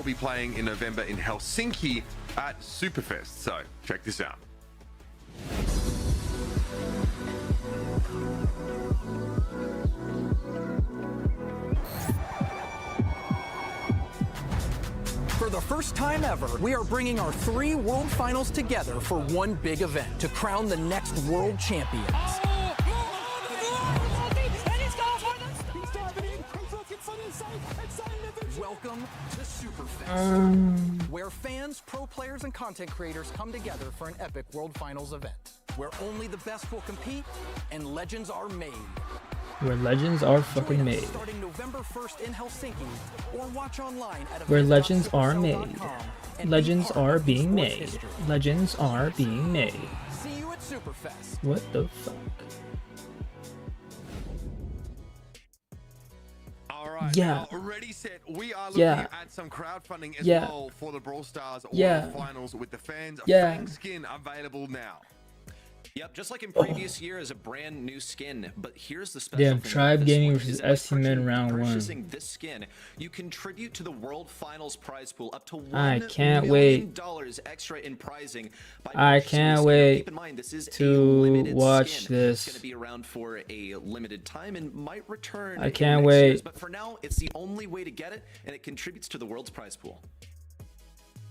will be playing in November in Helsinki at Superfest. So check this out. For the first time ever, we are bringing our 3 world finals together for one big event to crown the next world champions. Welcome to Superfest, where fans, pro players, and content creators come together for an epic world finals event, where only the best will compete and legends are made. Where legends are fucking made. Starting November 1st in Helsinki, or watch online at Where legends are made. Legends are being made. Legends are being made. See you at Superfest. What the fuck? Alright, Yeah. already set. We are looking Yeah. at some crowdfunding as Yeah. well for the Brawl Stars Yeah. World Finals with the fans. Yeah. Fang skin available now. Yep, just like in previous years, a brand new skin. But here's the special Damn, thing Tribe about this Gaming one, versus is that by ST Men round 1. purchasing this skin, you contribute to the World Finals prize pool up to $1 I can't million wait. extra in prizing. By I purchasing can't this skin. Now, wait keep in mind, this is to a limited watch skin. this. It's going to be around for a limited time and might return. I in can't next wait. years, but for now, it's the only way to get it, and it contributes to the world's prize pool.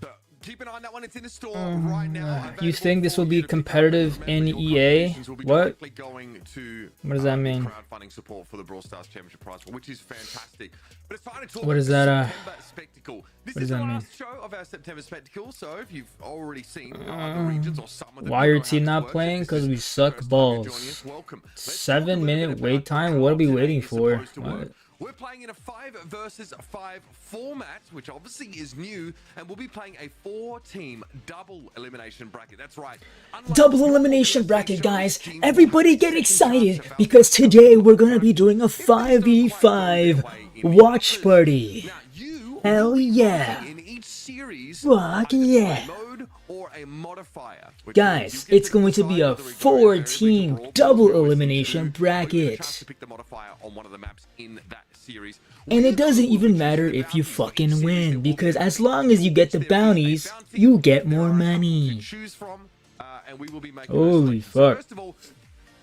So keep an eye on that one. It's in the store right now. You think this will be competitive in EA? What? What does that mean? Crowdfunding support for the Brawl Stars Championship Prize, which is fantastic. But it's time to talk What is about that, the September Spectacle. This what is does the that mean? last show of our September Spectacle, so if you've already seen the regions or some of them, Why your team not playing? Because we suck balls. 7-minute wait time? What are we waiting for? What? We're playing in a 5 versus 5 format, which obviously is new, and we'll be playing a 4-team double elimination bracket. That's right. Double elimination bracket, guys. Everybody get excited because today we're gonna be doing a 5v5 watch party. Hell yeah. In each series, Fuck yeah. mode or a modifier. Guys, it's going to be a 4-team double elimination bracket. To pick the modifier on one of the maps in that series. And it doesn't even matter if you fucking win, because as long as you get the bounties, you get more money. Choose from, and we will be making Holy fuck. First of all,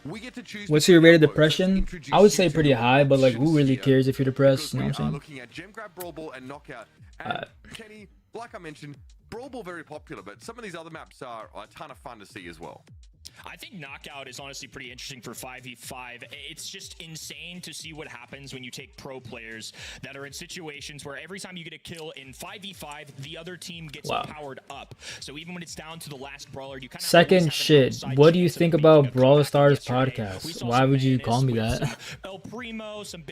we get to choose What's your rate of depression? I would say pretty high, but like, who really cares if you're depressed? You know what I'm saying? Looking at Gem Grab, Brawl Ball, and Knockout. And Kenny, like I mentioned, Brawl Ball very popular, but some of these other maps are a ton of fun to see as well. I think Knockout is honestly pretty interesting for 5v5. It's just insane to see what happens when you take pro players that are in situations where every time you get a kill in 5v5, the other team gets powered up. So even when it's down to the last brawler, you kind of Second shit, what do you think about Brawl Stars podcast? Why would you call me that?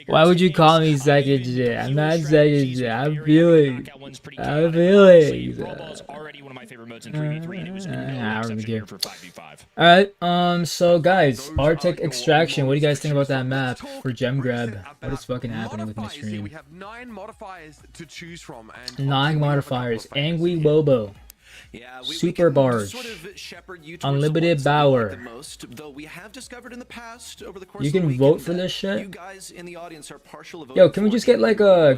Why would you call me second shit? I'm not second shit. I'm feeling. I'm feeling. Already one of my favorite modes in 3v3, and it was no exception here for 5v5. Alright, so guys, Arctic Extraction, what do you guys think about that map for Gem Grab? What is fucking happening with my stream? We have 9 modifiers to choose from. And 9 modifiers. Angry Wobo. Yeah, Super Barge, sort of shepherd you Unlimited Bower. the most, though we have discovered in the past over the course You of the can weekend vote for that this shit? You guys in the audience are partial to Yo, can we just get like a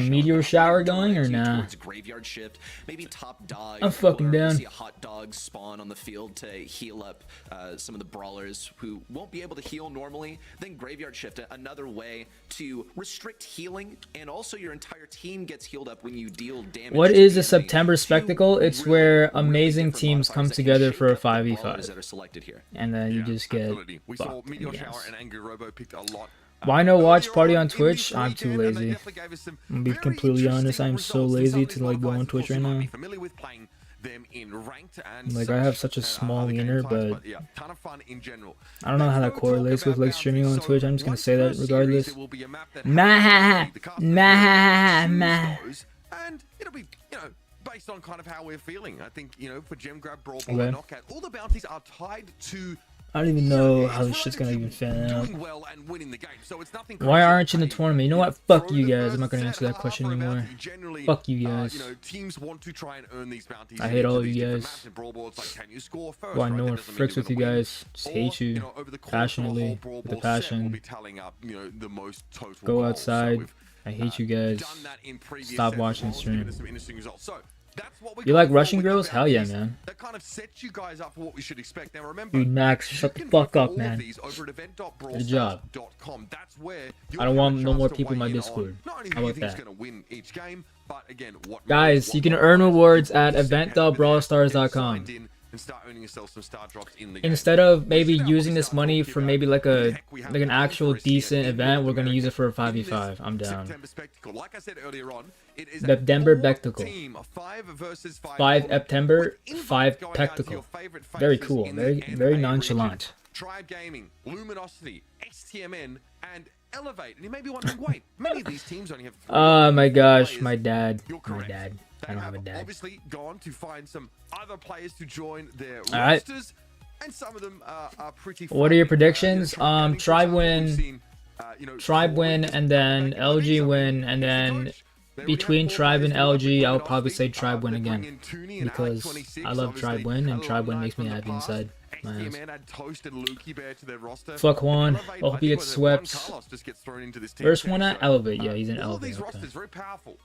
meteor shower going or nah? Graveyard shift, maybe top dog. I'm fucking or down. See a hot dog spawn on the field to heal up some of the brawlers who won't be able to heal normally. Then graveyard shift, another way to restrict healing, and also your entire team gets healed up when you deal damage. What is a September Spectacle? It's where amazing teams come together for a 5v5. And then you just get fucked, yes. Why no watch party on Twitch? I'm too lazy. I'm gonna be completely honest, I'm so lazy to like go on Twitch right now. Like, I have such a small wiener, but I don't know how that correlates with like streaming on Twitch. I'm just gonna say that regardless. And it'll be, based on kind of how we're feeling. I think, for Gem Grab, Brawl Ball, and Knockout, all the bounties are tied to. I don't even know how this shit's gonna even fan out. Well and winning the game. So it's nothing. Why aren't you in the tournament? You know what? Fuck you guys. I'm not gonna answer that question anymore. Fuck you guys. Teams want to try and earn these bounties. I hate all of you guys. Why no one fricks with you guys? Just hate you passionately with a passion. Go outside I hate you guys. done that in previous Stop sets watching as well, stream. giving us some interesting results. So that's what we You like Russian girls? Hell yeah, man. That kind of sets you guys up for what we should expect. Now remember, Dude, Max, shut the fuck up, man. Good job. That's where I don't want no more people in my Discord. How about that? Win each game, but again, Guys, you can earn rewards at event.brawlstars.com. And start earning yourself some star drops in the Instead of maybe using this money for maybe like an actual decent event, we're gonna use it for a 5v5. I'm down. Like I said earlier on, it is 5ptember, 5eptember, 5pectecle. Very cool. Very nonchalant. Tribe Gaming, Luminosity, STMN, and Elevate. And you may be wondering, wait, many of these teams only have 3. Oh my gosh, my dad. You're My correct. dad. I don't have a dad. Obviously gone to find some other players to join their Alright. rosters, and some of them are pretty. What are your predictions? Gaming, for Tribe example, win, we've seen, Tribe win, and then LG win, and then between Tribe and LG, I would probably say Tribe win again, because I love Tribe win, and Tribe win makes me happy inside my ass. Fuck Juan. I hope he gets swept. First one at Elevate. Yeah, he's in Elevate. Okay.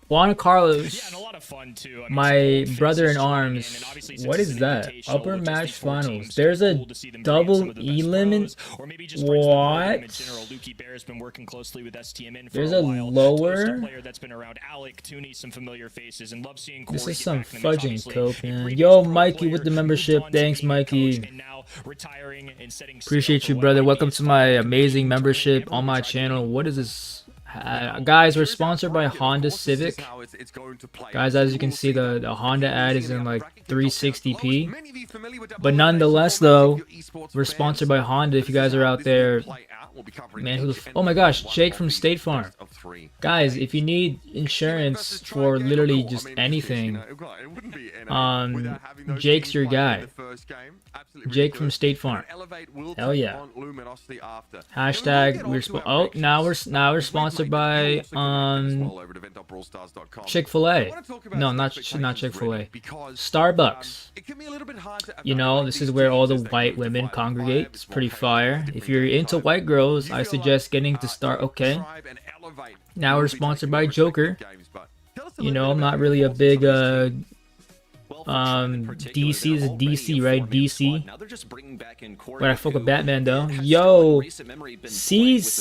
Juan Carlos, Yeah, and a lot of fun too. I mean, my some brother in faces arms. and obviously since What it's is an that? invitational, Upper it just match these 4 finals. teams, There's it's a cool to see them bring in double some of the best E-limit? pros, or maybe just friends of the program in What? general. Lukey Bear's been working closely with STMN for There's a a while. lower? Toast, a player that's been around. Alec, Tooney, some familiar faces, and love seeing Corey This is get some back in the mix, fudging obviously. coke, A man. previous Yo, pro Mikey with player the who membership. moved on to Thanks, being Mikey. coach and now retiring and setting sail Appreciate for you, what brother. might be Welcome his to my final amazing big membership tournament on my ever. channel. What is this? Guys, we're sponsored by Honda Civic. Guys, as you can see, the Honda ad is in like 360p. But nonetheless, though, we're sponsored by Honda. If you guys are out there, man, who oh my gosh, Jake from State Farm. Guys, if you need insurance for literally just anything, Jake's your guy. Jake from State Farm. Hell yeah. Hashtag now we're sponsored by Chick-fil-A. No, not Chick-fil-A. Starbucks. You know, this is where all the white women congregate. It's pretty fire. If you're into white girls, I suggest getting to Star. Okay. Now we're sponsored by Joker. You know, I'm not really a big DC is a DC, right? DC. But I fuck with Batman though. Yo, CCXGenic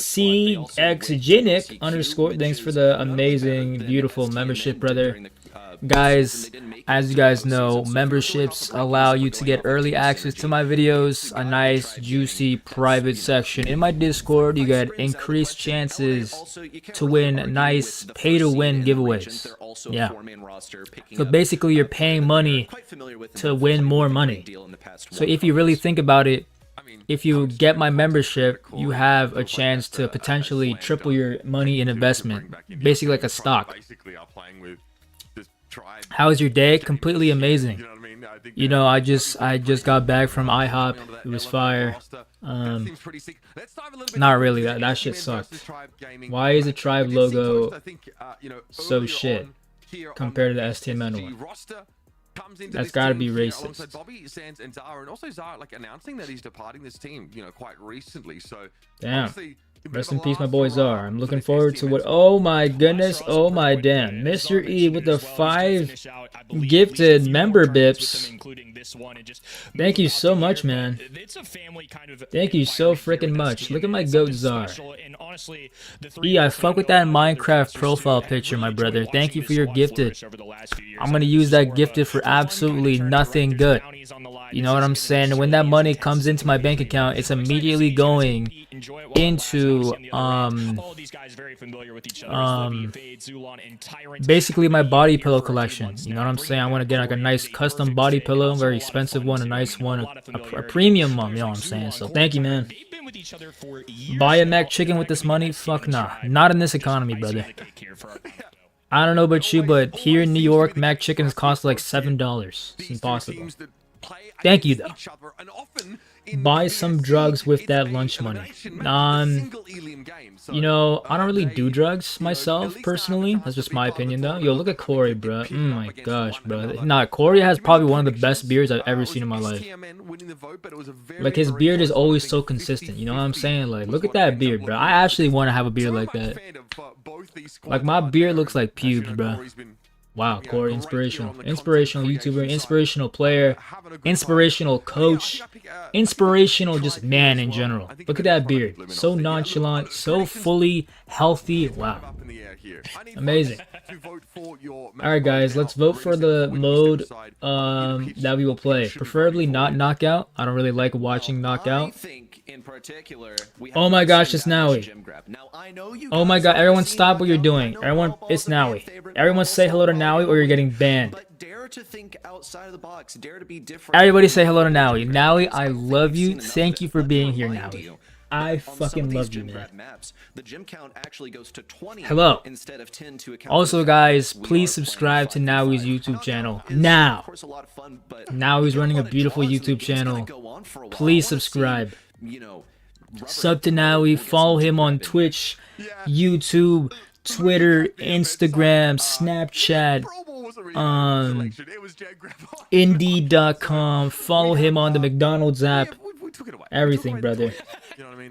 _ thanks for the amazing, beautiful membership, brother. Guys, as you guys know, memberships allow you to get early access to my videos, a nice, juicy, private section in my Discord. You get increased chances to win nice pay-to-win giveaways. Yeah. So basically, you're paying money to win more money. So if you really think about it, if you get my membership, you have a chance to potentially triple your money in investment. Basically like a stock. How was your day? Completely amazing. You know, I just got back from IHOP. It was fire. Not really. That shit sucked. Why is the Tribe logo so shit compared to the STMN one? That's gotta be racist. Bobby, Sands, and Zara, and also Zara like announcing that he's departing this team, quite recently. So damn. Rest in peace, my boy Zara. I'm looking forward to what. Oh my goodness. Oh my damn. Mr. E with the 5 gifted member bips. Thank you so much, man. Thank you so freaking much. Look at my goat Zara. E, I fuck with that Minecraft profile picture, my brother. Thank you for your gifted. I'm gonna use that gifted for absolutely nothing good. You know what I'm saying? When that money comes into my bank account, it's immediately going into basically my body pillow collection. You know what I'm saying? I want to get like a nice custom body pillow, a very expensive one, a nice one, a premium one. You know what I'm saying? So thank you, man. Buy a Mac chicken with this money? Fuck nah. Not in this economy, brother. I don't know about you, but here in New York, Mac chickens cost like $7. It's impossible. Thank you, though. buy some drugs with that lunch money. You know, I don't really do drugs myself, personally. That's just my opinion, though. Yo, look at Corey, bro. Oh my gosh, bro. Nah, Corey has probably one of the best beards I've ever seen in my life. Like, his beard is always so consistent, you know what I'm saying? Like, look at that beard, bro. I actually want to have a beard like that. Like, my beard looks like pubes, bro. Wow, Corey, inspirational. Inspirational YouTuber, inspirational player, inspirational coach, inspirational just man in general. Look at that beard. So nonchalant, so fully healthy. Wow. Amazing. Alright guys, let's vote for the mode that we will play. Preferably not knockout. I don't really like watching knockout. Oh my gosh, it's Naui. Oh my god, everyone stop what you're doing. Everyone, it's Naui. Everyone say hello to Naui or you're getting banned. Everybody say hello to Naui. Naui, I love you. Thank you for being here, Naui. I fucking love you, man. Hello. Also, guys, please subscribe to Naui's YouTube channel now. Naui's running a beautiful YouTube channel. Please subscribe. Sub to Naui. Follow him on Twitch, YouTube, Twitter, Instagram, Snapchat, Indeed.com. Follow him on the McDonald's app. Everything, brother.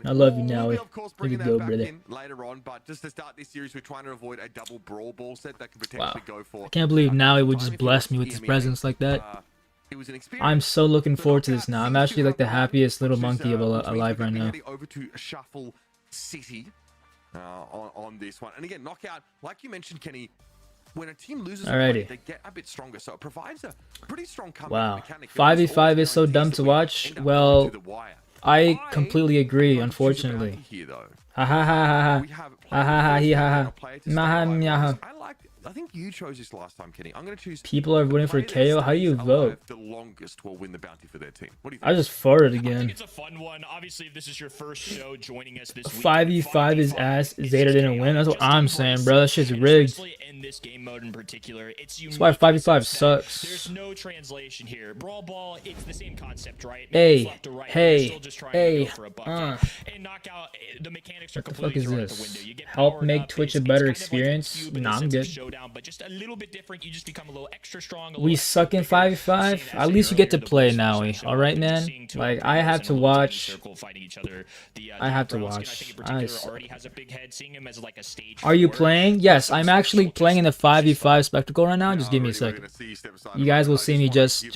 I love you, Naui. Here you go, brother. Later on, but just to start this series, we're trying to avoid a double brawl ball set that could potentially go for. I can't believe Naui would just bless me with his presence like that. I'm so looking forward to this now. I'm actually like the happiest little monkey alive right now. Over to Shuffle City on this one, and again, knockout, like you mentioned, Kenny. When a team loses, they get a bit stronger, so it provides a pretty strong comeback mechanic. 5v5 is so dumb to watch. Well, I completely agree, unfortunately. Ha ha ha ha ha. Ha ha ha ha. I think you chose this last time, Kenny. I'm going to choose. People are voting for KO. How do you vote? The longest will win the bounty for their team. What do you think? I just farted again. It's a fun one. Obviously, if this is your first show joining us this week, 5v5 is ass. Zeta didn't win. That's what I'm saying, bro. That shit's rigged. In this game mode in particular, it's that's why 5v5 sucks. There's no translation here. Brawl ball, it's the same concept, right? Hey, left to right, hey, still just trying to go for a bucket. And knockout, the mechanics are completely thrown out the window. You get help make Twitch a better experience? Nah, I'm good. But just a little bit different. You just become a little extra strong. We suck in 5v5. At least you get to play, Naui. All right, man. Like I have to watch. I have to watch. Are you playing? Yes, I'm actually playing in the 5v5 spectacle right now. Just give me a second. You guys will see me just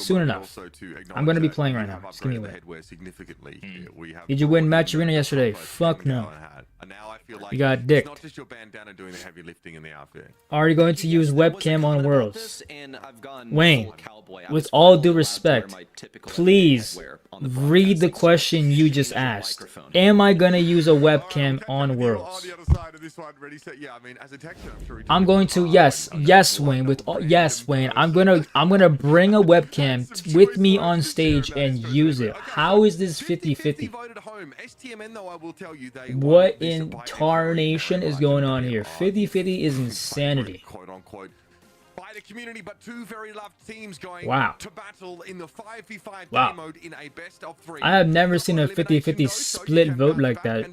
soon enough. I'm gonna be playing right now. Just give me a minute. Did you win Match Arena yesterday? Fuck no. You got dick. Are you going to use webcam on Worlds? Wayne, with all due respect, please read the question you just asked. Am I gonna use a webcam on Worlds? I'm going to, yes, Wayne. Yes, Wayne. I'm gonna bring a webcam with me on stage and use it. How is this 50-50? What in tarnation is going on here? 50-50 is insanity. The community, but two very loved teams going to battle in the 5v5 game mode in a best of 3. I have never seen a 50-50 split vote like that.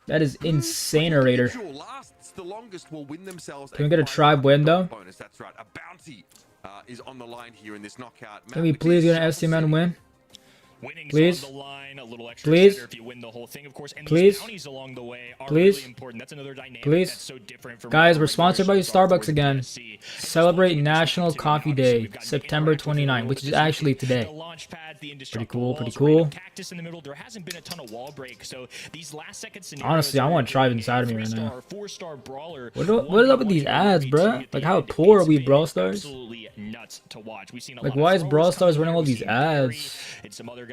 That is insanerator. Can we get a tribe win though? That's right. A bounty is on the line here in this knockout. Can we please get an STMN win? Please, please, please, please, guys, we're sponsored by Starbucks again. Celebrate National Coffee Day, September 29, which is actually today. Pretty cool, pretty cool. Honestly, I want Tribe inside of me right now. What is up with these ads, bruh? Like, how poor are we, Brawl Stars? Like, why is Brawl Stars running all these ads?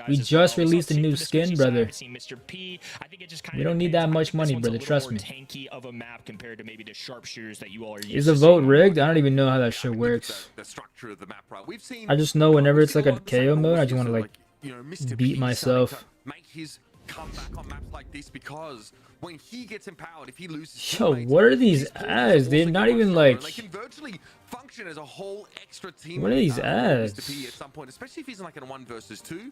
We just released a new skin, brother. We don't need that much money, brother, trust me. Is the vote rigged? I don't even know how that shit works. I just know whenever it's like a KO mode, I just want to like beat myself. Yo, what are these ads? They're not even like... imagine as a whole extra team. What are these ads? Mr. P at some point, especially if he's in like in a 1 versus 2,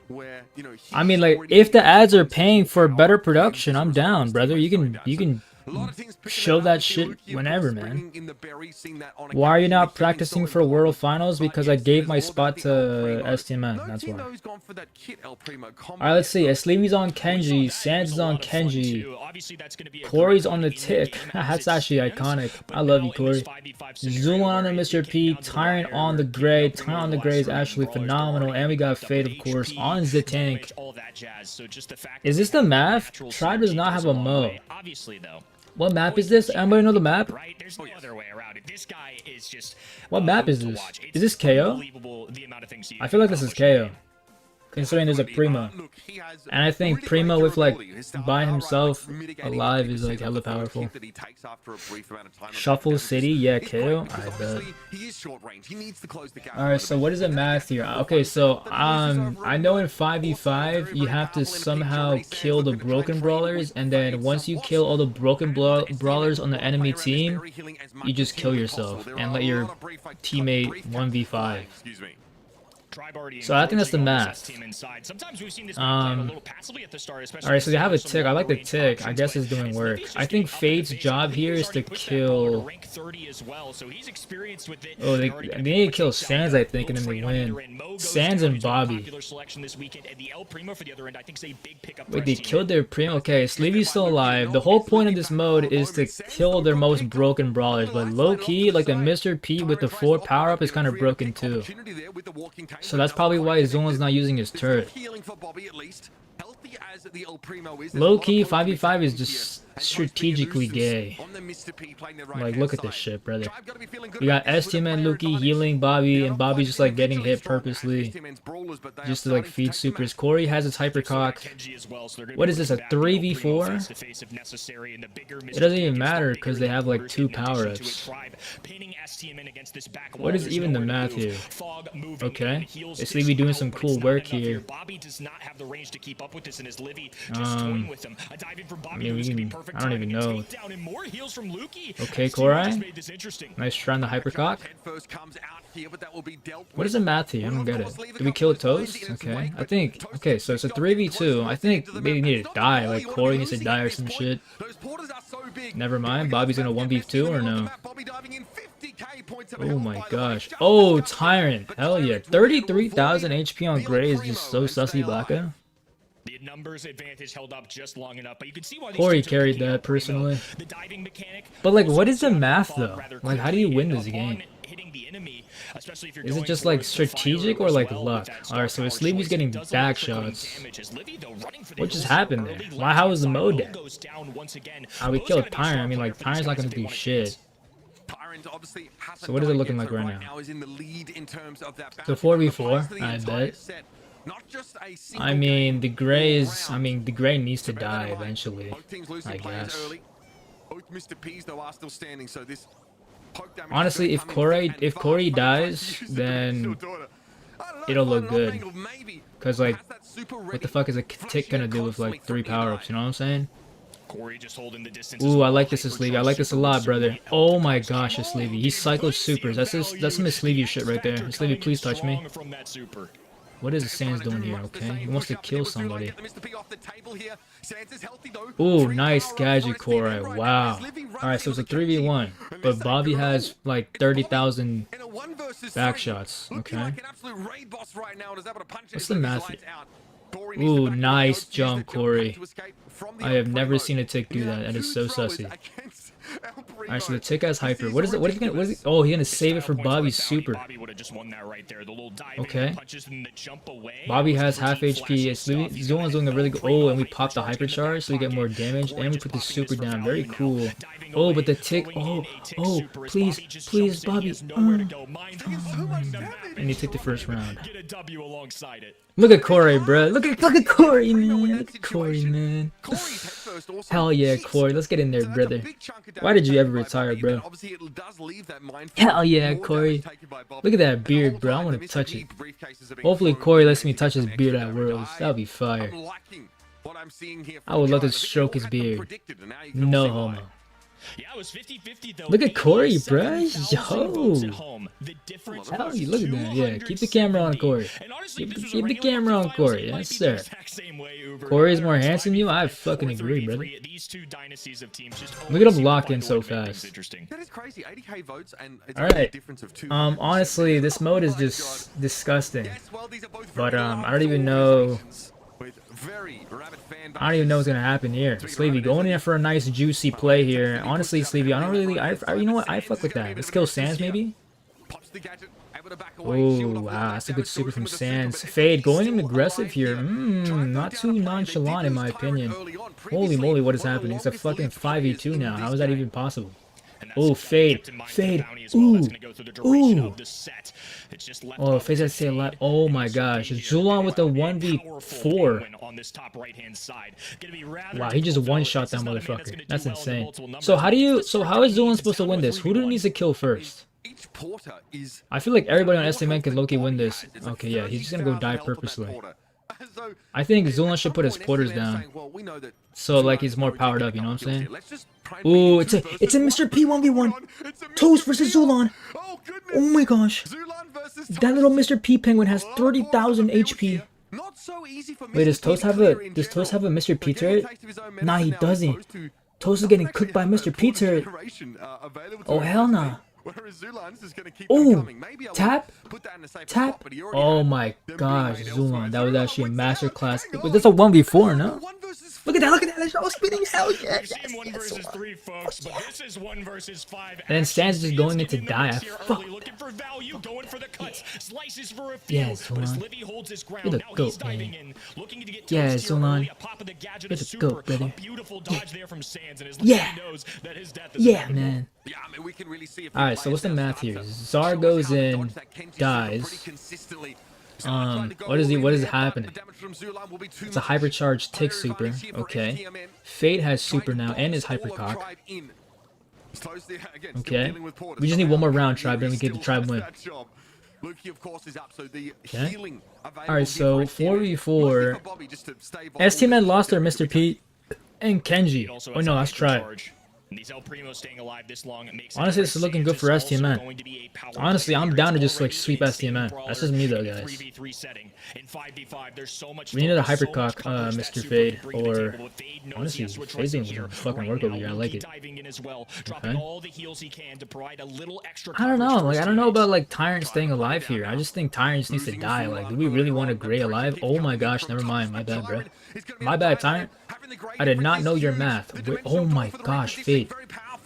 where you know. I mean, like, if the ads are paying for better production, I'm down, brother. You can show that shit whenever, man. Why are you not practicing for World Finals? Because I gave my spot to STMN, that's why. Alright, let's see. Sleevy's on Kenji, Sans is on Kenji, Corey's on the tick. That's actually iconic. I love you, Corey. Zoom on the Mr. P, Tyrant on the Gray. Tyrant on the Gray is actually phenomenal. And we got Fade, of course, on the tank. Is this the map? Tribe does not have a Mo. What map is this? Anybody know the map? Right? There's no other way around it. This guy is just. What map is this? Is this KO? I feel like this is KO. Considering there's a Primo. And I think Primo with like by himself alive is like hella powerful. Shuffle City, yeah, KO. I bet. Alright, so what is the math here? Okay, so I know in 5v5 you have to somehow kill the broken brawlers, and then once you kill all the broken brawlers on the enemy team, you just kill yourself and let your teammate 1v5. So I think that's the math. Alright, so they have a tick. I like the tick. I guess it's doing work. I think Fade's job here is to kill... Oh, they need to kill Sans, I think, and then they win. Sans and Bobby. Wait, they killed their Primo? Okay, Sleevy's still alive. The whole point of this mode is to kill their most broken brawlers, but low-key, like the Mr. P with the 4 power-up is kind of broken too. So that's probably why Zolan's not using his turret. Low-key, 5v5 is just strategically gay. Like, look at this shit, brother. We got STMN, Luki, healing Bobby, and Bobby's just like getting hit purposely. Just to like feed supers. Corey has his hypercock. What is this, a 3v4? It doesn't even matter because they have like 2 power-ups. What is even the math here? Okay. It's Livy doing some cool work here. I mean, we can... I don't even know. Okay, Korai. Nice try on the hypercock. What is the math here? I don't get it. Did we kill a Toast? Okay. I think... Okay, so it's a 3v2. I think they need to die. Like, Corey needs to die or some shit. Never mind. Bobby's gonna 1v2 or no? Oh my gosh. Oh, Tyrant. Hell yeah. 33,000 HP on Gray is just so sussy, Blacka. The numbers advantage held up just long enough, but you can see why Corey carried that personally. But like, what is the math though? Like, how do you win this game? Is it just like strategic or like luck? Alright, so if Sleepy's getting back shots, what just happened there? Why? How was the mode down? We killed Tyrant. I mean, like, Tyrant's not gonna do shit. So what is it looking like right now? So 4v4, I bet. I mean, the Gray is... I mean, the Gray needs to die eventually, I guess. Honestly, if Corey dies, then it'll look good. Cause like, what the fuck is a tick gonna do with like 3 power-ups? You know what I'm saying? Ooh, I like this Sleevy. I like this a lot, brother. Oh my gosh, Sleevy. He cycles supers. That's some Sleevy shit right there. Sleevy, please touch me. What is Sans doing here, okay? He wants to kill somebody. Ooh, nice gadget, Corey. Wow. Alright, so it's a 3v1. But Bobby has like 30,000 back shots, okay? What's the math here? Ooh, nice jump, Corey. I have never seen a tick do that. That is so sussy. Alright, so the tick has hyper. What is it? What is he gonna? Oh, he's gonna save it for Bobby's super. Okay. Bobby has half HP. Zolan's doing a really good. Oh, and we pop the hypercharge so we get more damage, and we put the super down. Very cool. Oh, but the tick. Oh, please, please, Bobby. And he took the first round. Look at Corey, bro. Look at Corey, man. Look at Corey, man. Hell yeah, Corey. Let's get in there, brother. Why did you ever retire, bro? Hell yeah, Corey. Look at that beard, bro. I want to touch it. Hopefully Corey lets me touch his beard at Worlds. That would be fire. I would love to stroke his beard. No homo. Look at Corey, bro. Yo. the difference. Hell, you look at that. Yeah, keep the camera on Corey. Keep the camera on Corey. Yes, sir. Corey's more handsome than you? I fucking agree, brother. Look at him lock in so fast. That is crazy. 80k votes and it's All right. a difference of 2. Honestly, this mode is just disgusting. But I don't even know. I don't even know what's gonna happen here. Sleevey going in for a nice juicy play here. Honestly, Sleevey, I don't really. You know what? I fuck with that. Let's kill Sands maybe. Oh wow, that's a good super from Sands. Fade going in aggressive here. Not too nonchalant in my opinion. Holy moly, what is happening? It's a fucking 5v2 now. How is that even possible? Oh, Fade. Fade. Ooh. Ooh. Oh, Fade's had to say a lot. Oh my gosh. Zulon with the 1v4. Wow, he just one-shot that motherfucker. That's insane. So how is Zulon supposed to win this? Who do he needs to kill first? I feel like everybody on SMN can low-key win this. Okay, yeah, he's just gonna go die purposely. I think Zulon should put his porters down. So like he's more powered up, you know what I'm saying? Ooh, it's a Mr. P 1v1. Toast versus Zulon. Oh my gosh. That little Mr. P penguin has 30,000 HP. Wait, does Toast have a Mr. P turret? Nah, he doesn't. Toast is getting cooked by Mr. P turret. Oh hell nah. Oh, tap, tap. Oh my gosh, Zulon, that was actually a masterclass. But that's a 1v4, no? Look at that, look at that. That's all spinning. Hell yeah. We've seen 1 versus 3, folks, but this is 1 versus 5. And then Stan's just going into die. Fuck. Looking for value, going for the cuts, slices for a few. Yeah, Zulon. Holds his ground. You're the now goat, he's diving man. in, looking to get Yeah, Zulon. You're the goat, brother. Beautiful dodge there from Sands, and his yeah. knows that his death is man. Yeah, I mean, we can really see if Alright, so what's the math here? Zar goes in, dies. What is happening? It's a hypercharged tick super. Okay. Fate has super now and is hypercock. Okay. We just need one more round, Tribe, then we get the Tribe win. Okay. Alright, so 4v4. STMN lost their Mr. Pete and Kenji. Oh no, that's Tribe. Honestly, this is looking good for STMN. Honestly, I'm down to just like sweep STMN. That's just me though, guys. We needed a hypercock, Mr. Fade, or honestly, Fade's doing fucking work over here. I like it. Okay. I don't know. Like, I don't know about like Tyrant staying alive here. I just think Tyrant needs to die. Like, do we really want a Gray alive? Oh my gosh, never mind. My bad, bro. My bad, Tyrant. I did not know your math. Oh my gosh, Fade.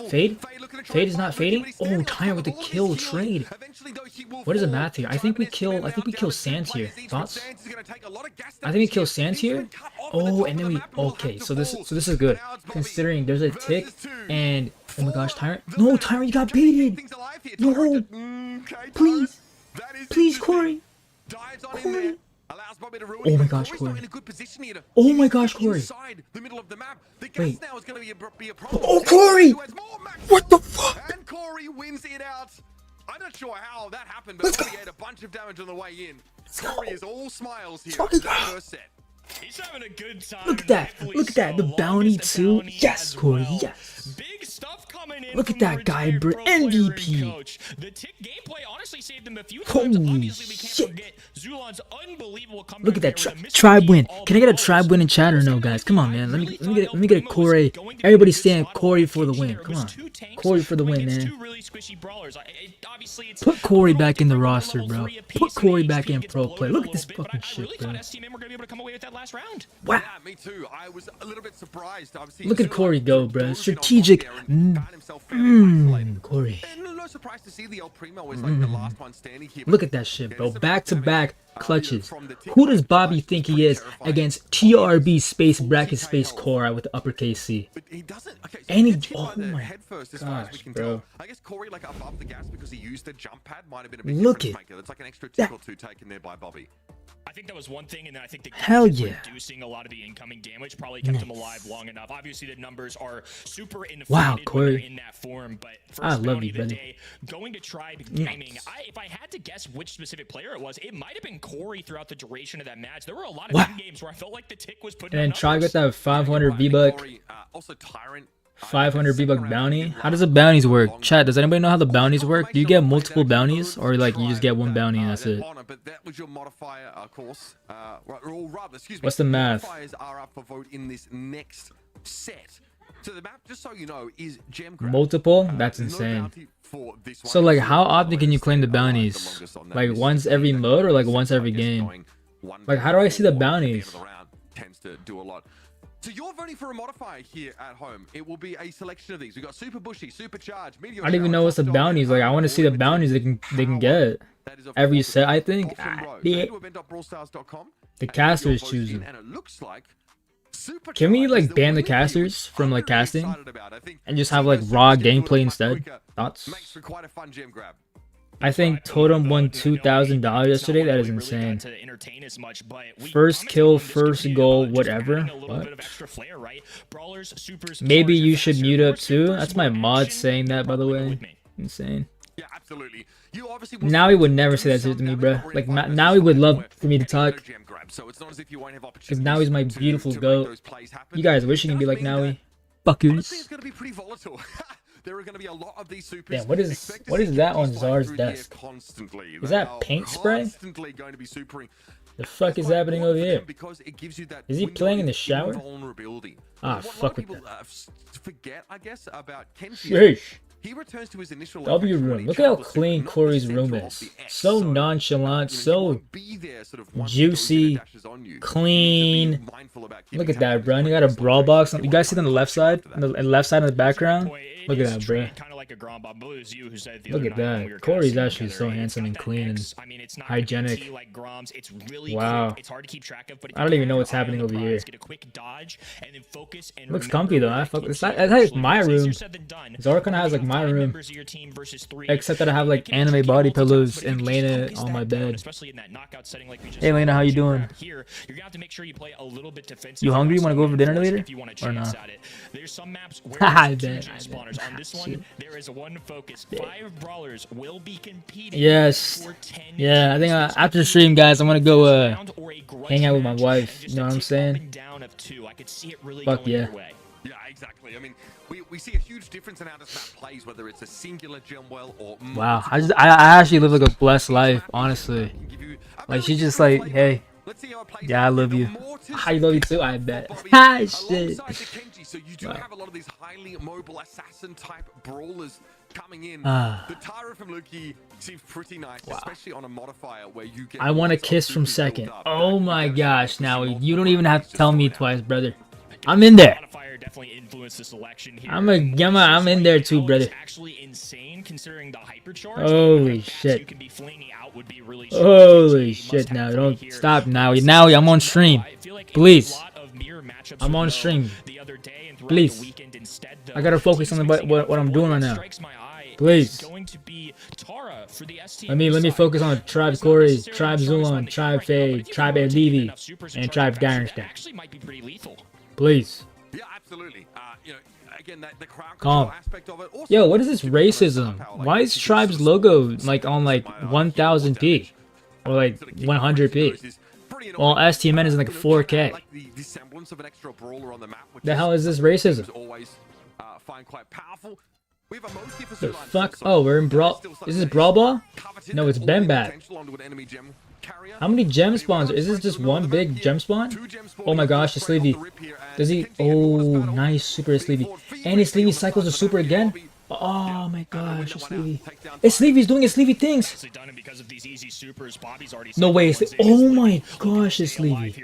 Fade? Fade is not fading? Oh, Tyrant with the kill trade. What is the math here? I think we kill Sands here. Thoughts? I think we kill Sands here. Oh, and then we okay, so this is good. Considering there's a tick and oh my gosh, Tyrant. No, Tyrant, you got baited. No. Please. Please, Corey. Corey. Oh my gosh, Corey. Oh my gosh, Corey. Wait. Oh, Corey! What the fuck? And Corey wins it out. I'm not sure how that happened, but he had a bunch of damage on the way in. Corey is all smiles here. First set. He's having a good time. Look at that. Look at that. The bounty too. Yes, Corey. Yes. Big stuff coming in. Look at that guy, bro. MVP. The tick gameplay honestly saved him a few times. Holy shit. Zulon's unbelievable comeback. Look at that tribe win. Can I get a tribe win in chat or no, guys? Come on, man. Let me get a Corey. Everybody stand Corey for the win. Come on. Corey for the win, man. Put Corey back in the roster, bro. Put Corey back in pro play. Look at this fucking shit, bro. Wow. Yeah, me too. I was a little bit surprised. Look at Corey go, bro. Strategic. Corey. No surprise to see the El Primo was like the last one standing here. Look at that shit, bro. Back-to-back clutches. Who does Bobby think he is against TRB space bracket space Cora with the uppercase C? But he doesn't. Okay, so and he, oh my head first, as far as we can bro. Tell. I guess Corey like above the gas because he used the jump pad might have been a bit Look difference at maker. That's like an extra tick or two taken there by Bobby. I think that was one thing, and then I think the hell yeah, reducing a lot of the incoming damage probably kept him alive long enough. Obviously, the numbers are super inflated wow, Corey. in that form, but I love you, brother. Going to Tribe Gaming, if I had to guess which specific player it was, it might have been Corey throughout the duration of that match. There were a lot of games where I felt like the tick was putting. And then Tribe got that 500 V-Buck. Also, Tyrant 500 V-Buck bounty. How does the bounties work? Chat, does anybody know how the bounties work? Do you get multiple bounties, or like you just get one bounty and that's it? What's the math? So the map, just so you know, is multiple? That's insane. So like, how often can you claim the bounties? Like once every mode or like once every game? Like, how do I see the bounties? Tends to do a lot. So you're voting for a modifier here at home. It will be a selection of these. We got super bushy, super charged, meteor. I don't even know what's the bounties. Like, I want to see the bounties they can get every set. I think. The casters choosing. Can we like ban the casters from like casting and just have like raw gameplay instead? Thoughts? I think Totem won $2,000 yesterday. That is insane. First kill, first goal, whatever. What? Maybe you should mute up too. That's my mod saying that, by the way. Insane. Yeah, absolutely. Now he would never say that to me, bro. Like now he would love for me to talk. Because now he's my beautiful goat. You guys wishing he'd be like Nowie. Fuckers. There are going to be a lot of these supers. Yeah, what is that on Czar's desk? Is that paint spray? The fuck is happening over here? Is he playing in the shower? Ah, fuck with that. Forget, I guess, about Sheesh. He returns to his initial W room. Look how clean Corey's room is. So nonchalant, so juicy, clean. Look at that, bro. You got a brawl box. You guys see it on the left side? On the left side of the background? Look at that, bro. Look at that. Corey's actually so handsome and clean and hygienic. Wow. I don't even know what's happening over here. Looks comfy though. It's like my room. Zara kind of has like my room, except that I have like anime body pillows and Lena on my bed. Hey Lena, how you doing? You hungry? You want to go over dinner later? Or not? I bet. On this one, there is one focus. 5 brawlers will be competing. Yes. Yeah, I think after the stream, guys, I'm gonna go hang out with my wife. You know what I'm saying? Fuck yeah. Yeah, exactly. I mean, we see a huge difference in how this map plays, whether it's a singular gem well or. Wow, I actually live like a blessed life, honestly. Like she's just like, hey, yeah, I love you. I love you too. I bet. Ah, shit. So you do have a lot of these highly mobile assassin type brawlers coming in. The Tyra from Luki seems pretty nice, especially on a modifier where you get. I want a kiss from second. Oh my gosh, now you don't even have to tell me twice, brother. I'm in there. Definitely influenced the selection here. I'm in there too, brother. Actually insane considering the hypercharge. Holy shit. You can be flinging out would be really holy shit, now don't stop now. Now I'm on stream. Please. I'm on stream. Please. I gotta focus on what I'm doing right now. Please. Let me focus on Tribe Corey, Tribe Zulon, Tribe Fade, Tribe Levy, and Tribe Garnstein. Please. Yeah, absolutely. You know, again, the crowd calm aspect of it. Also, yo, what is this racism? Why is Tribe's logo like on like 1000p or like 100p? Well, STMN is in like 4K. The hell is this racism? The fuck? Oh, we're in Brawl. Is this Brawl Ball? No, it's Benbat. How many gem spawns? Is this just one big gem spawn? Oh my gosh, it's Sleevy. Does he? Oh, nice, super Sleevy. And his Sleevy cycles a super again? Oh my gosh, it's Sleevy. It's Sleevy's doing his Sleevy things. No way, oh my gosh, it's Sleevy.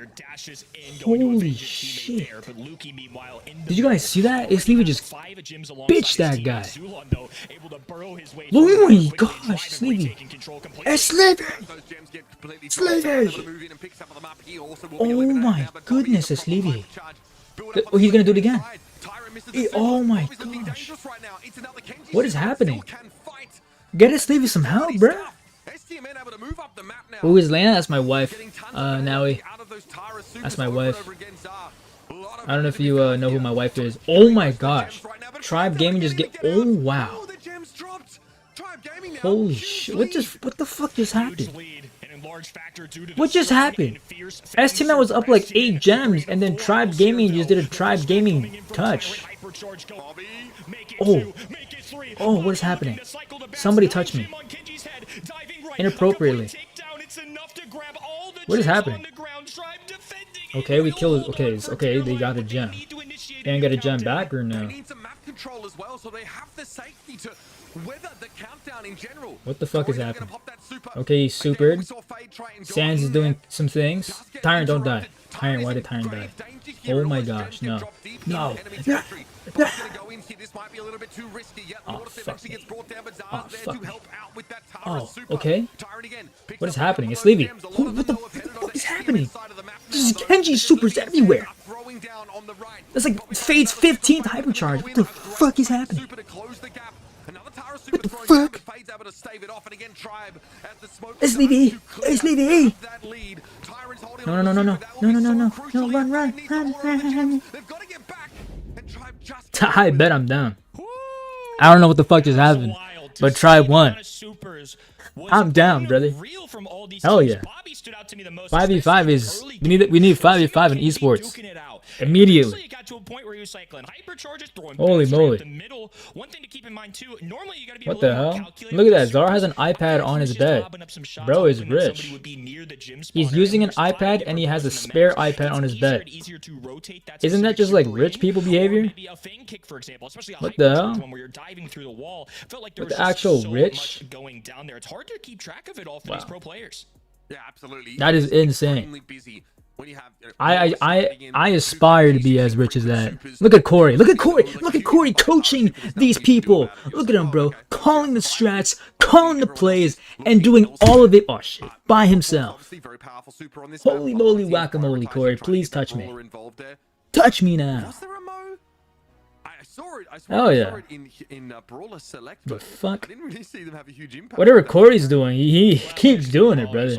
Holy shit. Did you guys see that? It's Sleevy just bitched that guy. Oh my gosh, Sleevy. It's Sleevy. Sleevy. Oh my goodness, it's Sleevy. Oh, he's gonna do it again. Oh my gosh. What is happening? Get us Stevie some help, bro. Who is Lana? That's my wife. Nowie. That's my wife. I don't know if you know who my wife is. Oh my gosh. Tribe Gaming just get. Oh wow. Holy shit. What the fuck just happened? What just happened? STML was up like 8 gems, and then Tribe Gaming just did a Tribe Gaming touch. Oh. Oh, what is happening? Somebody touched me. Inappropriately. What is happening? Okay, we killed. Okay, okay, they got a gem. They didn't get a gem back or no? What the fuck is happening? Okay, he's supered. Sands is doing some things. Tyrant, don't die. Tyrant, why did Tyrant die? Oh my gosh, no. No. Oh, fuck me. Oh, fuck me. Oh, okay. What is happening? It's Levy. What the fuck is happening? There's Genji supers everywhere. That's like Fade's 15th hypercharge. What the fuck is happening? What the fuck? It's Levy. It's Levy. No, no, no, no, no, no, no, no, no, run. I bet I'm down. I don't know what the fuck just happened, but Tribe won. I'm down, brother. Hell yeah. 5v5 is we need 5v5 in esports immediately. Holy moly. What the hell? Look at that. Zara has an iPad on his bed. Bro is rich. He's using an iPad and he has a spare iPad on his bed. Isn't that just like rich people behavior? What the hell? What the actual rich? To keep track of it all for these pro players. Yeah, absolutely. That is insane. I aspire to be as rich as that. Look at Corey. Look at Corey. Look at Corey coaching these people. Look at him, bro. Calling the strats, calling the plays, and doing all of it, oh shit, by himself. Holy moly whack-a-mole, Corey. Please touch me. Touch me now. Oh yeah. The fuck? Whatever Corey's doing, he keeps doing it, brother.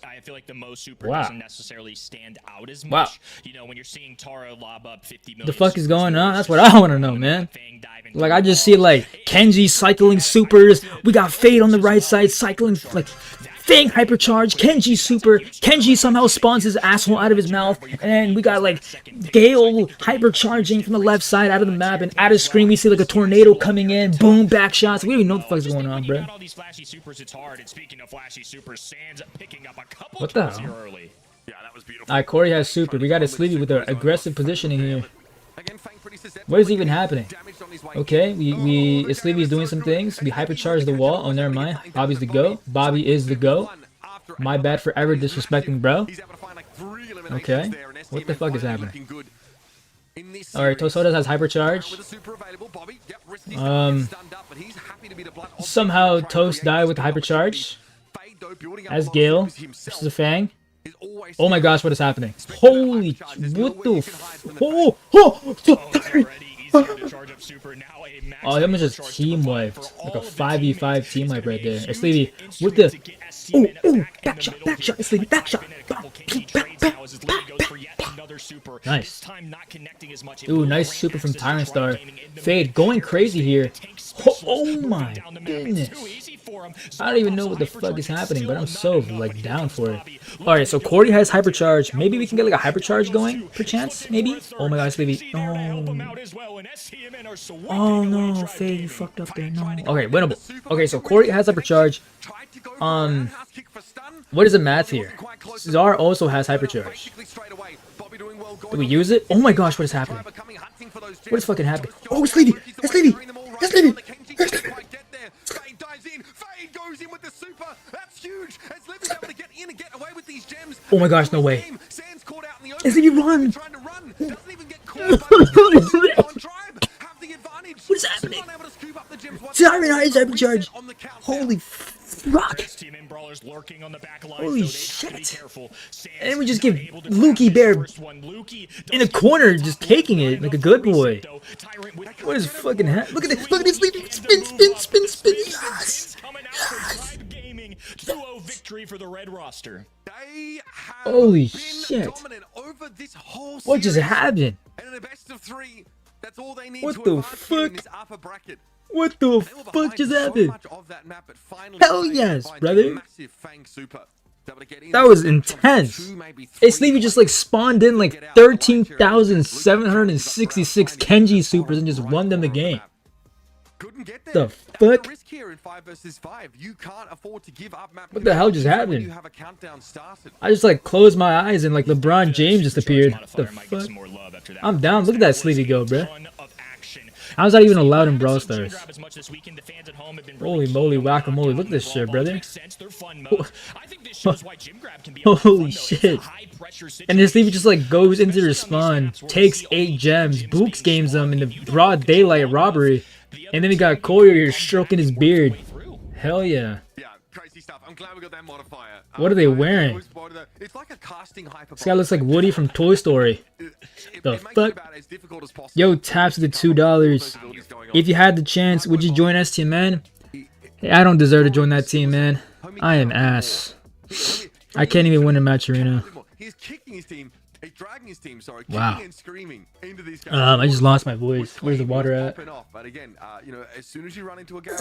I feel like the most super doesn't necessarily stand out as much. You know, when you're seeing Tara lob up 50 million. The fuck is going on? That's what I want to know, man. Like I just see like Kenji cycling supers. We got Fade on the right side cycling like Fang hypercharge, Kenji super, Kenji somehow spawns his asshole out of his mouth, and we got like Gale hypercharging from the left side out of the map, and out of screen we see like a tornado coming in, boom, back shots. We don't even know what the fuck's going on, bro. What the hell? Alright, Corey has super. We got a Sleepy with our aggressive positioning here. What is even happening? Okay, Sleepy's doing some things. We hypercharge the wall. Oh, never mind. Bobby's the GOAT. Bobby is the GOAT. My bad for ever disrespecting bro. Okay, what the fuck is happening? Alright, Tosodas has hypercharge. Somehow Toast died with the hypercharge. As Gale. This is a Fang. Oh my gosh, what is happening? Holy, what the oh, him is just team wiped. Like a 5v5 team wipe right there. It's Levy with the back shot, it's Levy, back shot. Nice. Ooh, nice super from Tyrant Star. Fade going crazy here. Oh my goodness. I don't even know what the fuck is happening, but I'm so like down for it. Alright, so Corey has hypercharge. Maybe we can get like a hypercharge going, perchance? Maybe? Oh my gosh, Levy. Oh no, Fade, you fucked up there. No. Okay, winnable. Okay, so Corey has hypercharge. What is the math here? Zara also has hypercharge. Do we use it? Oh my gosh, what is happening? What is fucking happening? Oh, it's Levy! It's Levy! It's Levy! It's Levy! Oh my gosh, no way. It's Levy, run! What is happening? Tyrant has hypercharge! Holy fuck! Holy shit! And then we just give Lukey Bear in a corner, just taking it like a good boy. What is fucking happening? Look at this! Look at this! Spin, spin, spin, spin! Yes! Yes! Holy shit! What just happened? What the fuck? What the fuck just happened? Hell yes, brother! That was intense. Hey, Sleepy just like spawned in like 13,766 Kenji supers and just won them the game. Couldn't get there. The fuck? Risk here in 5 versus 5. You can't afford to give up map. What the hell just happened? You have a countdown started. I just like closed my eyes and like LeBron James just appeared. The fuck? I'm down. Look at that Sleepy go, bruh. How's that even allowed in Brawl Stars? Holy moly, whack-a-mole. Look at this shit, brother. Holy shit. And this Sleepy just like goes into respawn, takes 8 gems, books games them in the broad daylight robbery. And then we got Koyo here stroking his beard. Hell yeah. Yeah, crazy stuff. I'm glad we got that modifier. What are they wearing? It's like a casting hyper. This guy looks like Woody from Toy Story. The fuck? Yo, taps to the $2. If you had the chance, would you join STMN? Hey, I don't deserve to join that team, man. I am ass. I can't even win a match arena. He's kicking his team. He's dragging his team, sorry, wow. kicking and screaming into these guys. I just lost my voice. Where's the water at? But again, you know, as soon as you run into a gap,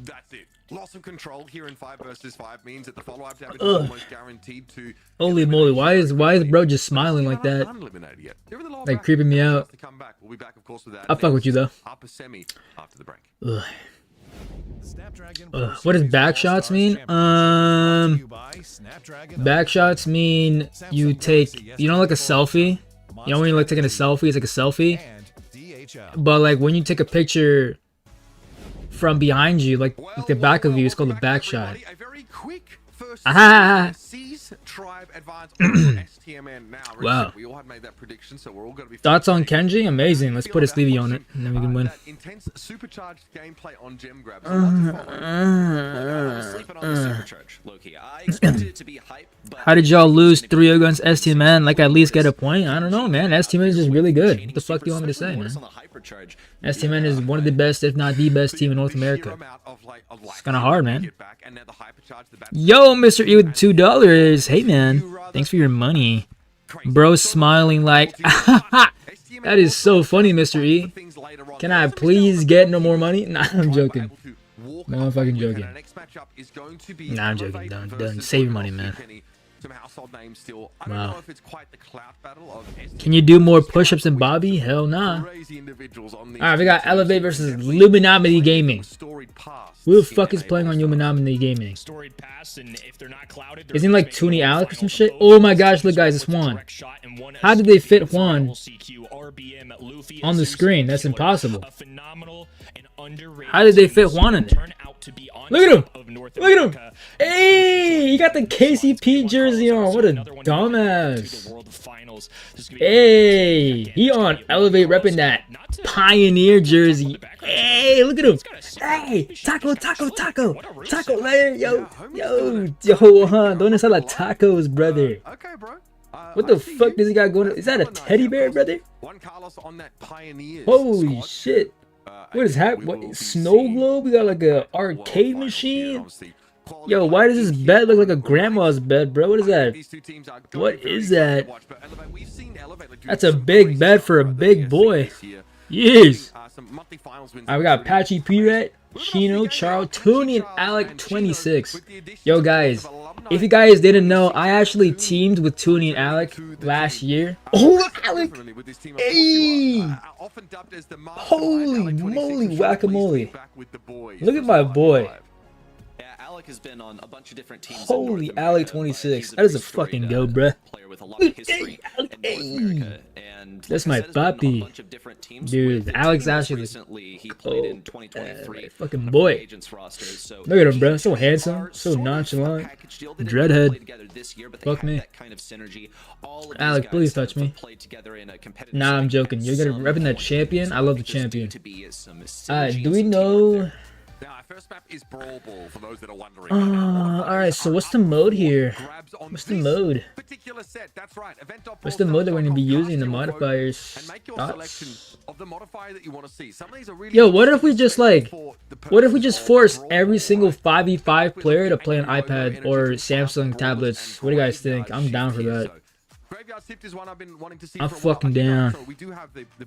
that's it. Loss of control here in 5 versus 5 means that the follow-up damage is almost guaranteed to. Holy moly! Why is bro just smiling like that? Like creeping me out. I'll fuck with you though. Upper semi after the break. What does backshots mean? Backshots mean you take, you know, like a selfie. You know when you're like taking a selfie, it's like a selfie. But like when you take a picture from behind you, like the back of you, it's called a backshot. Ah! Wow. Thoughts on Kenji? Amazing. Let's put a Stevie on it, and then we can win. Intense supercharged gameplay on gem grabs. How did y'all lose 3 against STMN? Like at least get a point? I don't know, man. STMN is just really good. What the fuck do you want me to say, man? STMN is one of the best, if not the best team in North America. It's kind of hard, man. Yo, Mr. E with $2. Hey, man. Thanks for your money. Bro smiling like, that is so funny, Mr. E. Can I please get no more money? Nah, I'm joking. No, I'm fucking joking. Nah, I'm joking. Done. Save your money, man. Wow. Can you do more push-ups than Bobby? Hell nah. Alright, we got Elevate versus Illuminati Gaming. Who the fuck is playing on Illuminati Gaming? Isn't he like Toonie Alec or some shit? Oh my gosh, look guys, it's Juan. How did they fit Juan on the screen? That's impossible. How did they fit Juan in there? Look at him! Look at him! Hey! He got the KCP jersey on. What a dumbass. Hey! He on Elevate repping that Pioneer jersey. Hey! Look at him! Hey! Taco! Layer! Yo! Don't sell like tacos, brother. Okay, bro. What the fuck does he got going on? Is that a teddy bear, brother? Holy shit. What is happening? What, snow globe? We got like a arcade machine? Yo, why does this bed look like a grandma's bed, bro? What is that? What is that? That's a big bed for a big boy. Yes. Alright, we got Patchy P-Ret, Chino, Charles, Toonie, and Alec 26. Yo, guys, if you guys didn't know, I actually teamed with Toonie and Alec last year. Oh, Alec! Hey! Holy moly, whack-a-mole. Look at my boy. Alec has been on a bunch of different teams. Holy Alec 26. That is a fucking go, bruh. That's my puppy. Dude, Alex actually fucking boy. Look at him, bro. So handsome, so nonchalant. Dreadhead. Fuck me. Alex, please touch me. Nah, I'm joking. You're gonna repping that champion? I love the champion. Alright, do we know? First map is Brawl Ball, for those that are wondering. Alright, so what's the mode here? What's the mode? What's the mode that we're going to be using? The modifiers? Yo, what if we just like, what if we just force every single 5v5 player to play on iPad or Samsung tablets? What do you guys think? I'm down for that. I'm fucking down.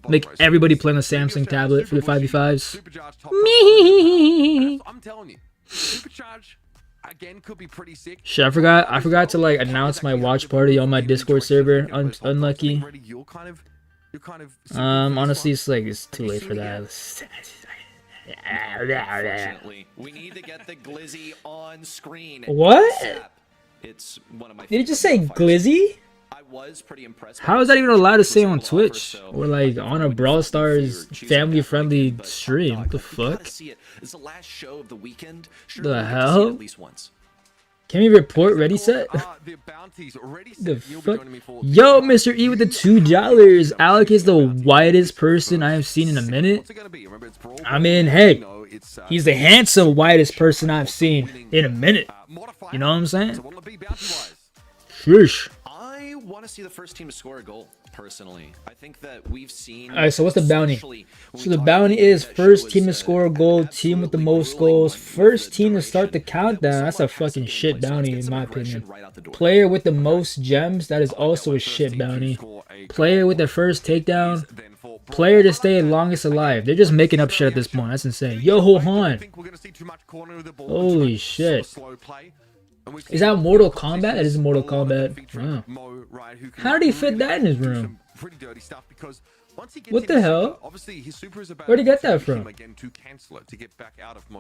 Make everybody play on the Samsung tablet for the 5v5s. Me. I'm telling you, Supercharge again could be pretty sick. Shit, I forgot to like announce my watch party on my Discord server. Unlucky. Honestly, it's too late for that. Unfortunately, we need to get the Glizzy on screen. What? It's one of my. Did you just say Glizzy? I was pretty impressed. How is that even allowed to say on Twitch or like on a Brawl Stars family-friendly stream? What the fuck? It's the last show of the weekend. The hell? At least once. Can we report ready set? The fuck? Yo, Mr. E with the $2. Alec is the whitest person I have seen in a minute. I mean, hey, he's the handsome whitest person I've seen in a minute. You know what I'm saying? Sheesh. I want to see the first team to score a goal, personally. I think that we've seen... Alright, so what's the bounty? So the bounty is first team to score a goal, team with the most goals, first team to start the countdown. That's a fucking shit bounty in my opinion. Player with the most gems, that is also a shit bounty. Player with the first takedown, player to stay longest alive. They're just making up shit at this point. That's insane. Yo, Han. Holy shit. Is that Mortal Kombat? It is Mortal Kombat. Wow. How did he fit that in his room? What the hell? Where'd he get that from?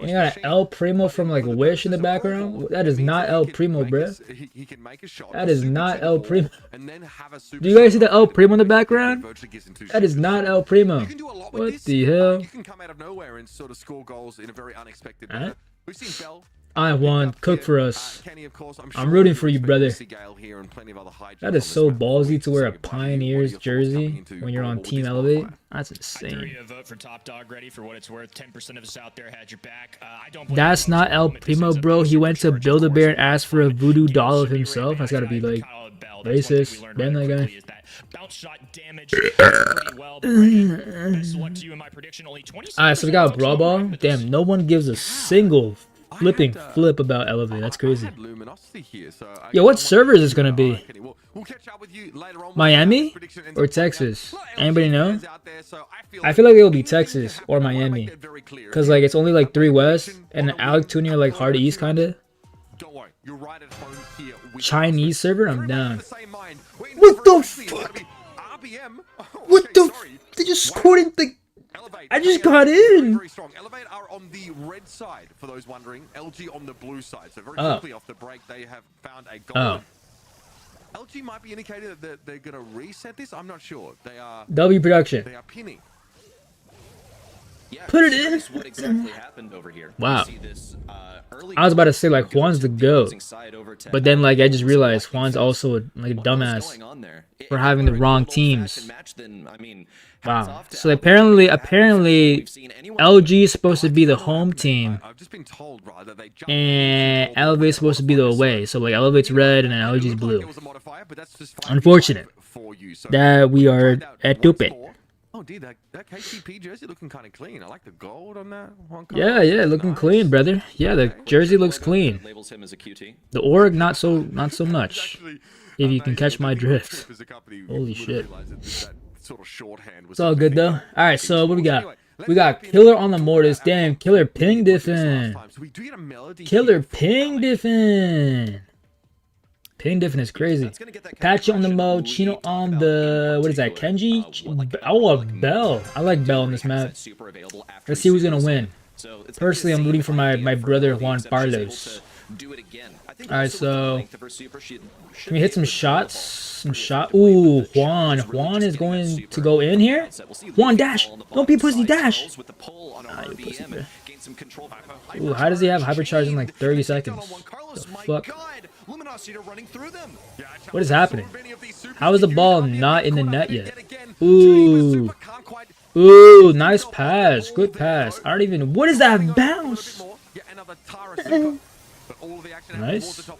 You got an El Primo from like Wish in the background? That is not El Primo, bruh. That is not El Primo. Do you guys see the El Primo in the background? That is not El Primo. What the hell? Alright. I won. Cook for us. I'm rooting for you, brother. That is so ballsy to wear a Pioneers jersey when you're on Team Elevate. That's insane. That's not El Primo, bro. He went to Build-A-Bear and asked for a voodoo doll of himself. That's gotta be like racist. Ban that guy. Alright, so we got a Brawl Ball. Damn, no one gives a single flipping flip about Elevate. That's crazy. Yo, what server is this gonna be? Miami or Texas? Anybody know? I feel like it will be Texas or Miami, cause like it's only like 3 West and Alec Tuner like hard East kinda. Chinese server? I'm down. What the fuck? What the? They just scored in the. I just got in. Elevate are on the red side, for those wondering. LG on the blue side. So very quickly off the break, they have found a goal. LG might be indicated that they're going to reset this. I'm not sure. They are W production. They are pinning. Yeah, put it in. What exactly happened over here? Wow. I was about to say like Juan's the GOAT, but then like I just realized Juan's also like a dumbass for having the wrong teams. Wow. So apparently LG is supposed to be the home team, and Elevate is supposed to be the away. So like Elevate's red and then LG's blue. Unfortunate that we are at stupid. Oh, dude, that KCP jersey looking kind of clean. I like the gold on that one. Yeah, looking clean, brother. Yeah, the jersey looks clean. The org, not so much. If you can catch my drift. Holy shit. It's all good though. All right, so what we got? We got Killer on the Mortis. Damn, Killer ping diffin. Killer ping diffin. Ping diffin is crazy. Patchy on the Mo, Chino on the, what is that, Kenji? Oh, a Bell. I like Bell on this map. Let's see who's gonna win. Personally, I'm rooting for my brother Juan Carlos. Alright, so can we hit some shots? Ooh, Juan is going to go in here. Juan, dash! Don't be pussy, dash! Ah, you pussy, bro. Ooh, how does he have hypercharge in like 30 seconds? The fuck? What is happening? How is the ball not in the net yet? Ooh. Ooh, nice pass. Good pass. I don't even... What is that bounce? Nice.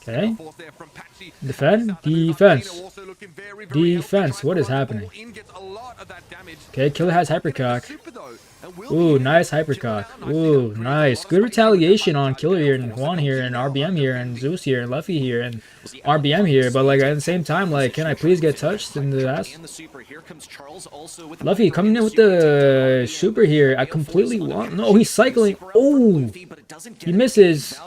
Okay. Defend. Defense. What is happening? Okay, Killer has hypercock. Ooh, nice hypercock. Ooh, nice. Good retaliation on Killer here and Juan here and RBM here and Zeus here and Luffy here and RBM here. But like at the same time, like, can I please get touched in the ass? Luffy coming in with the super here. I completely want. No, he's cycling. Oh, he misses.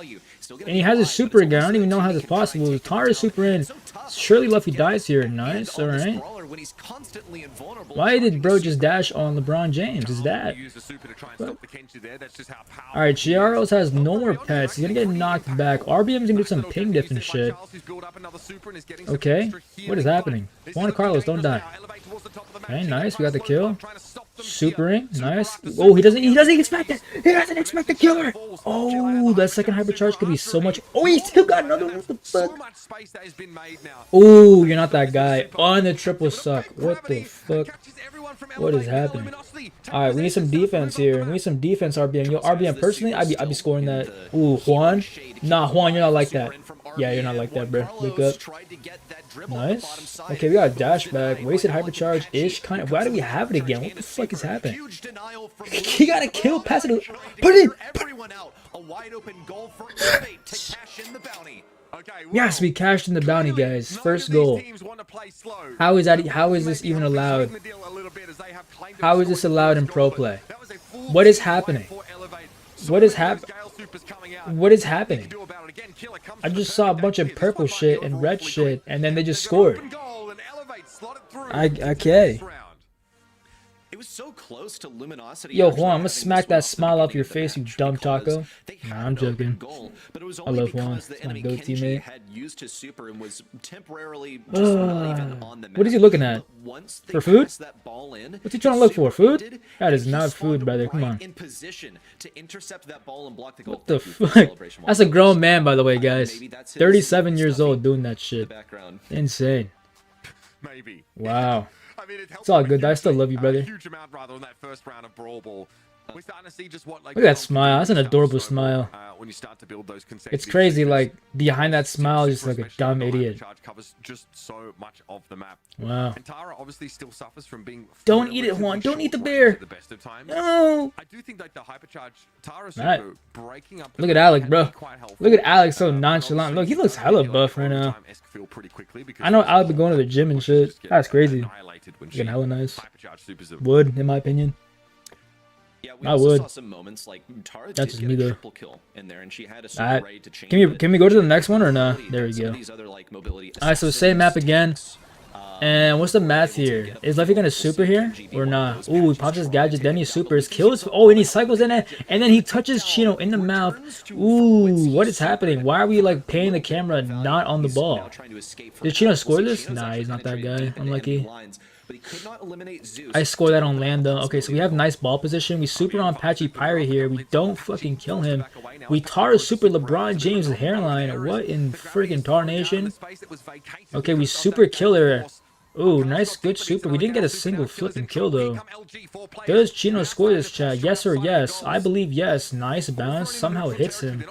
And he has his super again. I don't even know how this is possible. Tara's super in. Surely Luffy dies here. Nice, alright. Why did bro just dash on LeBron James? Is that? Alright, Chiaros has no more pets. He's gonna get knocked back. RBM's gonna do some ping diff and shit. Okay, what is happening? Juan Carlos, don't die. Okay, nice. We got the kill. Supering, nice. Oh, he doesn't expect it. He doesn't expect the killer. Oh, that second hypercharge could be so much. Oh, he still got another one. What the fuck? Oh, you're not that guy. On the triple suck. What the fuck? What is happening? Alright, we need some defense here. We need some defense, RBM. Yo, RBM, personally, I'd be scoring that. Ooh, Juan? Nah, Juan, you're not like that. Yeah, you're not like that, bro. Wake up. Nice. Okay, we got a dash back. Wasted hypercharge-ish. Kind of. Why do we have it again? What the fuck is happening? He got a kill. Pass it. Put it in. Yes, we cashed in the bounty, guys. First goal. How is that? How is this even allowed? How is this allowed in pro play? What is happening? What is happening? What is happening? I just saw a bunch of purple shit and red shit, and then they just scored. Okay. It was so close to luminosity. Yo, Juan, I'm gonna smack that smile off your face, you dumb taco. Nah, I'm joking. I love Juan. He's my goat teammate. What is he looking at? For food? What's he trying to look for? Food? That is not food, brother. Come on. What the fuck? That's a grown man, by the way, guys. 37 years old doing that shit. Insane. Wow. I mean, it's all good. I still love you, brother. Huge amount rather on that first round of Brawl Ball. We're starting to see just what, like, look at that smile. That's an adorable smile. When you start to build those it's crazy. Like behind that smile, just like a dumb idiot. Covers just so much of the map. Wow. And Tara obviously still suffers from being. Don't eat it, Juan. Don't eat the bear. No. I do think like the hypercharge Tara super breaking up. Look at Alex, bro. Look at Alex, so nonchalant. Look, he looks hella buff right now. I know Alex been going to the gym and shit. That's crazy. Looking hella nice. Would, in my opinion. Yeah, we I would. saw some moments like Tara that's just me though. Triple kill in there, and she had a ready to change can we go to the next one or no? There we go. Alright, so same map again. And what's the math here? Is Luffy gonna super here or not? Ooh, he pops his gadget, then he supers, kills. Oh, and he cycles in it, and then he touches Chino in the mouth. Ooh, what is happening? Why are we like paying the camera not on the ball? Did Chino score this? Nah, he's not that guy. Unlucky. I score that on Lando. Okay, so we have nice ball position. We super on Patchy Pirate here. We don't fucking kill him. We Tar super LeBron James' hairline. What in friggin' tarnation? Okay, we super killer. Ooh, nice, good super. We didn't get a single flipping kill though. Does Chino score this, chat? Yes or yes? I believe yes. Nice bounce. Somehow hits him.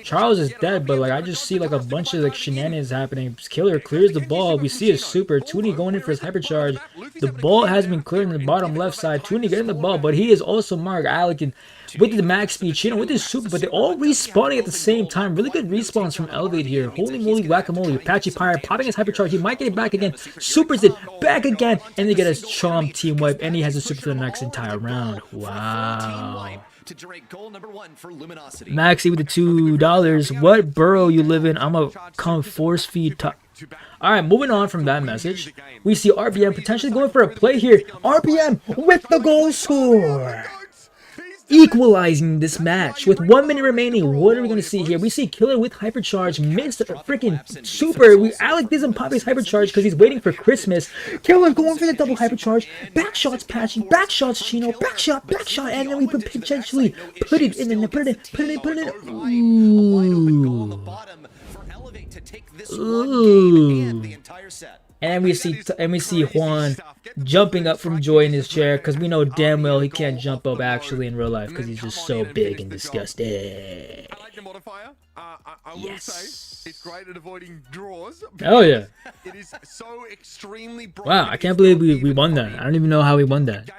Charles is dead, but like I just see like a bunch of like shenanigans happening. Killer clears the ball. We see his super. Toonie going in for his hypercharge. The ball has been cleared in the bottom left side. Toonie getting the ball, but he is also marked Alec and with the max speed, Chino with his super, but they're all respawning at the same time. Really good respawns from Elevate here. Holy moly, whack-a-mole. Patchy Pirate popping his hypercharge. He might get it back again. Supers it back again, and they get his charm team wipe, and he has a super for the next entire round. Wow. Maxi with the $2. What borough you live in? I'm a come force feed top. Alright, moving on from that message. We see RBM potentially going for a play here. RBM with the goal score. Equalizing this match with 1 minute remaining. What are we going to see here? We see Killer with hypercharge, missed a freaking super. Alec doesn't pop his hypercharge because he's waiting for Christmas. Killer going for the double hypercharge. Back shots Patchy, back shots Chino, back shot, and then we potentially put it in and put it in. Ooh. And we see Juan jumping up from joy in his chair because we know damn well he can't jump up actually in real life because he's just so big and disgusting. I like the modifier. I will say it's great at avoiding draws. Oh yeah. It is so extremely bright. Wow, I can't believe we won that. I don't even know how we won that.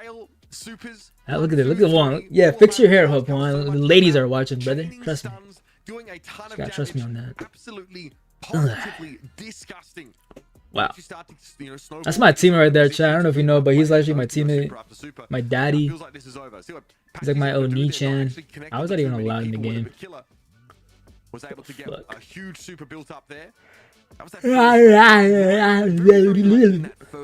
Look at it. Look at Juan. Yeah, fix your hair, Hope Juan. The ladies are watching, brother. Trust me. You gotta trust me on that. Absolutely, positively disgusting. Wow. That's my teammate right there, chat. I don't know if you know, but he's actually my teammate. My daddy. He's like my Oni-chan. I was not even allowed in the game. was able to get a huge super built up there. That was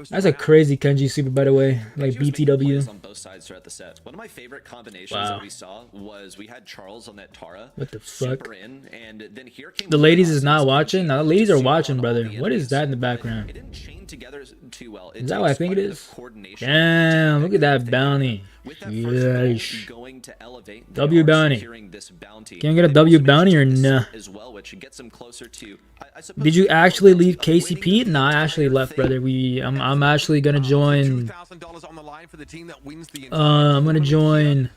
That's a crazy Kenji super, by the way. Like BTW. On both sides throughout the set. One of my favorite combinations that we saw was we had Charles on that Tara. What the fuck? Super in, and then here came the ladies is not watching. No, the ladies are watching, brother. What is that in the background? It didn't chain together too well. Is that what I think it is? Damn, look at that bounty. Yeesh. W bounty. Can I get a W bounty or nah? Did you actually leave KCP? No, I actually left, brother. I'm actually gonna join. I'm gonna join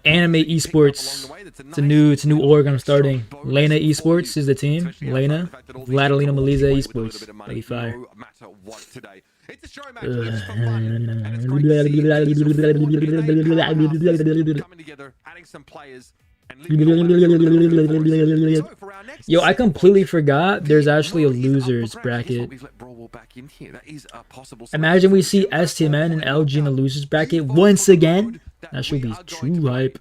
Anime Esports. It's a new org I'm starting. Lena Esports is the team. Lena, Vladilina Maliza Esports. Pretty fire. Yo, I completely forgot there's actually a losers bracket. Imagine we see STMN and LG in the losers bracket once again. That should be true hype.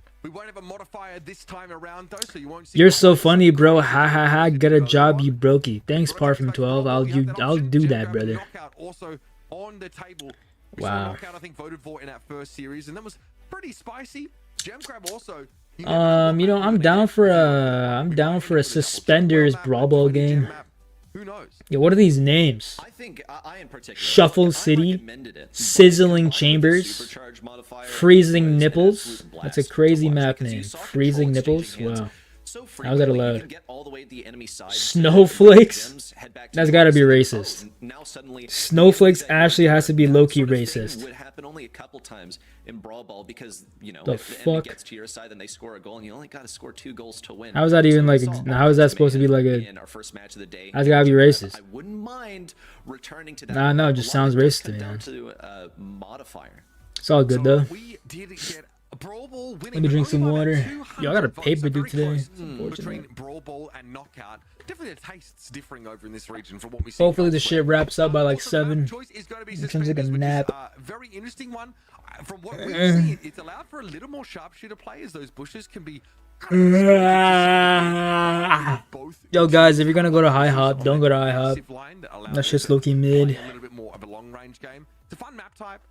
You're so funny, bro. Ha ha ha. Get a job, you brokey. Thanks, Par from 12. I'll do that, brother. Wow. You know, I'm down for a suspenders brawl ball game. Who knows? Yeah, what are these names? I in particular, Shuffle City, Sizzling Chambers, Freezing Nipples. That's a crazy map name. Freezing Nipples. Wow. How's that allowed? Snowflakes? That's gotta be racist. Snowflakes actually has to be low-key racist. Would happen only a couple times in Brawl Ball because, you know, the if the enemy gets to your side, then they score a goal, and you only got to score 2 goals to win. How is that even like? How is that supposed to be like a? In our first match of the day, that's gotta be racist. I wouldn't mind returning to that. Nah, no, it just sounds racist to me, man. Modifier. It's all good though. Let me drink some water. Yo, I got a paper due today. Between Brawl Ball and Knockout, definitely the tastes differing over in this region from what we see. Hopefully the shit wraps up by like 7. In terms of a nap. Very interesting one. From what we've seen, it's allowed for a little more sharpshooter play as those bushes can be. Yo, guys, if you're gonna go to High Hop, don't go to High Hop. That's just low-key mid. A little bit more of a long-range game. It's a fun map type.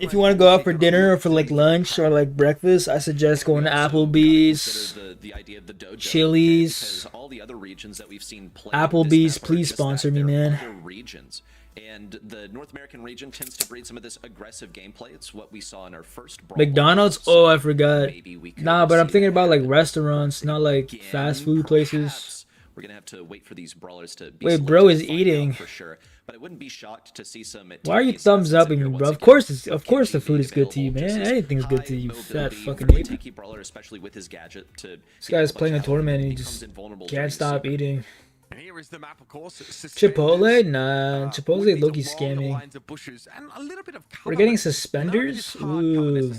If you want to go out for dinner or for like lunch or like breakfast, I suggest going to Applebee's, Chili's, Applebee's. Please sponsor me, man. And the North American region tends to breed some of this aggressive gameplay. It's what we saw in our first Brawl McDonald's? Oh, I forgot. Nah, but I'm thinking about like restaurants, not like fast food places. We're gonna have to wait for these brawlers to be. Wait, bro is eating. For sure. But I wouldn't be shocked to see some. Why are you thumbs up, bro? Of course the food is good to you, man. Anything's good to you, fat fucking ape. This guy's playing a tournament and he just can't stop eating. Here is the map, of course. Chipotle? Nah, Chipotle low-key scamming. We're getting suspenders? Ooh.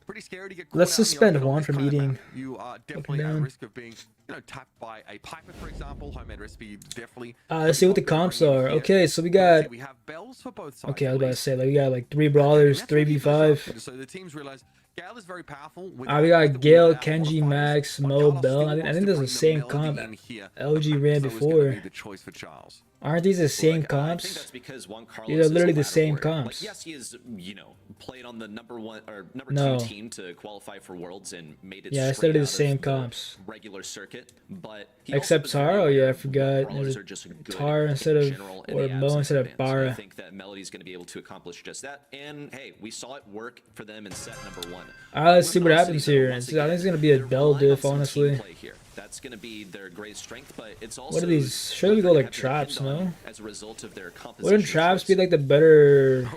Pretty scary to get. Let's suspend Juan from eating. You are definitely at risk of being, tapped by a Piper, for example. Homemade recipe definitely. Let's see what the comps are. Okay, so we got. We have bells for both sides. Okay, I was about to say, like, we got like 3 brawlers, 3v5. So the teams realize Gale is very powerful. We got Gale, Kenji, Max, Mo, Bell. I think there's the same comp LG ran before. Aren't these the same comps? I think that's because Juan Carlos these are literally the same comps. Like, yes, he is, played on the number 2 team to qualify for Worlds and made it. Yeah, it's literally the same comps. Regular circuit, but except Tara. Oh yeah, I forgot. There's a Tara instead of or Mo instead of Bara. I think that Melody's going to be able to accomplish just that. And hey, we saw it work for them in set number 1. Alright, let's see what happens here. I think it's gonna be a Bell diff, honestly. That's going to be their greatest strength, but it's also. What are these? Surely we go like traps, no? As a result of their composition. Wouldn't traps be like the better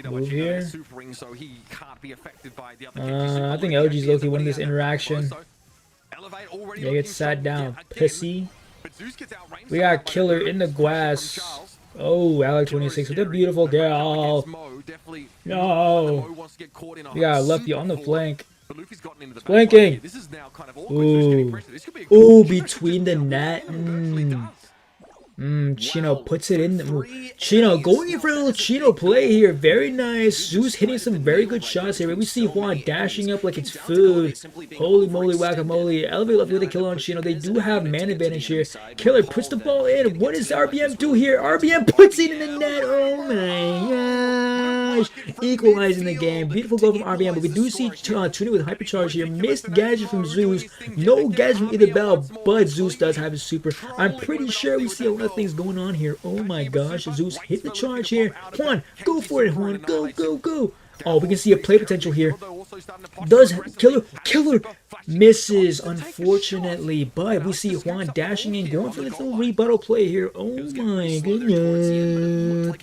move here? I think LG's low-key winning this interaction. Yeah, get sat down. Pissy. We got Killer in the grass. Oh, Alec 26 with a beautiful girl. No. We got Lefty on the flank. Blinking. Ooh. Ooh, between the net. Chino puts it in. Chino going in for a little Chino play here. Very nice. Zeus hitting some very good shots here. We see Juan dashing up like it's food. Holy moly, whack-a-mole. Elevate left with a kill on Chino. They do have man advantage here. Killer puts the ball in. What does RBM do here? RBM puts it in the net. Oh my gosh. Equalizing the game. Beautiful goal from RBM. But we do see Tuni with hypercharge here. Missed gadget from Zeus. No gadget from either Bell, but Zeus does have his super. I'm pretty sure we see a lot of things going on here. Oh my gosh. Zeus hit the charge here. Juan, go for it, Juan. Go, go, go. Oh, we can see a play potential here. Does Killer misses, unfortunately, but we see Juan dashing in, going for this little rebuttal play here. Oh my goodness.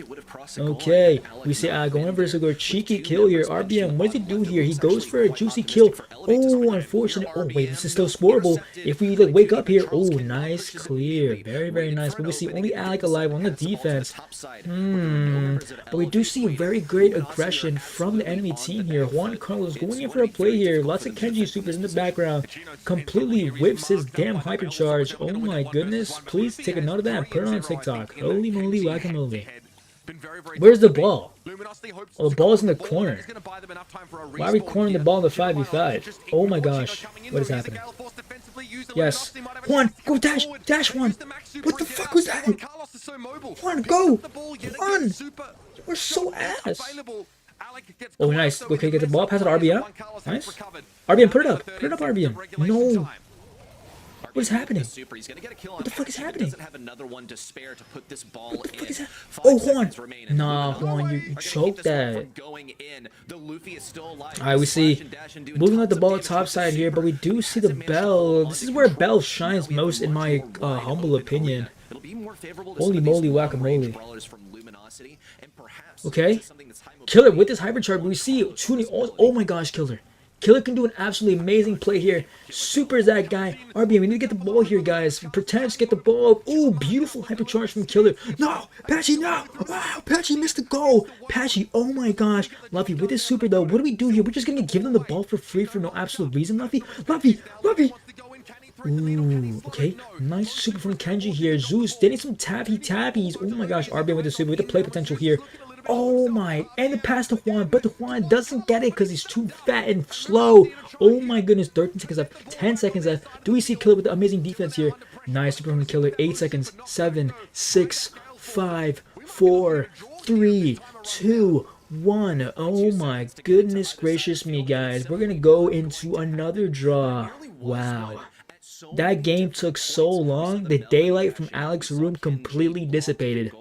Okay, we see going for a cheeky kill here. RBM, what does he do here? He goes for a juicy kill. Oh, unfortunate. Oh wait, this is still scoreable. If we like wake up here, oh, nice clear, very very nice. But we see only Alec alive on the defense. But we do see very great aggression from the enemy team here. Juan Carlos going in for a play here. Lots of Kenji supers in the background. Completely whips his damn hypercharge. Oh my goodness. Please take a note of that and put it on TikTok. Holy moly, whack-a-mole. Where's the ball? Oh, the ball's in the corner. Why are we cornering the ball in the 5v5? Oh my gosh. What is happening? Yes. Juan, go dash! Dash, Juan! What the fuck was that? Juan, go! Juan! We're so ass! Oh, nice. Okay, get the ball. Pass it to RBM. Nice. RBM, put it up. Put it up, RBM. No. What is happening? What the fuck is happening? What the fuck is that? Oh, Juan. Nah, Juan, you choked that. Alright, we see moving out the ball top side here, but we do see the Bell. This is where Bell shines most, in my humble opinion. Holy moly, whack-a-mole. Okay. Killer with this hypercharge, we see Tuni. Oh my gosh, Killer. Killer can do an absolutely amazing play here. Super is that guy. RBM, we need to get the ball here, guys. Pretend to get the ball. Ooh, beautiful hypercharge from Killer. No, Patchy, no. Wow, Patchy missed the goal. Patchy, oh my gosh. Luffy, with this super, though, what do we do here? We're just going to give them the ball for free for no absolute reason, Luffy. Luffy. Ooh, okay. Nice super from Kenji here. Zeus getting some tappies. Oh my gosh, RBM with the super, with the play potential here. Oh my, and the pass to Juan, but the Juan doesn't get it because he's too fat and slow. Oh my goodness, 13 seconds left, 10 seconds left. Do we see Killer with the amazing defense here? Nice super from Killer, 8 seconds, 7, 6, 5, 4, 3, 2, 1. Oh my goodness gracious me, guys. We're going to go into another draw. Wow. That game took so long, the daylight from Alex's room completely dissipated.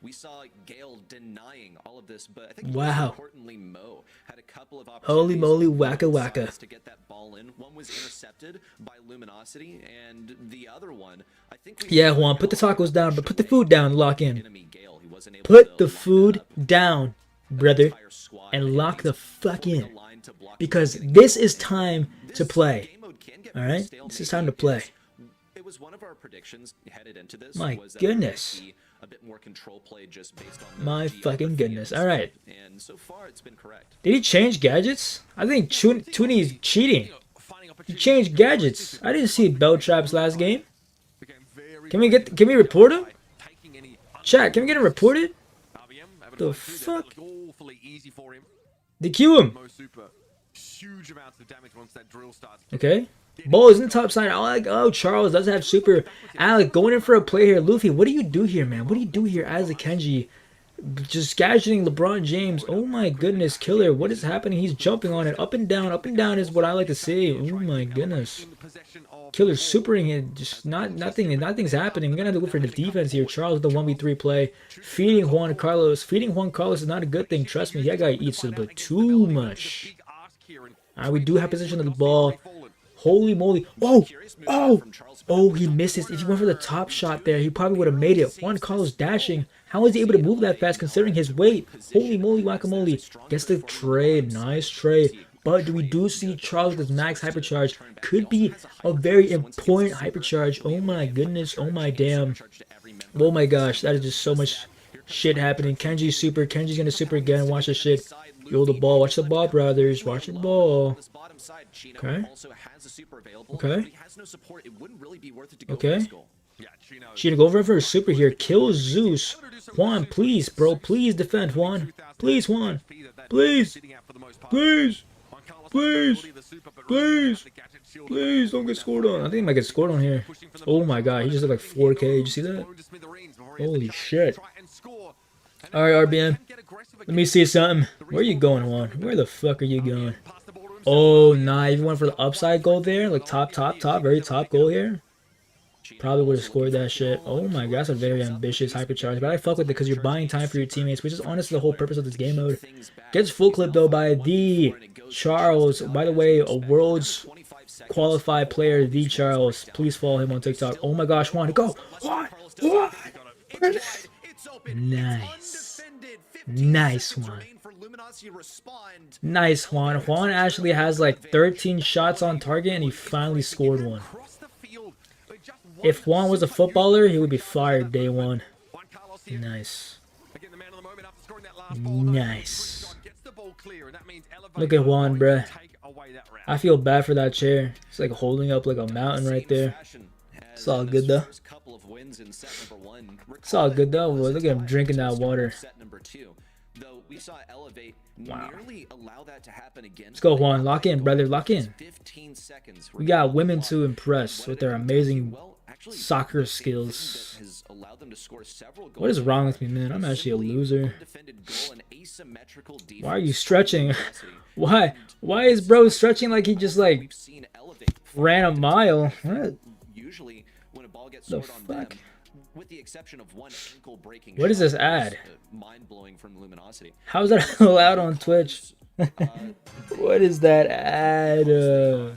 We saw Gale denying all of this, but I think wow. Importantly, Mo had a couple of holy moly, wacka wacka. To get that ball in. One was intercepted by Luminosity, and the other one, I think. Yeah, Juan, put the tacos down, but put the food down, lock in. Put the food down, brother, and lock the fuck in, because this is time to play. All right, this is time to play. It was one of our predictions headed into this. My goodness. A bit more control play just based on my fucking goodness. All right. And so far it's been correct. Did he change gadgets? I think Tuni is cheating. He changed gadgets. I didn't see bell traps last game. Can we report him? Chat, can we get him reported? The fuck? They queue him. Okay. Ball is in the top side. Oh, Charles does have super. Alec going in for a play here. Luffy, what do you do here, man? What do you do here as a Kenji? Just gadgeting LeBron James. Oh my goodness, Killer. What is happening? He's jumping on it. Up and down is what I like to see. Oh my goodness. Killer supering it. Just nothing's happening. We're gonna have to go for the defense here. Charles with the 1v3 play. Feeding Juan Carlos. Feeding Juan Carlos is not a good thing. Trust me, that guy eats it, but too much. Alright, we do have possession of the ball. Holy moly. Oh, he misses. If he went for the top shot there, he probably would have made it. Juan Carlos dashing. How is he able to move that fast considering his weight? Holy moly, guacamole. Gets the trade. Nice trade. But we do see Charles with his max hypercharge. Could be a very important hypercharge. Oh my goodness. Oh my damn. Oh my gosh. That is just so much shit happening. Kenji's super. Kenji's gonna super again. Watch the shit. Yo, the ball. Watch the ball, brothers. Watch the ball. Okay. Okay. Okay. Chino, go over for a super here. Kill Zeus. Juan, please, bro. Please defend, Juan. Please, Juan. Please. Please. Please. Please. Please don't get scored on. I think he might get scored on here. Oh my god, he just did like 4K. Did you see that? Holy shit. Alright, RBM. Let me see something. Where are you going, Juan? Where the fuck are you going? Oh, nah. If you went for the upside goal there, like top, very top goal here, probably would have scored that shit. Oh my god, that's a very ambitious hypercharge. But I fuck with it because you're buying time for your teammates, which is honestly the whole purpose of this game mode. Gets full clip though by the Charles. By the way, a world's qualified player, the Charles. Please follow him on TikTok. Oh my gosh, Juan, go! Juan! Juan! Nice. Nice one. Nice Juan. Juan actually has like 13 shots on target and he finally scored one. If Juan was a footballer, he would be fired day one. Nice. Nice. Look at Juan, bruh. I feel bad for that chair. It's like holding up like a mountain right there. It's all good though. It's all good though. Look at him drinking that water. Wow. Let's go, Juan. Lock in, brother. Lock in. We got women to impress with their amazing soccer skills. What is wrong with me, man? I'm actually a loser. Why are you stretching? Why? Why is bro stretching like he just like ran a mile? What? The fuck? With the exception of one ankle breaking. What is this ad? Mind blowing from Luminosity. How is that allowed on Twitch? What is that ad? Yo,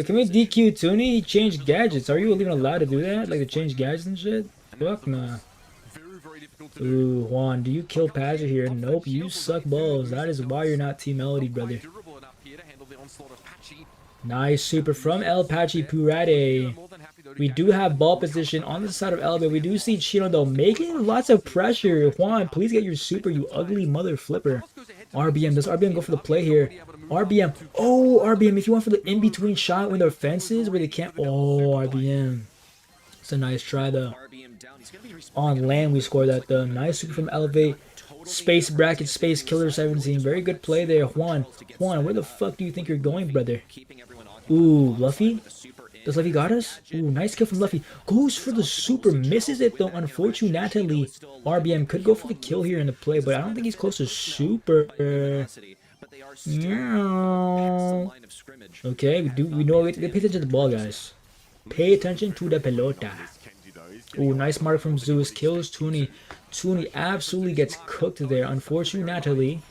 can we DQ Toonie? He changed gadgets. Are you even allowed to do that? Like to change gadgets and shit? Fuck nah. Ooh, Juan, do you kill Padgett here? Nope, you suck balls. That is why you're not Team Melody, brother. Nice super from El Pachi Purade. We do have ball position on the side of Elevate. We do see Chino though making lots of pressure. Juan, please get your super, you ugly mother flipper. RBM, does RBM go for the play here? RBM, oh RBM, if you want for the in-between shot when they're fences where they can't, oh RBM. It's a nice try though. On land we scored that though. Nice super from Elevate. Space bracket, space killer 17. Very good play there. Juan, where the fuck do you think you're going, brother? Ooh, Luffy? Does Luffy got us? Ooh, nice kill from Luffy. Goes for the super, misses it though, unfortunately. RBM could go for the kill here in the play, but I don't think he's close to super. Yeah. Okay, we know they pay attention to the ball, guys. Pay attention to the pelota. Ooh, nice mark from Zeus. Kills Toonie. Toonie absolutely gets cooked there, unfortunately.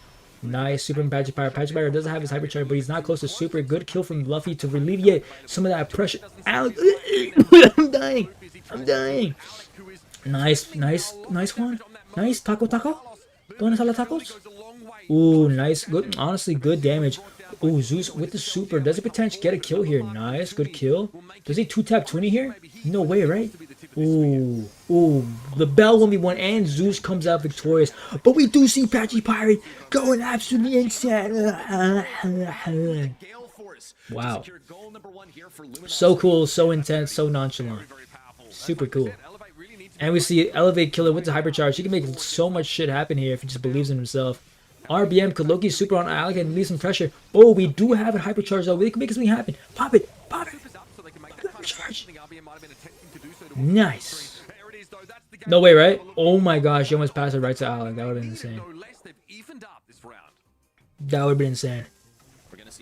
Nice super from Pacifier. Pacifier doesn't have his hypercharge, but he's not close to super. Good kill from Luffy to alleviate some of that pressure. Alex, I'm dying. I'm dying. Nice one. Nice taco. Don't have tacos. Ooh, nice. Good. Honestly, good damage. Ooh, Zeus with the super. Does it potentially get a kill here? Nice. Good kill. Does he 2-tap 20 here? No way, right? Ooh. The Bell 1v1 and Zeus comes out victorious. But we do see Patchy Pirate going absolutely insane. Wow. So cool, so intense, so nonchalant. Super cool. And we see Elevate Killer with the hypercharge. He can make so much shit happen here if he just believes in himself. RBM could Loki super on Alec and leave some pressure. Oh, we do have a hypercharge though. We can make something happen. Pop it. Hypercharge. Nice. No way, right? Oh my gosh, he almost passed it right to Alec. That would have been insane. That would have been insane.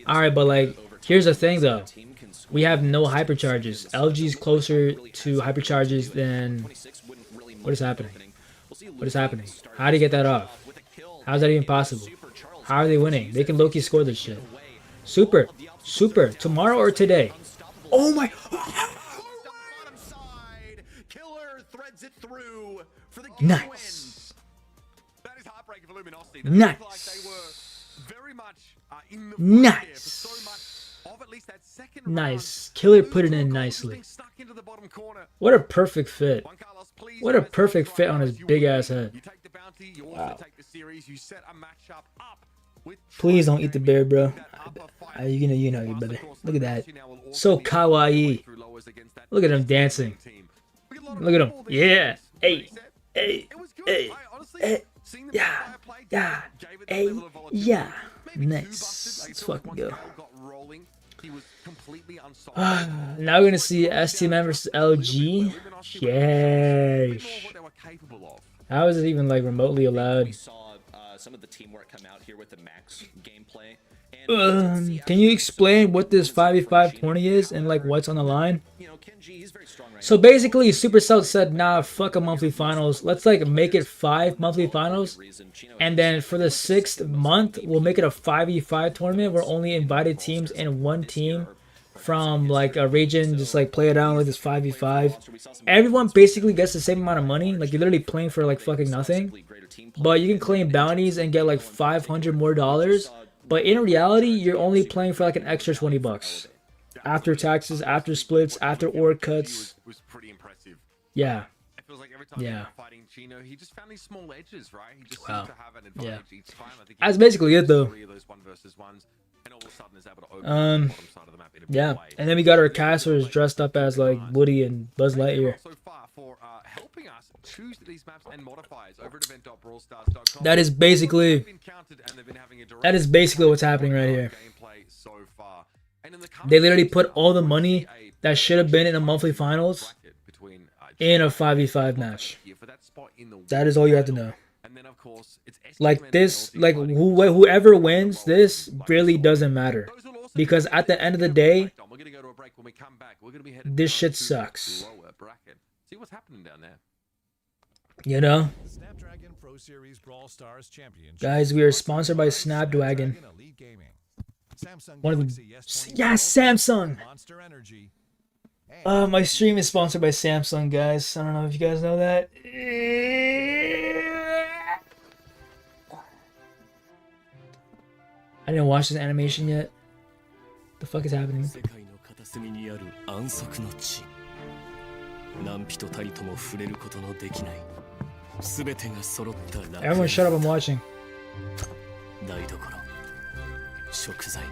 Alright, but like, here's the thing though. We have no hypercharges. LG's closer to hypercharges than... What is happening? What is happening? How do you get that off? How is that even possible? How are they winning? They can low-key score this shit. Super. Tomorrow or today? Oh my... Nice. Nice. Killer put it in nicely. What a perfect fit. What a perfect fit on his big ass head. Wow. Please don't eat the bear, bro. You know, brother. Look at that. So kawaii. Look at him dancing. Look at him. Yeah. Hey. Hey. Hey. Hey. Yeah. Yeah. Hey. Yeah. Nice. Let's fucking go. Now we're gonna see STM versus LG. Yeesh. How is it even like remotely allowed? We saw some of the teamwork come out here with the max gameplay. Can you explain what this 5v5 tourney is and like what's on the line? So basically, Supercell said, nah, fuck a monthly finals. Let's like make it 5 monthly finals. And then for the 6th month, we'll make it a 5v5 tournament where only invited teams and one team from like a region just like play it out like this 5v5. Everyone basically gets the same amount of money. Like you're literally playing for like fucking nothing. But you can claim bounties and get like $500 more. But in reality, you're only playing for like an extra 20 bucks. After taxes, after splits, after org cuts. Was pretty impressive. Yeah. It feels like every time you're fighting Chino, he just found these small edges, right? He just seems to have an advantage each time. I think that's basically it though. Those 1v1s, and all of a sudden is able to open the bottom side of the map in a big way. And then we got our casters dressed up as like Woody and Buzz Lightyear. So far for helping us choose these maps and modifiers over at event.brawlstars.com. That is basically what's happening right here. They literally put all the money that should have been in a monthly finals in a 5v5 match. That is all you have to know. Like this, like whoever wins this really doesn't matter. Because at the end of the day, this shit sucks. See what's happening down there. You know? Guys, we are sponsored by Snapdragon. One of the, yeah, Samsung. My stream is sponsored by Samsung, guys. I don't know if you guys know that. I didn't watch this animation yet. The fuck is happening? Everyone shut up, I'm watching. 食材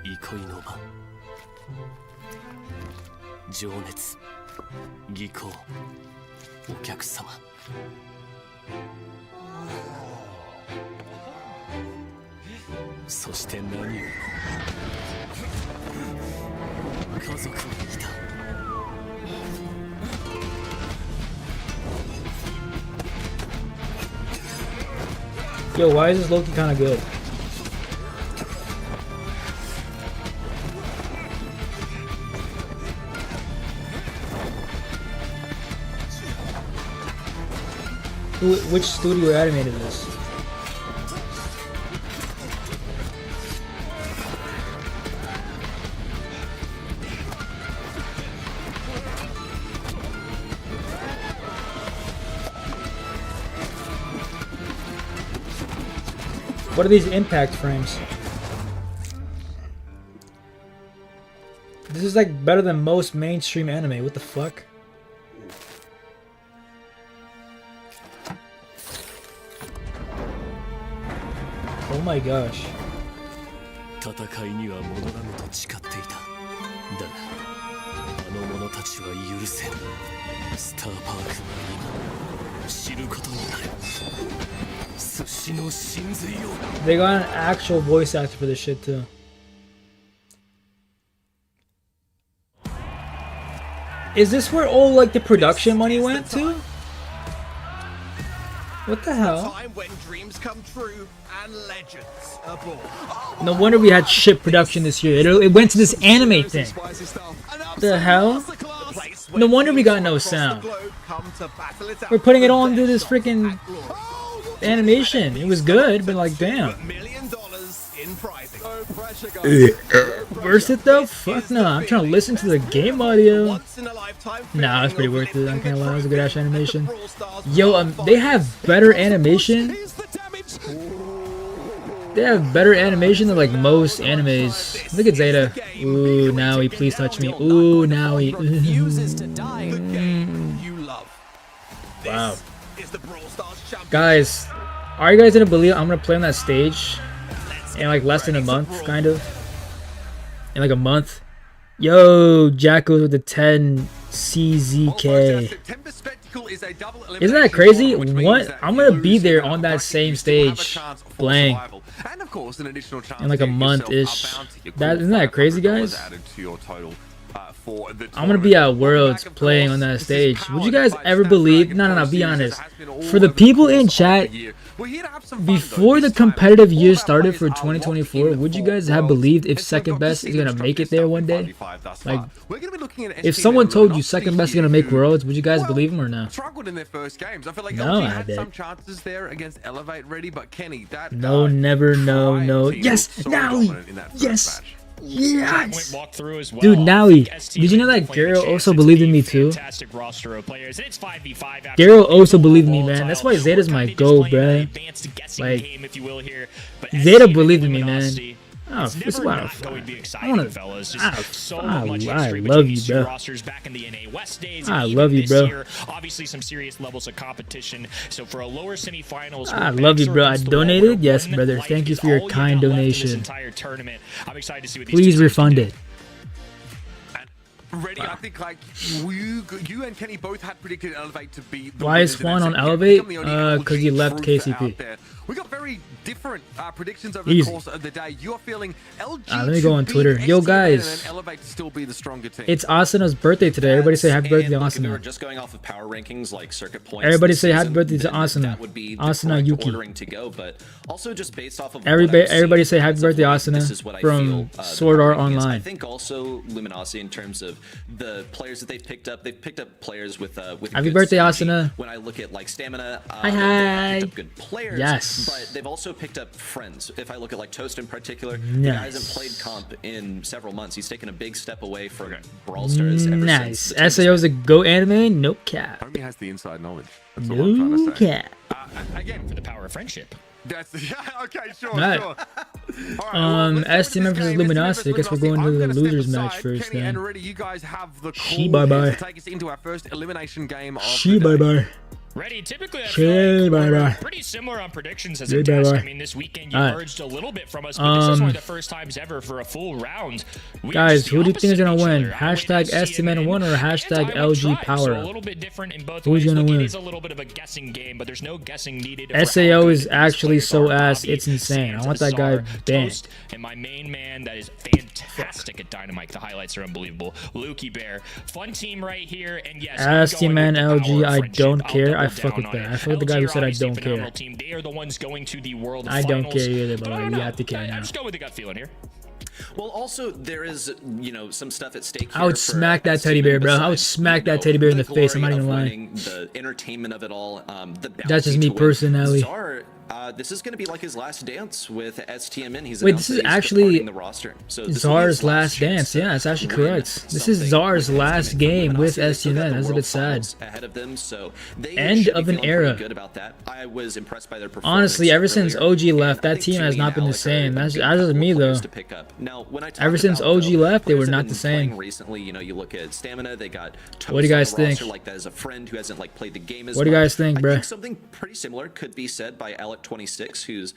憩いの場情熱技巧お客様そして何よりも家族がいた Yo, why is this Loki kind of good? Which studio animated this? What are these impact frames? This is like better than most mainstream anime. What the fuck? Oh my gosh. 戦いにはモノラムと誓っていた。だが、あの者たちは許せん。スターパークは今知ることになる。寿司の真髄を。They got an actual voice actor for this shit too. Is this where all like the production money went to? What the hell? No wonder we had shit production this year. It went to this anime thing. The hell? No wonder we got no sound. We're putting it all into this freaking animation. It was good, but like, damn. Worth it though? Fuck no. I'm trying to listen to the game audio. Nah, it's pretty worth it. I can't lie. It was a good ass animation. Yo, they have better animation. They have better animation than like most animes. Look at Zeta. Ooh, Naui, please touch me. Ooh, Naui. Wow. Guys, are you guys gonna believe I'm gonna play on that stage in like less than a month, kind of? In like a month? Yo, Jack goes with the 10 CZK. Isn't that crazy? What? I'm gonna be there on that same stage, playing in like a month-ish. Isn't that crazy, guys? I'm gonna be at Worlds playing on that stage. Would you guys ever believe? No, be honest. For the people in chat, before the competitive year started for 2024, would you guys have believed if second best is gonna make it there one day? Like, if someone told you second best is gonna make Worlds, would you guys believe them or no? Struggled in their first games. I feel like no, LG I had did. some chances there against Elevate Ready, but Kenny, that no, never, no. Yes, now, yes. Yes! Dude, Naui, did you know that Garo also believed in me too? Garo also believed in me, man. That's why Zeta's my goal, bruh. Like, Zeta believed in me, man. Oh, it's a lot of fun. I love you, bro. I love you, bro. Obviously, some serious levels of competition. So for a lower semifinals, I love you, bro. I donated, yes, brother. Thank you for your kind donation. Please refund it. Ready, I think like you and Kenny both had predicted Elevate to be. Why is Swan on Elevate? Because he left KCP. We got very different predictions over the course of the day. You're feeling LG. Let me go on Twitter. Yo, guys. Elevate to still be the stronger team. It's Asana's birthday today. Everybody say happy birthday to Asana. We were just going off of power rankings like circuit points. Everybody say happy birthday to Asana. Asana Yuki. To go, but also just based off of everybody say happy birthday Asana from Sword Art Online. I think also Luminosity in terms of the players that they've picked up players with happy birthday Asana. When I look at like stamina, hi. Picked up good players. Yes. But they've also picked up friends. If I look at like Toast in particular, the guy hasn't played comp in several months. He's taken a big step away from Brawl Stars. Nice. SAO's a Go anime? No cap. Homie has the inside knowledge. That's all I'm trying to say. Cap. Again, for the power of friendship. That's okay, sure. Right. STM versus Luminosity. I guess we're going to the losers match first then. And ready, you guys have the She bye-bye. take us into our first elimination game of She bye-bye. Ready, typically I feel like we're pretty similar on predictions as a test. I mean, this weekend you merged a little bit from us, but this is one of the first times ever for a full round. Guys, who do you think is gonna win? Hashtag STM1 or hashtag LG Power Up? A little bit different in both Who's ways. gonna win? It is a little bit of a guessing game, but there's no guessing needed. SAO is actually so ass, it's insane. I want that guy banned. And my main man that is fantastic at Dynamite. The highlights are unbelievable. Lukey Bear, fun team right here, and yes, STM LG, I don't care. I fuck with that. I fuck with the guy who said I don't care. They are the ones going to the world I don't care either, but you have to care now. I'm just going with the gut feeling here. Well, also there is, some stuff at stake. I would smack that teddy bear, bro. I would smack that teddy bear in the face. I'm not even lying. The entertainment of it all. That's just me personally. This is going to be like his last dance with STMN. Wait, this is actually the roster. So Czar's last dance. Yeah, it's actually correct. This is Czar's last game with STMN. That's a bit sad. Ahead of them, so end of an era. Good about that. I was impressed by their performance. Honestly, ever since OG left, that team has not been the same. That's just me though. Ever since OG left, they were not the same. Recently, you look at stamina. They got. What do you guys think? Like that as a friend who hasn't played the game as what do you guys think, bro? I think something pretty similar could be said by Alec26, who's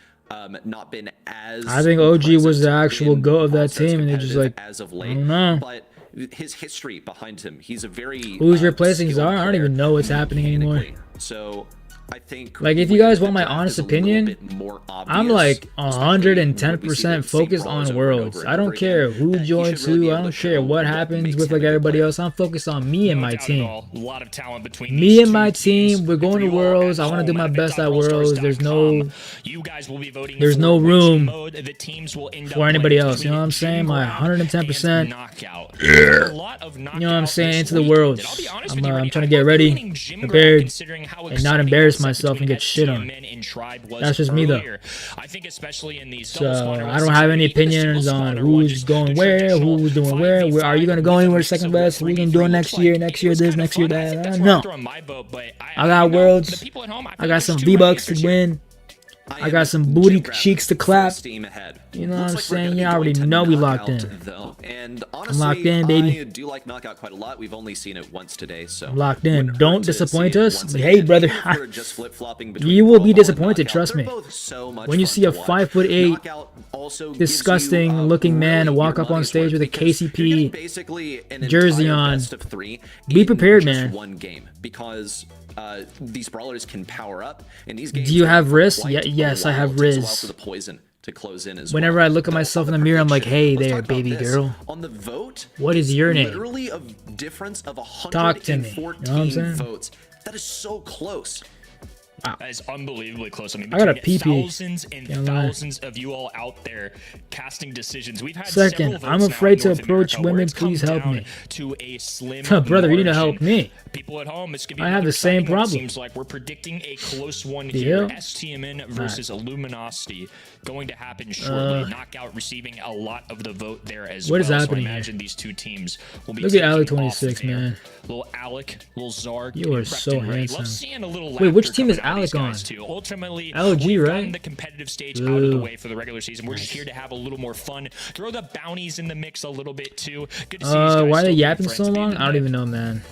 not been as. I think OG was the actual goat of that team, and they just like as of late. I don't know. But his history behind him, he's a very. Who's replacing Czar? I don't even know what's happening anymore. So. I think like if you guys want my honest opinion, I'm like 110% focused on Worlds. I don't care who joins who. I don't care what happens with like everybody else. I'm focused on me and my team. Me and my team. We're going to Worlds. I want to do my best at Worlds. There's no room for anybody else. You know what I'm saying? My 110%. You know what I'm saying? Into the Worlds. I'm trying to get ready, prepared, and not embarrass myself and get shit on. That's just me though. So I don't have any opinions on who's going where, who's doing where are you gonna go anywhere second best? We can do it next year this, next year that. No. I got Worlds. I got some V-Bucks to win. I got some booty cheeks to clap. Steam ahead. You know what I'm Looks like we're saying? gonna be You already going to know we locked Knockout, in. though. And I'm honestly, locked in, baby. I do like Knockout quite a lot. We've only seen it once today, so I'm locked in. wouldn't hurt Don't to disappoint see it us. once Hey, again. brother. Even if we're just flip-flopping between You will be Brawl and disappointed, Knockout, trust they're me. both so much When you fun see a to watch. 5'8", Knockout also gives disgusting you, looking man really walk your up on money's stage worth with a because you're getting KCP basically an jersey entire on. best of 3 Be in prepared, just man. one game, because these brawlers can power up, and these games Do you go have for Riz? quite a Yes, I while. have It takes a while Riz. for the poison to close in as Whenever well. I look at Now, myself on in the the mirror, I'm like, prediction, hey let's there, talk about baby this. girl. On the vote, What is it's your name? literally a difference of Talk to me. 114 You know what I'm saying? votes. That is so close. That is unbelievably close. I mean, I got a between PP. thousands and Can't lie. thousands of you all out there casting decisions. We've had Second, several I'm votes now afraid in to North approach America where women. it's come Please help down me. To a slim Brother, you need to help margin. me. People at home, it's gonna be I have another the same exciting one, it problem. Seems like we're predicting a close one The here. hell? STMN versus Illuminosity going to happen shortly. Knockout receiving a lot of the vote there as What well. is happening so I here? imagine these two teams will be Look at taking Alec off 26, there. man. Little Alec, little Zark. You are prepped so and ready. handsome. Love seeing a little Wait, which laughter team is coming out of these Alec guys, on? too. Ultimately, LG, we've right? gotten the competitive stage out of the Ooh. way for the regular season. We're just here to have a little more fun. Throw the bounties in the mix a little bit too. Good to see these guys Why are still they being yapping friends so at the long? end of I don't the even day. know, man.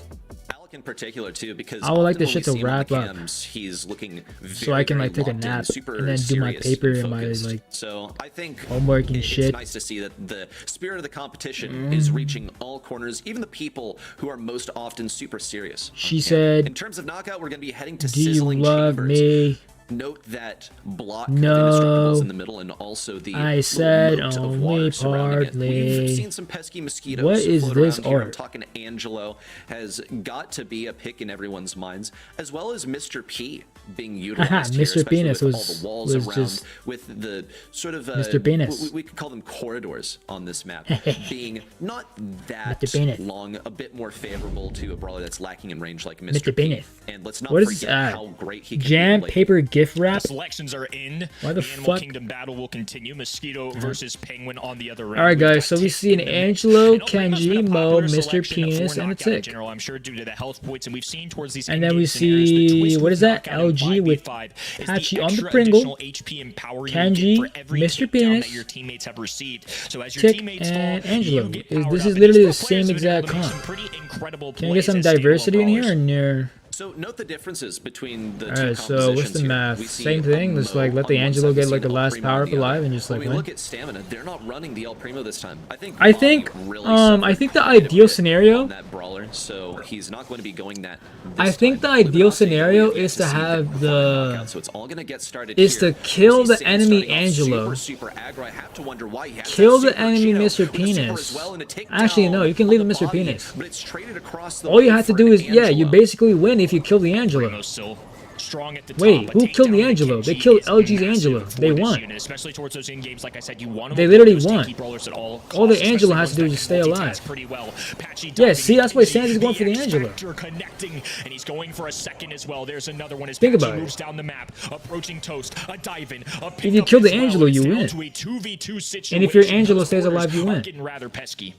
Alec in particular too, because I would like often this when shit to we see him on wrap the up. cams, he's looking So I can, very, like, take a very locked in, nap super and then do my serious paper and my, focused. like, So I think homework and it's shit. nice to see that the spirit of the competition is reaching all corners, even the people who are most often super serious. She in said, terms of knockout, we're going to be heading to do you sizzling love chambers. me? Note that block No. of indestructibles in the middle, and also the I little said moat of only water surrounding it. We've partly. seen some pesky mosquitoes. What is float this around here. I'm art? talking Angelo has got to be a pick in everyone's minds, as well as Mr. P being utilized here, Mr. especially Penis with was- all the walls was around, just with the sort of Mr. Penis. we could call them corridors on this map, being not that Mr. Penis. long, a bit more favorable to a brawler that's lacking in range like Mr. Mr. P. Penis. And let's not What is forget how great he can jam be late. paper gift wrap? Selections are in. Why the Animal fuck? Kingdom battle will continue. Mosquito versus Penguin on the other end. All right, We've got guys. So we Tick see an in the mix. Angelo, And Ultimate's been a Kenji, popular Mo, Mr. selection Penis, for and a Knockout in Tick. general, I'm sure due to the health points, and we've seen towards these And then we endgame scenarios, the see, twist what with is that? Knockout in LG with 5v5 is Patchy the on the extra Pringle, additional HP and power you Kenji, get for every Mr. takedown Penis, that your teammates have received. So as your Tick, teammates and fall, Angelo. you get This powered is up, and literally these the pro same players have been able exact to make comp. some pretty incredible Can we get plays some as standalone diversity in here brawlers. or near? So note the differences between the two Alright, so compositions what's the here. math? We see Same thing, just Mo like let the on one Angelo side, we get see like the El last Primo power on up the other. alive and just When like we win. look at stamina, they're not running the El Primo this time. I think I think the ideal on that brawler, so he's not going to be going that. I think the ideal scenario is to have the So it's all going to get started is here. to kill We see the Sam enemy starting off Angelo. super aggro. I have to wonder why he has Kill that the super enemy Chino Mr. with a super Penis. as well and a takedown Actually, no, you can on leave the him Mr. body, Penis. but it's traded across the All you way have to for do an is, yeah, you Angelo. basically win if you kill the Angelo. Primo still strong at the Wait, top. who A killed the takedown to Angelo? They Kenji killed is LG's massive Angelo. for They this won. unit, especially towards those in games. Like I said, you want to They avoid literally those won. tanky brawlers at all All the costs, Angelo especially has to do is ones just that stay can alive. multitask pretty well. Patchy Yeah, diving see, that's why Kenji, Sans is going for the Angelo. X-Factor connecting, and he's going for a second as well. There's another one as Think Patchy about it. moves down the map, approaching Toast, a dive in, a If you pickup kill the as well. Angelo, It's you down win. to a 2v2 situation. And if your Angelo Those stays quarters alive, you are win. getting rather pesky.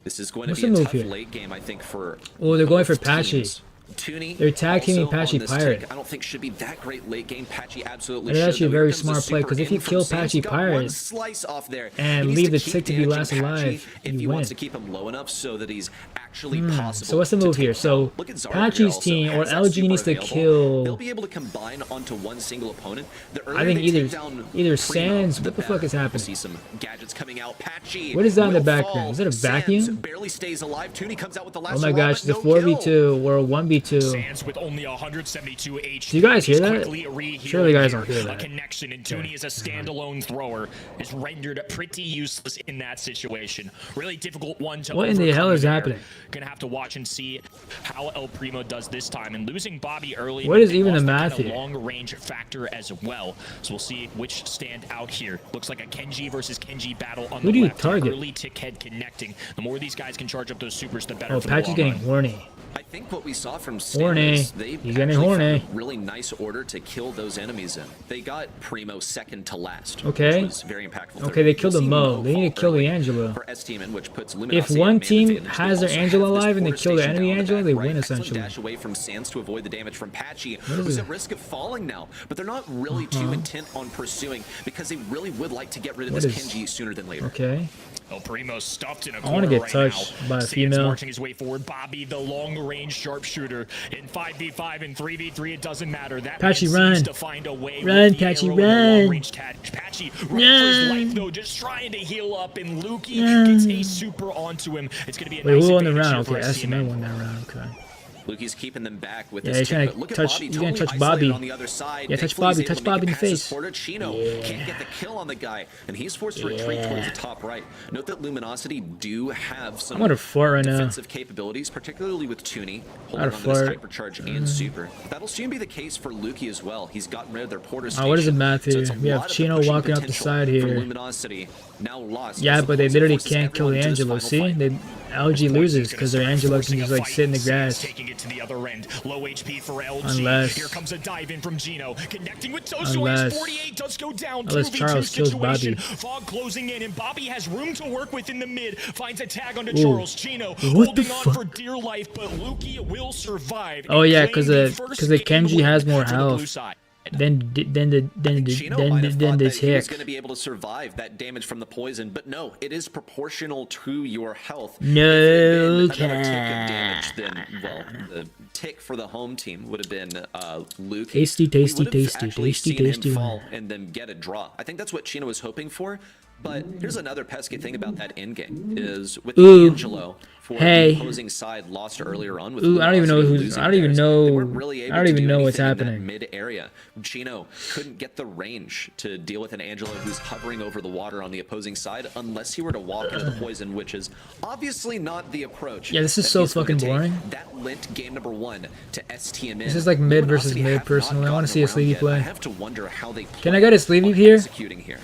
This is going to What's be the a move tough here? late game, I think, for Oh, they're going for both Patchy. teams. Tooney They're tag teaming also Patchy on this Pirate. tick. I don't think should be that great late game. Patchy absolutely That's should. actually a though. very Here comes the smart play, super 'cause if in you from kill Sans. Patchy Got one Pirate slice off there. and He needs leave to the keep tick to be damaging last Patchy alive, if you he wants win. to keep him low enough so that he's actually possible. So what's the to move take here? down. So Look at Zarya Patchy's here also. team or Has that LG super needs to available. kill. They'll be able to combine onto one single opponent. The I think earlier they either take down either Primo, Sans. What the fuck better. is We'll happening? see some gadgets coming out. Patchy What is that in the will background? fall. Is that a Sans vacuum? barely stays alive. Tooney comes out with the last Oh my hurrah, gosh, but the no 4v2 kill. or a 1v2. Sans with only 172 HP. Do you guys hear He's that? quickly re-healed Surely you guys here. don't hear A that. connection, and Tooney is a standalone thrower, is rendered pretty useless in that situation. Really difficult one to What in the hell overcome is there. happening? Gonna have to watch and see how El Primo does this time. And losing Bobby early. What is they even the lost that math kind of here? long range factor as well. So we'll see which stand out here. Looks like a Kenji versus Kenji battle on Who the do you left. target? Early tick head connecting. The more these guys can charge up those supers, the better. Oh, for the Patchy's long getting run. horny. I think what we saw from Horny. Stannis, they He's getting actually horny. found a really nice order to kill those enemies in. They got Primo second to last, Okay. which was very impactful. Okay, they killed the We'll see Mo. They fall need to kill the early Angela. for S-Team, which puts If Luminosity one at man team advantage. has They their also Angela have this alive and they border kill the station enemy down the Angela, back they right. win Excellent essentially. dash away from Sans to avoid the damage from Patchy, is who's it? at risk of falling now. But they're not really too intent on pursuing because they really would like to get rid of What this is- Kenji sooner than later. Okay. El Primo's stuffed in a I corner wanna get right touched now. by a Sans female. marching his way forward. Bobby, the long-range sharpshooter. In 5v5 and 3v3, it doesn't matter. That Patchy, man run. seems to find a way Run, with the Patchy, arrow and the run. long-range Patchy running for his life, though, just trying to heal up, and Lukey Run. gets a super onto him. It's going to be a Wait, nice who won the advantage round? here Okay, for SMA SCMA. won that round. Okay. Lukey's keeping them back with Yeah, this he's trying tick, to but look at touch- Bobby, he's gonna totally touch isolated Bobby. on the other side. Yeah, touch Thankfully, he's Bobby, able touch to make Bobby it in the past his face. supporter. Chino can't get the kill on the guy, and he's forced to retreat towards the top right. Note that Luminosity do have some I'm gonna fart right now. defensive capabilities, particularly with Toonie, holding I'd on to this fart. hypercharge and super. That'll soon be the case for Lukey as well. He's gotten rid of their porter station. Oh, what is the math so here? it's a We have lot of the Chino pushing walking up the potential side for here. Luminosity now lost. Yeah, as but they Poison literally forces can't kill the everyone into this Angelo. final See? fight. They LG loses because their Angelo can just like sit in the grass. Taking it to the other end. Low HP for LG. Unless- Here comes a dive in from Gino. Connecting with Toso. Unless- His 48 does go down. unless 2v2 Charles kills situation. Bobby. Fog closing in, and Bobby has room to work with in the mid. Finds a tag onto Ooh. Charles. Gino What holding the on fuck? for dear life, but Lukey will survive. Oh, and yeah, claim 'cause the the- first 'cause the game Kenji win has more for the blue health. side. Then Chino might have thought the that he was tick. going to be able to survive that damage from the poison, but no, it is proportional to your health. No, If it had been another tick of damage, then well, the tick for the home team would have been Luke. Tasty, tasty, We would have tasty, actually tasty, seen him tasty. fall and then get a draw. I think that's what Chino was hoping for. But here's another pesky thing about that end game is with Ooh. Angelo for Hey. the opposing side lost earlier on with Ooh, I don't even know Luminosity who's- losing I don't even theirs. know- They weren't really able I don't to even do know what's anything in that happening. mid area. Chino couldn't get the range to deal with an Angelo who's hovering over the water on the opposing side unless he were to walk into the poison, which is obviously not the approach. Yeah, this is that so he's going to fucking take. boring. That lent game number 1 to STMN. This is like mid versus Luminosity mid, have personally. not I wanna gotten see a around sleevey yet. play. I have to wonder how they Can I get a sleevey plan on here? executing here.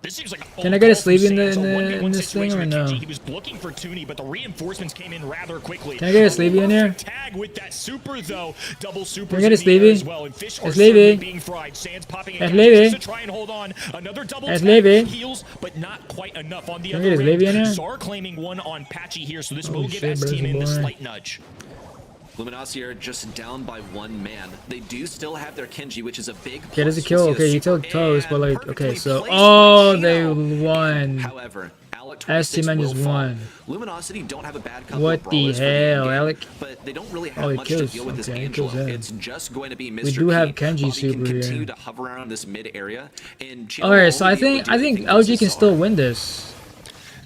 This seems like a Can I get a full sleeve in Sans, the- a in 1v1 this thing situation or with no? Kenji. He was looking for Toonie, but the reinforcements came in rather quickly. Can I get a sleevey in there? Perfect tag with that super though. Double super. Can I get a sleevey? as well. And fish A are sleevey? certainly being fried. Sans popping A a sleevey? just to try and hold on. Another double A tag sleevey? heals, but not quite enough on the Can I other get a sleevey in end. there? Czar claiming one on Patchy here, so this will Holy give shit, S team in the Reservoir. slight nudge. Luminosity are just down by 1 man. They do still have their Kenji, which is a big plus. Okay, there's a We'll kill. see Okay, you super told toes, but like, and okay, so perfectly oh, placed by they Chino. won. However, Alec ST 26 Man will just fall. won. Luminosity don't have a bad couple What of the brawlers for hell, end game, Alec? but they don't really have Oh, he much kills- to deal with this okay, he Angelo. kills him. It's just going to be Mr. We do have Key. Kenji Bobby super can here. continue to hover around this mid area, and Chino Alright, will so I only be able think to do LG anything can with still Czar. win this.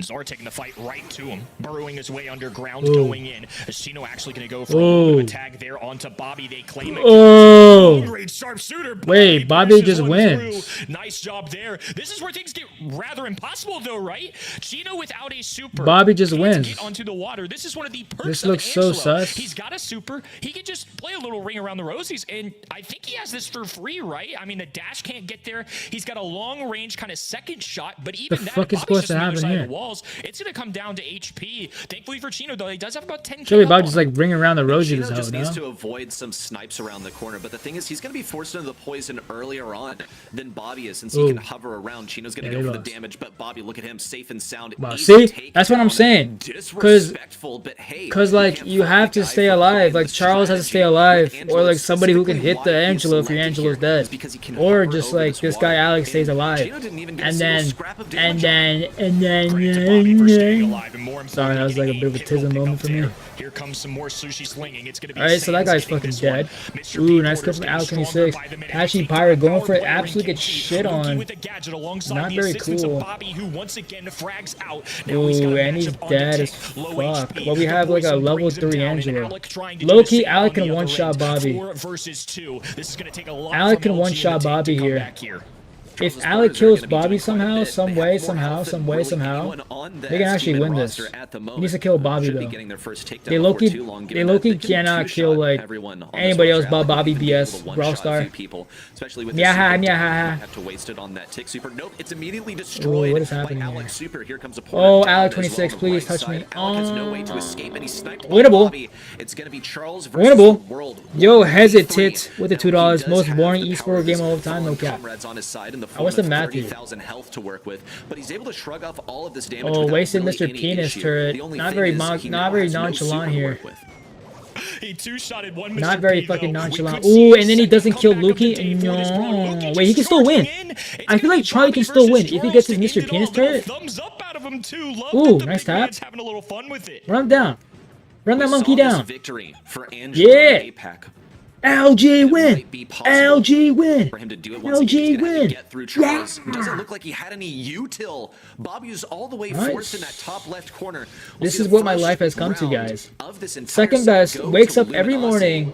Czar taking the fight right to him, burrowing his way underground, Ooh. going in. Is Chino actually going to go for a Ooh. little bit of a tag there onto Bobby? They claim it. Oh, Great sharpshooter. Wait, Bobby pushes just one wins. through. Nice job there. This is where things get rather impossible, though, right? Chino without a super. Bobby just can't wins. Get onto the water. This is one of the perks This of looks so Angelo. sus. He's got a super. He can just play a little ring around the rosies, and I think he has this for free, right? I mean, the dash can't get there. He's got a long range kind of second shot, but even The that, fuck is Bobby's supposed just to on the other happen side of here? the walls. It's going to come down to HP. Thankfully for Chino, though, he does have about 10K. Surely up Bobby on just him. like bringing around the Rosie Chino this just hoe, needs no? to avoid some snipes around the corner, but the thing is, he's going to be forced into the poison earlier on than Bobby is, since he Ooh. can hover around. Chino's going to Yeah, go he for lost. the damage, but Bobby, look at him, safe and sound. Wow, Easy see? take That's what I'm down. saying. Disrespectful, but hey, Cause you like can't you fault have the to guy stay for alive. playing Like the Charles has to stay strategy. alive, With or Angelo, like somebody who can specifically hit the why he is Angelo if your selected Angelo's here dead, is because he can or hover just over like this guy water. Alex stays And alive, Chino didn't even get a and single then scrap of and damage on him. then Credit to Bobby for staying alive, and more Sorry, that was like a bit of a importantly, tism moment for me. Here comes some more sushi slinging. It's gonna be Alright, so that Sans guy's getting fucking this one. dead. Mr. Ooh, P nice Porter's clip from getting Al stronger 26. by the minute. Patchy Taking Pirate going power for it, player in absolutely gets Kenji. shit Lukey on. with a gadget alongside Not the very assistance cool. of Bobby, who once again frags out. Now he's got Ooh, a and he's matchup on the dead tick. as Low fuck. HP. Well, we The have like a poison level brings him 3 down, and Angelo. Alec trying to do Low-key, the same Alec on can the other one-shot end. Bobby. 4 versus 2. This is gonna take a lot Alec from can LG one-shot to Bobby come here. back here. If Alec kills Bobby somehow, some way, somehow, they can actually win this. He needs to kill Bobby though. They Loki cannot kill like anybody else but Bobby BS, Brawl Star. Yeah, have to waste it on that tick super. Nope, it's immediately destroyed. What is happening by here? Alex Super. Here comes a Oh, Alec 26, please touch me. Alec has no way to escape, and he's sniped by Winnable. Bobby. It's gonna be Charles versus Winnable. the world. Yo, hesitate with the $2. Most boring esport game of all time. No cap. On his side in the What's the math here? 30,000 health to work with, but he's able to shrug off all of this damage. Oh, without wasted really Mr. any Penis issue. turret. The only Not thing very is he now not very has no nonchalant super to here. work with. He two-shotted one Mr. Not very P, fucking though. nonchalant. We could see Ooh, a and then he second doesn't kill comeback of the Luki. day for this brawl. No. Luki Wait, he can just still win. charging in. It's I feel gonna like be Charlie Bobby can still win versus if he Charles gets his to Mr. end it Penis all. Little turret. Thumbs up out of him too. Love Ooh, that the nice big tap. man's having a little fun with it. Run him down. Run that We monkey saw this down. victory for Angelo Yeah. and APAC. LG win. Might be possible LG win. for him to do it once again. LG He's gonna have to win. get through Charles. Doesn't look like he had any util. Bobby was all the way Nice. forced in that top left corner. This see is the what my first life has come to, round guys. of this entire Second set best go wakes to up every Luminosity. morning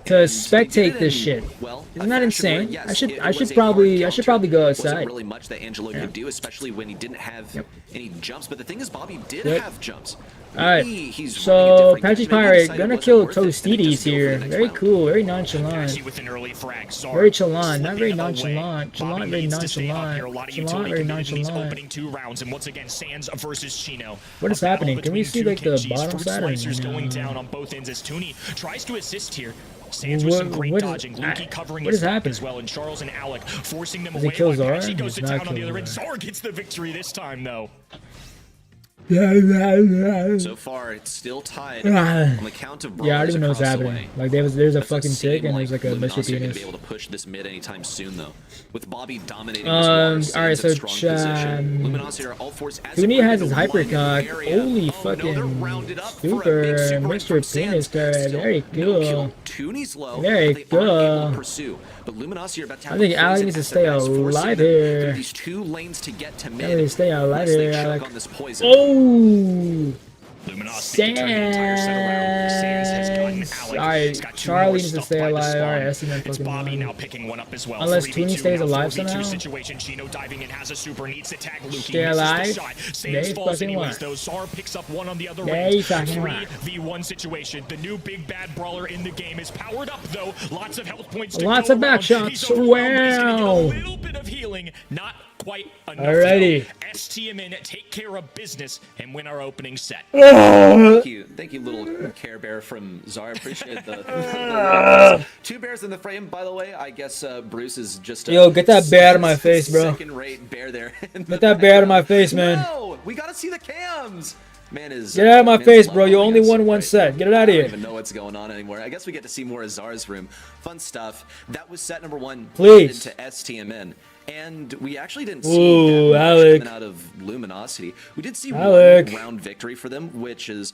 to And spectate they did this it in, shit. well, Isn't a that fashion where, insane? yes, I should it I was should a probably hard I should counter. probably go Wasn't outside. really much that Angelo could do, especially when he didn't have any jumps. But the thing is, Bobby did Yep. have jumps. Alright, Maybe he's running a so different Patrick game. Maybe he Pirate decided it gonna wasn't kill worth it and then Toastides just go for here. the next Very round. cool, very Flashy nonchalant. with an early frag. Zar Very chalant, not very slipping away. nonchalant. Chalant, Bobby very needs to stay up nonchalant. here. A lot of Chalant, utility very committed in these nonchalant. opening 2 rounds, and once again, Sands versus Chino. What is A battle happening? Can we between see, like, two the Kenjis. bottom Fruit side or slicers no? going down on both ends as Tooney tries to assist here. Sands with some great What is- dodging. Luki covering what his is back happening? as well, and Charles and Alec forcing them Does he away. kill Like Zara? He goes to Does not town on the kill other end. Zara. Zara gets the victory this time, though. So far, it's still tied on the count of brawlers. Yeah, I don't even know what's across happening. the way. Like there's a Doesn't fucking seem tick and there's like a Mr. Luminosity are gonna Penis. be able to push this mid anytime soon, though. With Bobby dominating this war, Alright, Sands in a so strong position. Luminosity are all forced as Tooney if has we're his in the one hypercock. area. Holy Oh, no, fucking they're rounded up for a super big super hit Mr. from Penis Sands. turret. Still, Very no cool. kill. Tooney's low, Very but they aren't able cool. to pursue. But Luminosity are about to have I think a Alex poison needs to at stay their best, forcing alive them here. through these 2 lanes to get to mid. Gotta stay alive unless they here, choke Alec. on this poison. Oh! Luminosity can turn the entire set around. Sands has gotten Sands. Alec. Alright, He's got 2 Charlie more needs to stuff stay by the alive. spawn. Alright, I see that It's fucking Bobby one. now picking one up as well. Unless 3v2 Tooney stays now, alive 4v2 somehow. situation. Chino diving in, has a super, needs to tag Luki. Stay misses alive. the shot. Sands They falls fucking anyways, won. though. Zar picks up one on the other They range. fucking won. 3v1 situation. The new big bad brawler in the game is powered up, though. Lots of health points to Lots go of back around. shots. He's overwhelmed, but he's gonna get a Wow. little bit of healing. Not quite enough. Alrighty. though. STMN take care of business and win our opening set. Thank you, little Care Bear from Zara. Appreciate the 2 bears in the frame, by the way. I guess Bruce is just Yo, get that bear out of my face, bro. Second-rate bear there. Get that bear out of my face, man. No, we gotta see the cams. Man is Get out of my man's face, love bro. You bombing only us, won one right? set. Get it out of I don't here. even know what's going on anymore. I guess we get to see more of Zara's room. Fun stuff. That was set number 1. Please. Into STMN. And we actually didn't Ooh, see that much Alec. coming out of Luminosity. We did see Alec. 1 round victory for them, which is,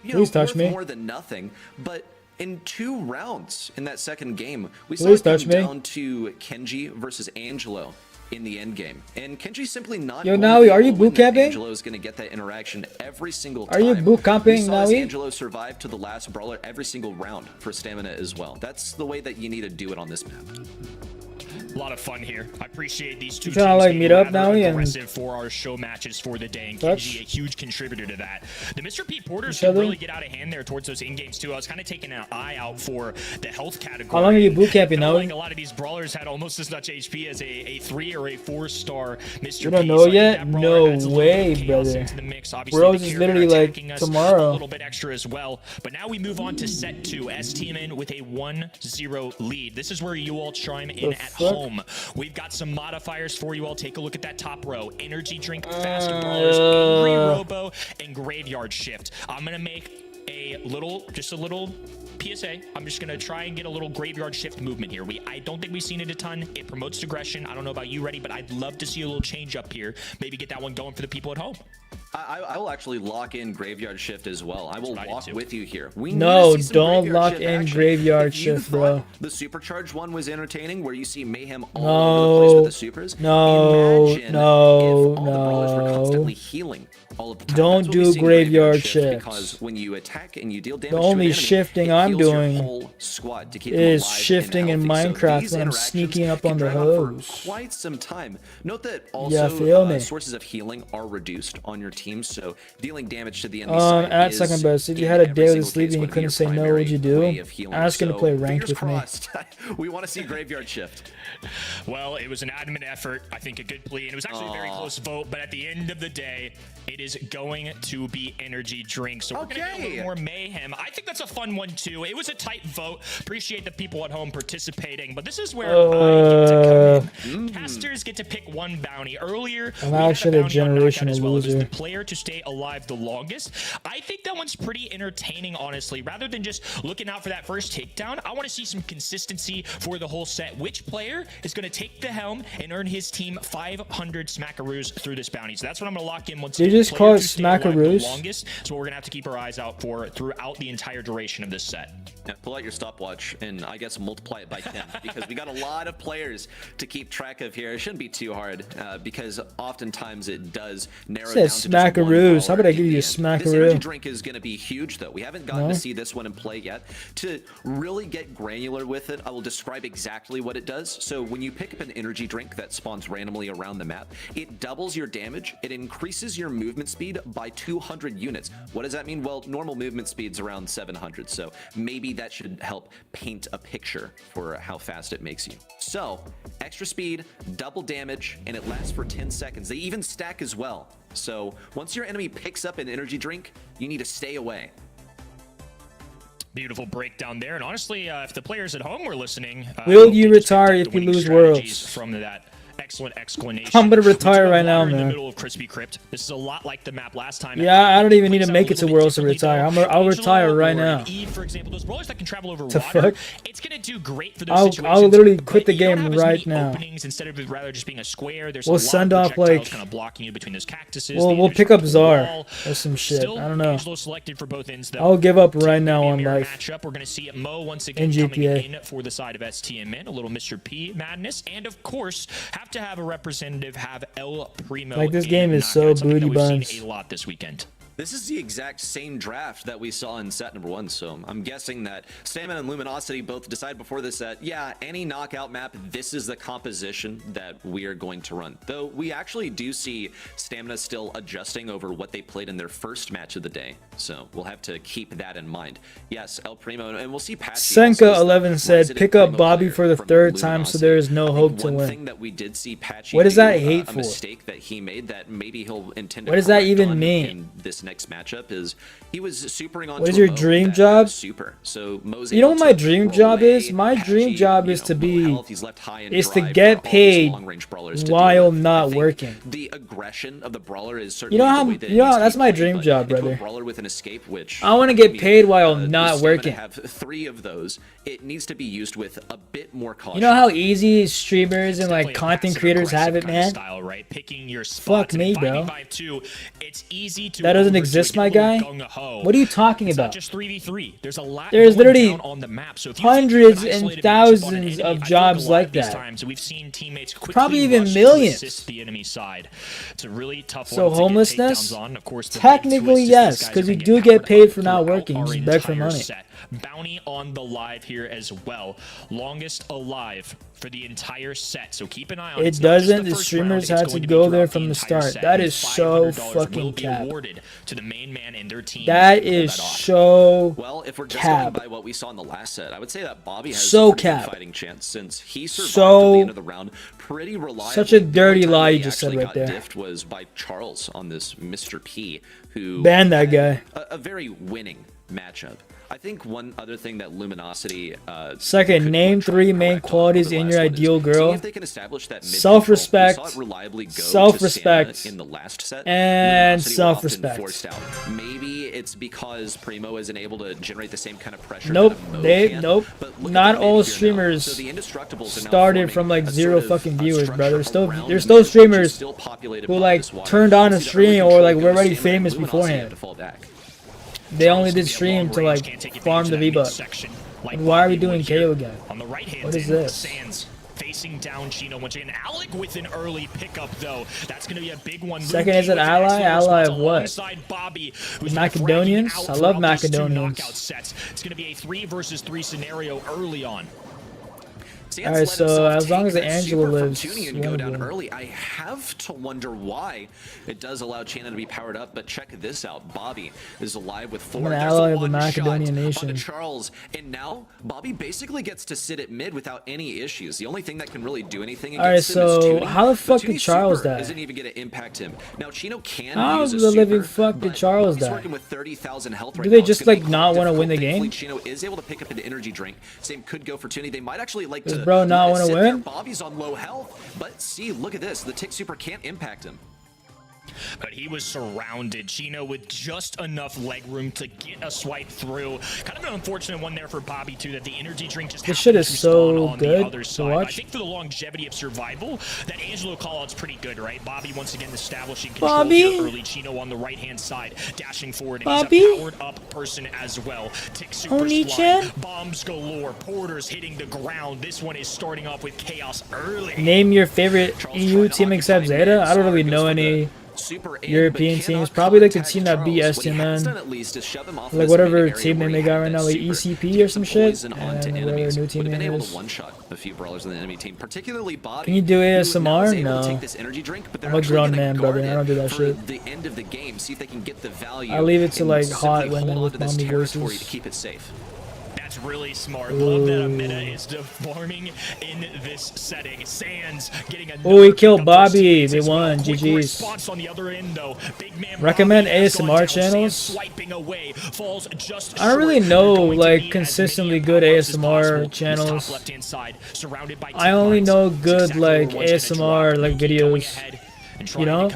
you Please know, touch worth me. more than nothing. But in 2 rounds in that second game, we saw Please it come touch me. down to Kenji versus Angelo in the end game. And Kenji's simply not Yo, going to Naui, be are able you to win boot that. camping? Angelo's going to get that interaction every single Are time. you boot camping, We saw as Naui? Angelo survive to the last brawler every single round for stamina as well. That's the way that you need to do it on this map. A lot of fun here. I appreciate these 2 You trying to, teams like, being meet up rather now and aggressive for our show matches for the day, and touch Kenji a huge contributor to that. The Mr. P Porters each can other? really get out of hand there towards those in-games too. I was kind of taking an eye out for the health category. How long are you boot camping, Felt Naui? like a lot of these brawlers had almost as much HP as a 3 or a 4-star Mr. You don't P. know So I think yet? that brawler No adds a little way, bit of chaos brother. into the mix. Obviously, Bros the is Care literally Bear like attacking us tomorrow. a little bit extra as well. But now we move on to set 2. STMN with a 1-0 lead. This is where you all chime in The at fuck? home. We've got some modifiers for you all. Take a look at that top row. Energy drink, fast brawlers, angry robo, and graveyard shift. I'm gonna make just a little PSA. I'm just gonna try and get a little graveyard shift movement here. I don't think we've seen it a ton. It promotes aggression. I don't know about you, Reddy, but I'd love to see a little change up here. Maybe get that one going for the people at home. I will actually lock in Graveyard Shift as well. I will walk with you here. We No, need to see some don't Graveyard lock Shift in action. Graveyard If you Shift, bro. thought the supercharged one was entertaining, where you see mayhem all over the place with the supers. No, Imagine no, if all the brawlers were no. constantly healing all of the time. Don't That's what we do see in Graveyard Shift, Shifts. because when you attack and you deal damage The to an only enemy, shifting it I'm heals your doing whole squad to keep them is alive and shifting in healthy. So Minecraft these when I'm interactions sneaking up can on the drag on for hose. quite some time. Note that Yeah, also feel me. sources of healing are reduced on your team, so dealing damage to the enemy side At is second best, if you in had a every day with single sleep case and you going to be couldn't your say no, primary what'd you do? way of healing. Ask him to So, play ranked fingers with me. crossed. We want to see Graveyard Shift. Well, it was an admin effort. I think a good plea, and it was actually a very close vote. But at the end of the day, it is going to be energy drink. So we're going to get a little more mayhem. I think that's a fun one too. It was a tight vote. Appreciate the people at home participating. But this is where I get to come in. Casters get to pick one bounty. Earlier, I'm we had actually a bounty on knockout generational as well. It was loser. the player to stay alive the longest. I think that one's pretty entertaining, honestly. Rather than just looking out for that first takedown, I want to see some consistency for the whole set. Which player is going to take the helm and earn his team 500 smackaroos through this bounty? So that's what I'm going to lock in once. Did you just call it smackaroos? Longest, so we're going to have to keep our eyes out for throughout the entire duration of this set. Now, pull out your stopwatch and I guess multiply it by 10 because we got a lot of players to keep track of here. It shouldn't be too hard because oftentimes it does narrow down to just one smackaroos. How brawler about I at give you a the end. This energy smackaroo? drink is going to be huge though. We haven't gotten to see this one in play yet. To really get granular with it, I will describe exactly what it does. So when you pick up an energy drink that spawns randomly around the map, it doubles your damage. It increases your movement speed by 200 units. What does that mean? Well, normal movement speed's around 700, so maybe that should help paint a picture for how fast it makes you. So, extra speed, double damage, and it lasts for 10 seconds. They even stack as well. So, once your enemy picks up an energy drink, you need to stay away. Beautiful breakdown there. And honestly, if the players at home were listening, Will you retire if you lose Worlds? From that excellent explanation. I'm gonna retire right now, in the man. middle of Crispy Crypt. This is a lot like the map last time. Yeah, I don't even need to make it to Worlds to retire. I'll retire right now. Eve, for example, those brawlers that can travel over The water, fuck? it's gonna do great for those situations. I'll literally quit the but you don't game have as right many now. openings instead of rather just being a square. There's We'll a lot send of off, projectiles like- kind of blocking you between those cactuses. We'll pick up Czar or some shit. Still, I don't know. Angelo selected for both ends, though. I'll give up right now on Mirror life. matchup. We're going to see Mo once again In coming GTA. in for the side of STMN, a little Mr. P madness, and of course have to have a representative have El Primo. Like, this in game is so knockout, something that booty we've buns. seen a lot this weekend. This is the exact same draft that we saw in set number 1, so I'm guessing that Stamina and Luminosity both decided before this set, yeah, any knockout map, this is the composition that we are going to run. Though we actually do see Stamina still adjusting over what they played in their first match of the day, so we'll have to keep that in mind. Yes, El Primo, and we'll see Patchy. Senka11 said, pick up Bobby for the third time so there is no hope to One win. thing that we did see Patchy What is do, that hate a for? mistake that he made that maybe he'll intend to What does that correct even on mean? in this next matchup is he was supering on. What is your dream job? Super. So Mo's You know able what my to dream roll job away. is? My dream Patchy, job you is know, to low be health, he's left high and is to dry get for all these paid long-range brawlers to deal while with. not I think working. The aggression of the brawler is You certainly know how the way that it you know needs to that's be my played, dream but job, into a brother. brawler with an escape, which I want to get paid while the not stamina working. Have 3 of those. It needs to be used with a bit more caution. You know how easy streamers and like Definitely a content creators have it, passive-aggressive kind of man? Style, right? Picking your Fuck spots. me, And in bro. 5v5 too, it's easy to That doesn't overdo it, exist, get my a little guy? gung-ho. What are you talking It's not about? just 3v3. There's a lot There's going literally down on the map. So if you think you have hundreds an and isolated matchup on an thousands enemy, of I feel like jobs a lot like of these that. times we've seen teammates quickly Probably even rush millions. to assist the enemy side. It's a really tough So one to get homelessness? takedowns on. Of course, the big Technically, twist is yes, these guys because are you gonna do get get powered paid up for not throughout working. You our just beg for entire money. set. Bounty on the live here as well. Longest alive for the entire set. So keep an eye on it. It It's not just doesn't. the The first streamers round, it's had to going be go there throughout from the entire start. set, That and is so $500 will fucking be cap. awarded to the main man and their team. That to pull is that off. so Well, if we're just cap. going by what we saw in the last set, I would say that Bobby has So a pretty good cap. fighting chance since he survived So- till the end of the round pretty reliably. Such a The dirty only time lie that you he just said actually right got there. diffed was by Charles on this Mr. P, who ban that had guy. a very winning matchup. I think one other thing that Luminosity second, name 3 main qualities in your ideal girl. Self-respect, self-respect, in the last set, and self-respect. Maybe it's because Primo isn't able to generate the same kind of pressure. Nope, not all streamers started from like 0 fucking viewers, bro. There's still streamers who like turned on a stream or like were already famous beforehand. They only did stream to like farm the V-Buck. Like, why are we doing KO again? On the right hand, what is this? Sands facing down Chino once again. Alec with an early pickup though. That's going to be a big one. Second is an ally. Ally of what? Bobby, Macedonians. I love Macedonians. It's going to be a 3 versus 3 scenario early on. Alright, so as long as the Angela lives, and go down early, I have to wonder why it does allow Chana to be powered up. But check this out: Bobby is alive with 4. I'm an ally of the Macedonian nation. Charles, and now Bobby basically gets to sit at mid without any issues. The only thing that can really do anything against him is Toonie. How the fuck did Charles die? Isn't even going to impact him. Now Chino can How use a the living super, fuck did Charles he's die? working with 30,000 health right Do they now. just like not want to win the game? Chino is able to pick up an energy drink. Same could go for Toonie. They might actually like to. Does bro not want to win? Bobby's on low health, but see, look at this. The tick super can't impact him. But he was surrounded. Chino with just enough leg room to get a swipe through. Kind of an unfortunate one there for Bobby too, that the energy drink just this shit is so good to to watch. I think for the longevity of survival, that Angelo callout's pretty good, right? Bobby once again establishing control here early. Chino on the right hand side, dashing forward. And he's a powered up person as well. Tick super's flying. Bombs galore. Porters hitting the ground. This one is starting off with chaos early. Name your favorite EU team except Zeta. I don't really know any European teams. Probably like the team that beat STMN. Like whatever team name they got right now, like ECP or some shit. And whatever new team name is. Can you do ASMR? No. I'm a grown man, brother. I don't do that shit. I leave it to like hot women with mommy voices. That's really smart. Love that Amida is farming in this setting. Sands getting oh, he killed Bobby. They won. GG's. On the other end, though. Big man recommend ASMR channels. I don't really know like consistently good ASMR channels. I only know good like ASMR like videos. You know,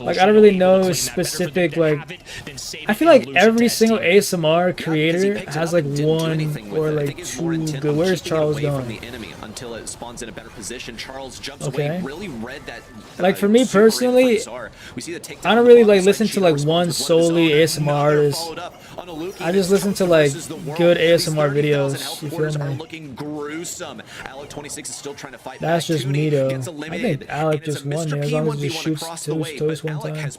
like I don't really know specific like. I feel like every single ASMR creator has like one or like 2 good. Where's Charles going? Okay. Like for me personally, I don't really like listen to like one solely ASMR artist. I just listen to like good ASMR videos. You feel me? That's just me though. I think Alec just won there as long as he shoots toast one time.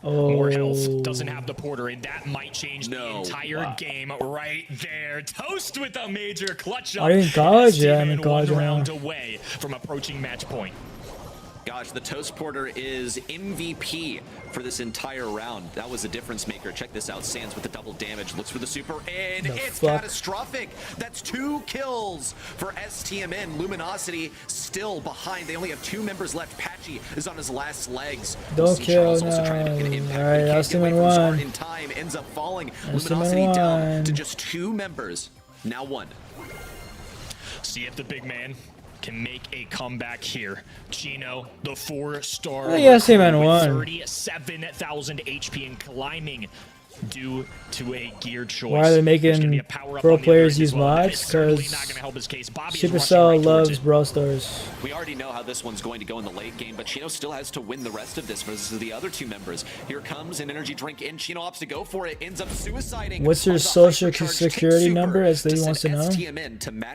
Oh. More health. Doesn't have the porter, and that might change the entire game right there. Toast with a major clutch up. Are you in college? Yeah, I'm in college right now. Round away from approaching match point. Gosh, the Toast Porter is MVP for this entire round. That was a difference maker. Check this out. Sands with the double damage. Looks for the super, and it's catastrophic. That's 2 kills for STMN. Luminosity still behind. They only have 2 members left. Patchy is on his last legs. Don't kill, no. Alright, STMN won. In time, ends up falling. Luminosity down to just 2 members. Now 1. See if the big man can make a comeback here. Chino, the 4-star. Oh, yes, man, won. 37,000 HP and climbing due to a gear choice. Why are they making pro players use mods? Because Supercell loves Brawl Stars. We already know how this one's going to go in the late game, but Chino still has to win the rest of this versus the other 2 members. Here comes an energy drink in. Chino opts to go for it, ends up suiciding. What's your social security number, as they wants to know?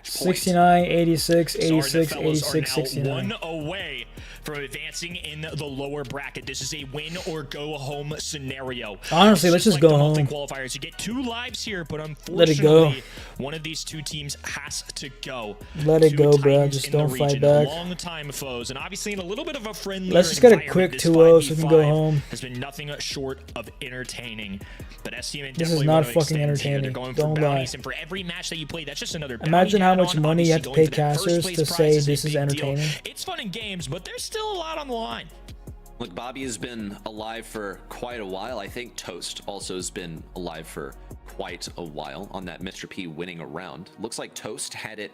69, 86, 86, 86, 69. 1 away from advancing in the lower bracket. This is a win or go home scenario. Honestly, let's just go home. Qualifiers. You get 2 lives here, but unfortunately, let it go. One of these 2 teams has to go. Let it go, bro. Just don't fight back. Long-time foes, and obviously in a little bit of a friendly. Let's just get a quick 2-0 so we can go home. Has been nothing short of entertaining. But STMN, this is not fucking entertaining. Don't lie. And for every match that you play, that's just another. Imagine how much money you have to pay casters to say this is entertaining. It's fun in games, but there's still a lot on the line. Look, Bobby has been alive for quite a while. I think Toast also has been alive for quite a while on that Mr. P winning a round. Looks like Toast had it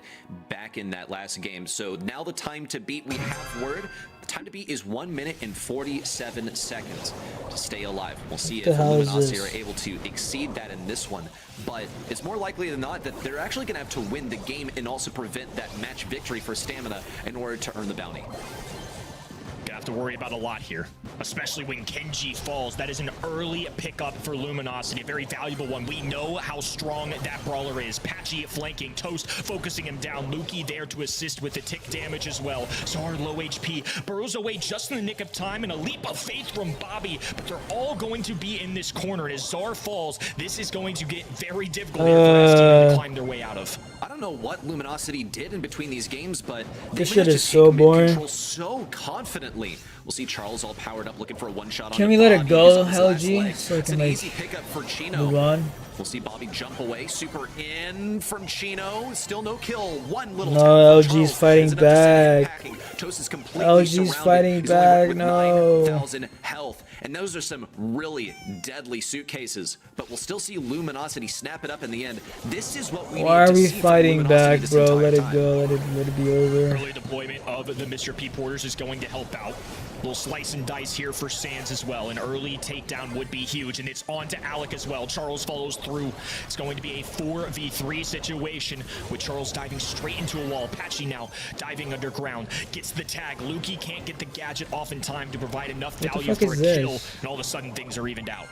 back in that last game. So now the time to beat, we have word. The time to beat is 1 minute and 47 seconds to stay alive. We'll see if Luminosity are able to exceed that in this one. But it's more likely than not that they're actually going to have to win the game and also prevent that match victory for Stamina in order to earn the bounty. Have to worry about a lot here, especially when Kenji falls. That is an early pickup for Luminosity, a very valuable one. We know how strong that brawler is. Patchy flanking, Toast focusing him down, Lukey there to assist with the tick damage as well. Zar low HP, burrows away just in the nick of time, and a leap of faith from Bobby, but they're all going to be in this corner, and as Zar falls, this is going to get very difficult here for STM to climb their way out of. I don't know what Luminosity did in between these games, but this shit is so boring. So confidently. We'll see Charles all powered up looking for a one-shot. Can we let it go, LG, so I can like easy pickup for Chino. Move on? We'll see Bobby jump away. Super in from Chino. Still no kill. One little LG's fighting back. Toast is completely LG's fighting back. No. 9,000 health. And those are some really deadly suitcases. But we'll still see Luminosity snap it up in the end. This is what we need to see. Why are we fighting back, bro? Let it go. Let it be over. Early deployment of the Mr. P Porters is going to help out. Little slice and dice here for Sands as well. An early takedown would be huge, and it's on to Alec as well. Charles follows through. It's going to be a 4v3 situation with Charles diving straight into a wall. Patchy now diving underground. Gets the tag. Lukey can't get the gadget off in time to provide enough value for a kill, and all of a sudden things are evened out.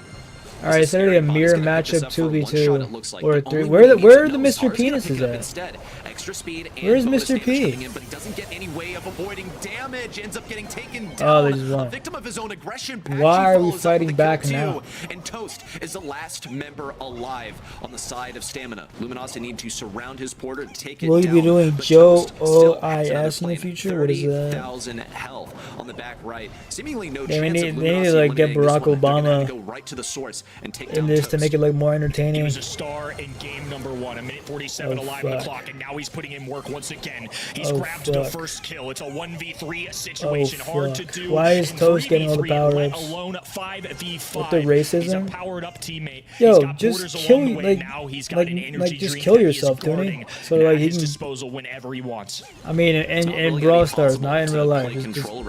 Alright, it's literally a mirror matchup 2v2 or 3. Where are the Mr. Penises at? Extra speed and where's Mr. P? but he doesn't get any way of avoiding damage. Ends up getting taken down. Oh, they just won. A victim of his own aggression. Why are we fighting back now? And Toast is the last member alive on the side of Stamina. Luminosity need to surround his porter to take it down. Will you be doing Joe OIS in the future? What is that? 30,000 health on the back right. Seemingly no They chance need of to like get Barack Obama go right to the source and take in this to make it look more entertaining. He was a star in game number 1, a minute 47 alive on the clock, and now he's putting in work once again. He's grabbed the first kill. It's a 1v3 situation, hard to do. Why is Toast getting all the power ups? Alone 5v5. What the racism? He's a powered up teammate. Yo, just kill, like just kill yourself, Tony. So like he can disposal whenever he wants. I mean, in Brawl Stars, not in real life.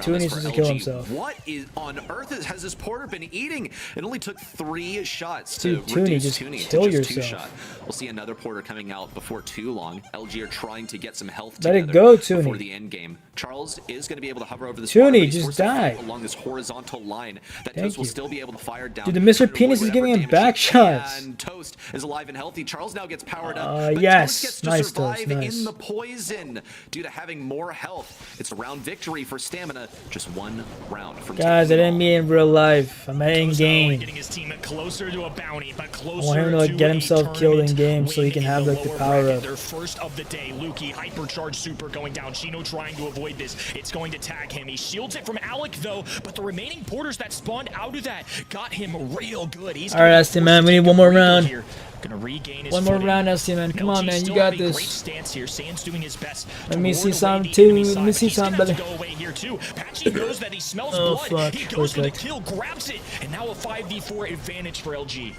Tony needs to kill himself. What is on earth has this porter been eating? It only took 3 shots to Toonie, just kill yourself. We'll see another porter coming out before too long. LG are trying to get some health Let it go, Toonie. Before the end game. Charles is going to be able to hover over this Toonie, just die along this horizontal line that Toast will still be able to fire down. Dude, the Mr. Penis is giving him back shots. And Toast is alive and healthy. Charles now gets powered up. But yes, Toast gets to survive in the poison due to having more health. It's a round victory for Stamina. Just 1 round from guys, I didn't mean in real life. I'm in game. Getting his team closer to a bounty, but I want him to like get himself killed in game so he can have like the power up. Their first of the day. Lukey hypercharged super going down. Chino trying to avoid this. It's going to tag him. He shields it from Alec though, but the remaining porters that spawned out of that got him real good. He's all right, ST man, we need one more round. Gonna regain his one more footing. round, ST man. Come on, man, you got this. Great stance here. Sands doing his best. Let me see some too. Let me see some, brother. Go away here too. Patchy knows that he smells blood. Fuck. He goes for the kill, grabs it, and now a 5v4 advantage for LG.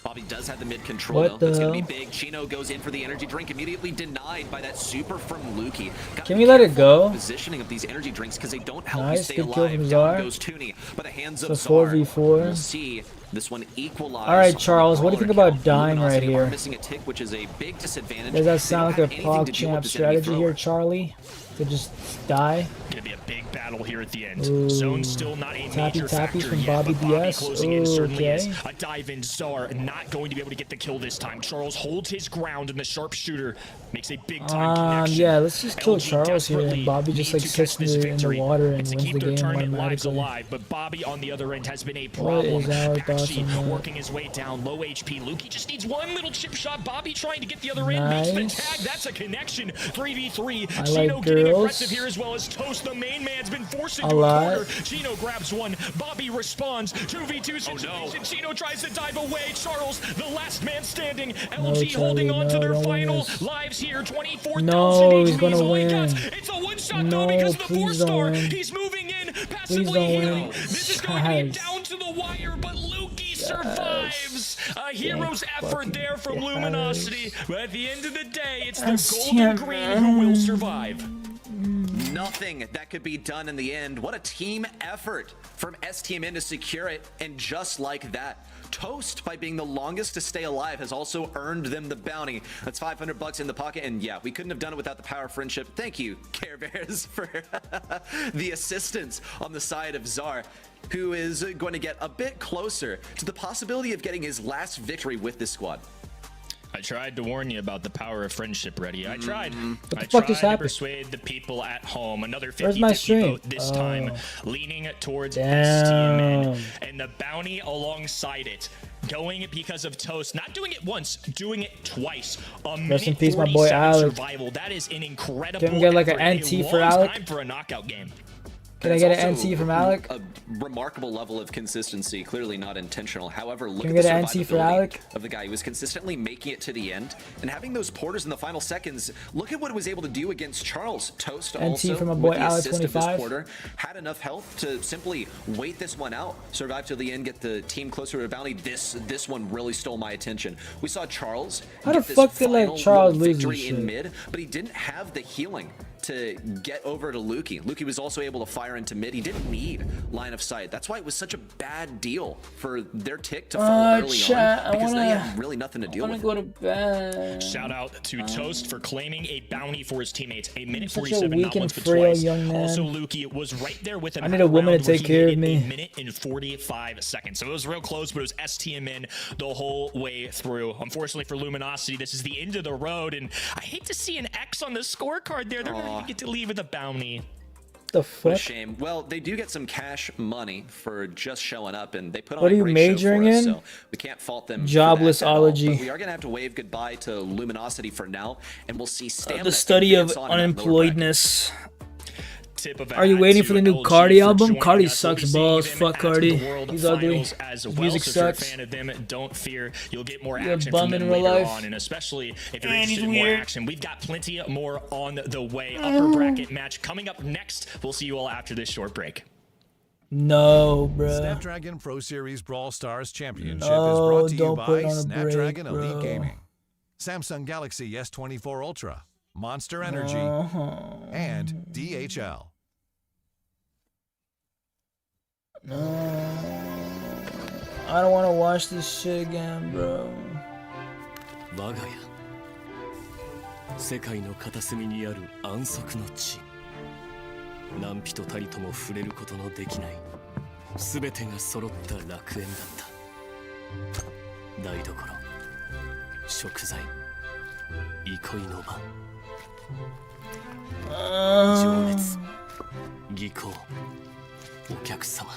Bobby does have the mid control though. It's gonna be big. Chino goes in for the energy drink, immediately denied by that super from Lukey. Can we let it go? Positioning of these energy drinks because they don't help nice, you stay alive. Down goes Toonie by the hands of Zar. 4v4. We'll see this one equalize. All right, Charles, what do you think about dying right here? Missing a tick, which is a big disadvantage. Does that sound like a pop champ strategy here, Charlie? To just die? Gonna be a big battle here at the end. Zone's still not a major factor from yet, Bobby but Bobby BS. closing in certainly is. A dive in. Zar not going to be able to get the kill this time. Charles holds his ground, and the sharpshooter makes a big time connection. Yeah, let's just kill Charles here, and Bobby just like sits in the water and wins the game automatically. Alive, but Bobby on the other end has been a problem. Patchy working his way down, low HP. Lukey just needs one little chip shot. Bobby trying to get the other end, makes the tag. That's a connection. 3v3. Chino getting aggressive here as well as Toast. The main man's been forced into a corner. Chino grabs one. Bobby responds. 2v2 situation. Chino tries to dive away. Charles, the last man standing. LG holding on to their final lives here. 24,000 No, he's gonna win. It's a one-shot though because of the 4-star. He's moving in. Please don't win. This is going to be down to the wire, but Lukey survives. A hero's effort there from Luminosity. But at the end of the day, it's the golden green who will survive. Nothing that could be done in the end. What a team effort from STMN to secure it. And just like that, Toast, by being the longest to stay alive, has also earned them the bounty. That's $500 in the pocket. And yeah, we couldn't have done it without the power of friendship. Thank you, Care Bears, for the assistance on the side of Czar, who is going to get a bit closer to the possibility of getting his last victory with this squad. I tried to warn you about the power of friendship, Reddy. I tried. What the fuck is to happening? persuade the people at home. Another Where's my 50-50 stream? vote this time, leaning towards Damn. STMN. And the bounty alongside it. Going because of Toast, not doing it once, doing it twice. Rest in peace, my boy Alec. Survival. That is an incredible. Can we get like an effort. NT A for long Alec? time for a knockout game. Can I get an NT from Alec? A remarkable level of consistency, clearly not intentional. However, look Can at we the get an NT for survivability Alec? of the guy who was consistently making it to the end and having those porters in the final seconds. Look at what it was able to do against Charles. Toast also, from my boy with the Alec, assist of this 25. porter, had enough health to simply wait this one out, survive to the end, get the team closer to a bounty. This one really stole my attention. We saw Charles How the get this fuck did, like, final Charles lose victory this in shit? mid, but he didn't have the healing to get over to Lukey. Lukey was also able to fire into mid. He didn't need line of sight. That's why it was such a bad deal for their tick to fall early chat, on, because they had really nothing to deal with. Go to bed. Shout out to Toast for claiming a bounty for his teammates. A minute such a 47, weak not and once but frail twice. young man. Also, Lukey was right there with him. I need a woman to where take he care made of it me. A minute and 45 seconds. So it was real close, but it was STMN the whole way through. Unfortunately for Luminosity, this is the end of the road, and I hate to see an X on the scorecard there. They're going to get to leave with a bounty. The What a fuck? shame. Well, they do get some cash money for just showing up, and they put on What a are you great majoring show for us, in? so we can't fault them. for that at all. Joblessology. But we are going to have to wave goodbye to Luminosity for now, and we'll see Stamina The study of advance on in that lower bracket. unemployedness. Tip of Are you hat waiting to for the new LG Cardi for album? joining Cardi us. sucks We'll be balls. seeing him Fuck at Cardi. the World He's ugly. Finals as well. Music So if you're a sucks. fan of them, don't fear. You'll get more You're a action bum from in them real later life. on, and especially if you're And he's interested in more weird. action. We've got plenty more on the way. Upper bracket match coming up next. We'll see you all after this short break. No, bruh. Snapdragon Pro Series Brawl Stars Championship No, is brought to you don't put it by on a Snapdragon break, Elite bro. Gaming, Samsung Galaxy S24 Ultra, Monster Energy, and DHL. No. I don't want to watch this shit again, bro. 我が家世界の片隅にある安息の地何人たりとも触れることのできない全てが揃った楽園だった台所食材憩いの場情熱技巧お客様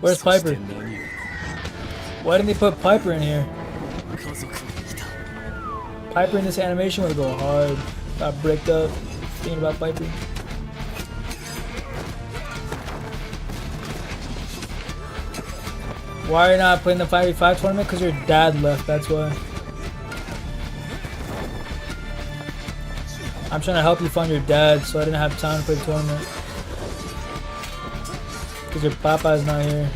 Where's そして Piper? 何よりも Why didn't they put Piper in here? 家族がいた Piper in this animation would go hard. Got bricked up. Thinking about Piper. Why are you not playing the 5v5 tournament? Because your dad left, that's why. I'm trying to help you find your dad, so I didn't have time to play the tournament. Because your papa is not here.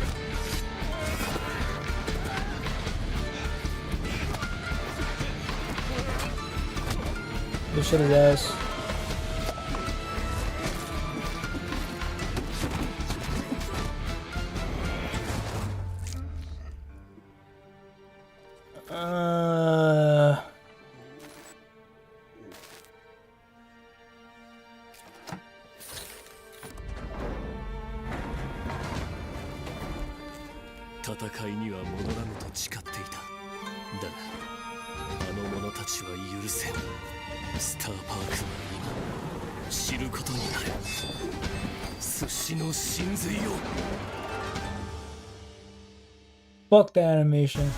Go shit his ass.戦いには戻らぬと誓っていただがあの者たちは許せんスターパークは今知ることになる寿司の真髄を Fuck the animation.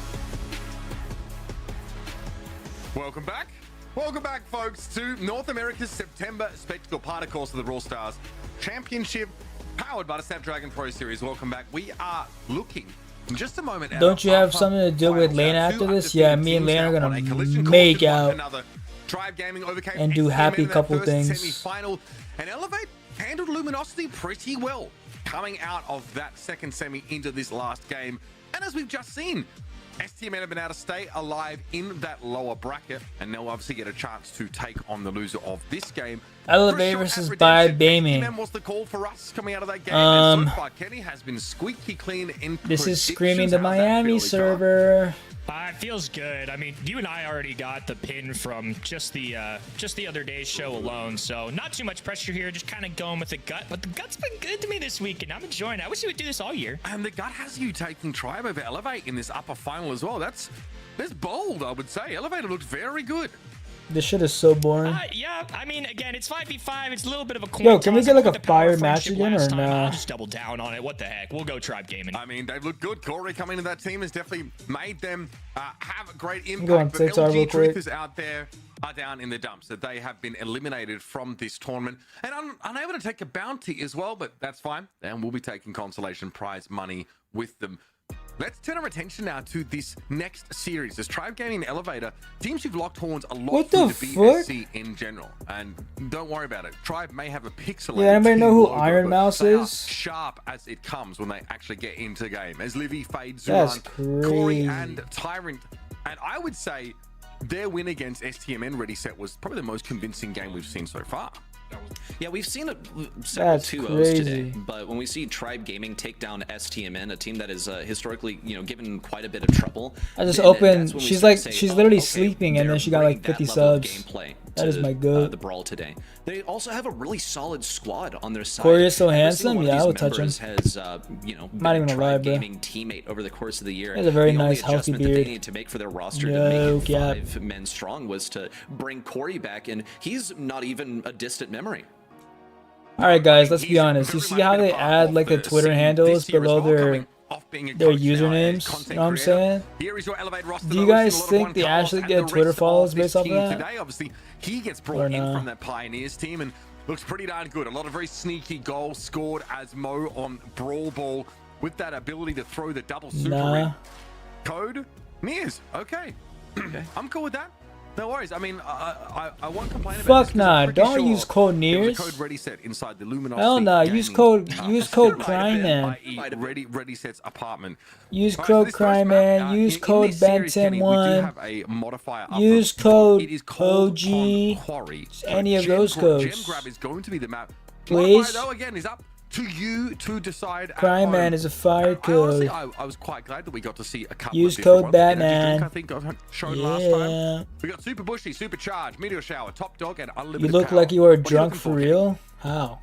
Welcome back. Welcome back, folks, to North America's September Spectacle, part, of course, of the Brawl Stars Championship, powered by the Snapdragon Pro Series. Welcome back. We are looking in just a moment. Don't you have something to do with Lane after this? Yeah, me and Lane are gonna make out. Tribe Gaming overcame and do STM happy in that couple first things. semi-final, and Elevate handled Luminosity pretty well, coming out of that second semi into this last game. And as we've just seen, STM have been able to stay alive in that lower bracket, and they'll obviously get a chance to take on the loser of this game. Elevate versus 5 Gaming. STM was the call for us coming out of that game, and so far Kenny has been squeaky clean in This is predictions. screaming the How's that Miami feel, server. It feels good. I mean, you and I already got the pin from just the other day's show alone, so not too much pressure here. Just kind of going with the gut, but the gut's been good to me this week, and I'm enjoying it. I wish you would do this all year. And the gut has you taking Tribe over Elevate in this upper final as well. That's bold, I would say. Elevator looked very good. This shit is so boring. Yeah, I mean, again, it's 5v5. It's a little bit of a coin Yo, can we toss. get like I a went with the power fire match friendship again or last time. nah? I'll just double down on it. What the heck? We'll go Tribe Gaming. I mean, they've looked good. Corey coming into that team has definitely made them have a great impact. Go on But TikTok real LG quick. Truthers out there are down in the dumps. That they have been eliminated from this tournament and unable to take a bounty as well, but that's fine. And we'll be taking consolation prize money with them. Let's turn our attention now to this next series. As Tribe Gaming and Elevator, teams who've locked horns a lot What through the the fuck? BSC in general. And don't worry about it. Tribe may have a pixelated Yeah, anybody know team who logo, Iron but Mouse they are is? sharp as it comes when they actually get into the game. As Livy fades That's around Corey crazy. and Tyrant. And I would say their win against STMN Ready Set was probably the most convincing game we've seen so far. Yeah, we've seen several That's 2-0s today, crazy. but when we see Tribe Gaming take down STMN, a team that is historically, given quite a bit of trouble. I just then opened. that's when we She's start like, to say, she's oh, literally okay, sleeping, and they're then she got bringing like that 50 level of subs. gameplay That is to, my goat. the brawl today. They also have a really solid squad on their side. Corey is so Every handsome? single one of Yeah, I these would touch him. members Has Not been even a gonna lie, Tribe bro. Gaming teammate over the course of the year. He has a very The only nice, healthy adjustment that beard. they need to make for their roster No to make it cap. 5 men strong was to bring Corey back, and he's not even a distant memory. All right, guys, let's be He's honest. You very see much how been a they part add of like the the Twitter scene handles this year as below well, their coming off being a their coach now and usernames? content You know what I'm creator. saying? Here is your Elevate roster. Do you though. We've guys seen a lot of think Juan they Carlos actually and get the Twitter rest follows of this based off of team that? Today, obviously, he gets Or brought in no? from that Pioneers team and looks pretty darn good. A lot of very sneaky goals scored as Mo on Brawl Ball with that ability to throw the double super Nah. in. Code? Nears. Okay. I'm cool with that. No worries. I mean, I won't complain about Fuck this 'cause nah, I'm pretty don't sure use code there was a Nears. code ready set inside the Luminosity. Hell nah, use Gaming, code facility, Crime Man. i.e. Ready Set's apartment. Use All right, so code this first Crime map, Man. Use in code this series, Kenny, we do Ben1. have a modifier up Use front. code It is called OG. on Quarry. Any of Gem those codes. Gem Grab is going to be the map. Please? Modifier, though, again, is up to you to decide. at Crime home. Man is a fire Honestly, code. I was quite glad that we got to see a couple Use of different code ones. Energy Batman. Drink, I think got shown last time. Yeah. We got Super Bushy, Super Charge, Meteor Shower, Top Dog, and You Unlimited look Power. like you were What are drunk looking for Kenny? real? How?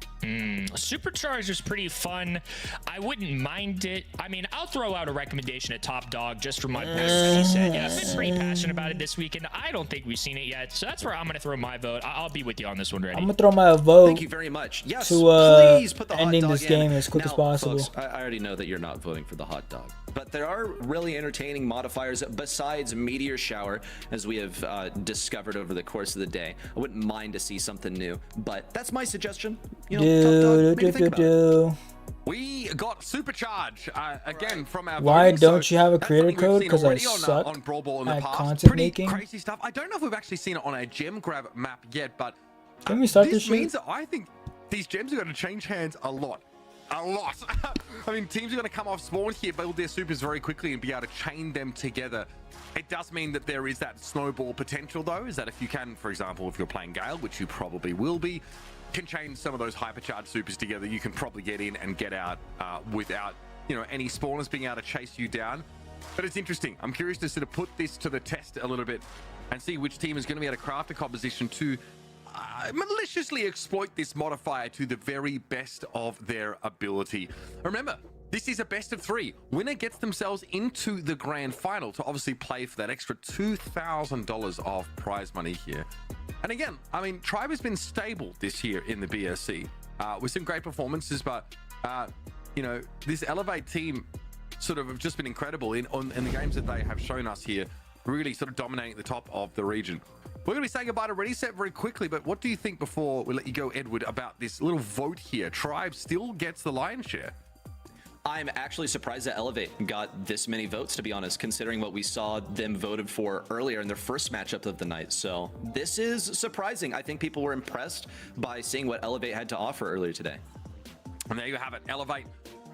Supercharged is pretty fun. I wouldn't mind it. I mean, I'll throw out a recommendation at Top Dog just for my he said. Yeah, I've been pretty passionate about it this weekend. I don't think we've seen it yet, so that's where I'm going to throw my vote. I'll be with you on this one, Ready. I'm gonna throw my vote. Thank you very much. Yes, To, please put the hot ending dog this in. game as quick as Now, possible. Folks, I already know that you're not voting for the hot dog, but there are really entertaining modifiers besides Meteor Shower, as we have discovered over the course of the day. I wouldn't mind to see something new, but that's my suggestion. You know, Top Dog, maybe think about it. We got Supercharge again from our Why voting, don't so you have a that's creator something we've code? seen 'Cause I already suck on Brawl Ball in the at past. content Pretty making. crazy stuff. I don't know if we've actually seen it on a gem grab map yet, but Can we start this this shit? means that I think these gems are going to change hands a lot. A lot. I mean, teams are going to come off spawn here, build their supers very quickly and be able to chain them together. It does mean that there is that snowball potential, though, is that if you can, for example, if you're playing Gale, which you probably will be, can chain some of those hypercharged supers together, you can probably get in and get out without, any spawners being able to chase you down. But it's interesting. I'm curious to sort of put this to the test a little bit and see which team is going to be able to craft a composition to maliciously exploit this modifier to the very best of their ability. Remember, this is a best of 3. Winner gets themselves into the grand final to obviously play for that extra $2,000 of prize money here. And again, I mean, Tribe has been stable this year in the BSC with some great performances, but this Elevate team sort of have just been incredible in the games that they have shown us here, really sort of dominating the top of the region. We're going to be saying goodbye to Ready Set very quickly, but what do you think before we let you go, Edward, about this little vote here? Tribe still gets the lion's share. I'm actually surprised that Elevate got this many votes, to be honest, considering what we saw them voted for earlier in their first matchup of the night. So this is surprising. I think people were impressed by seeing what Elevate had to offer earlier today. And there you have it. Elevate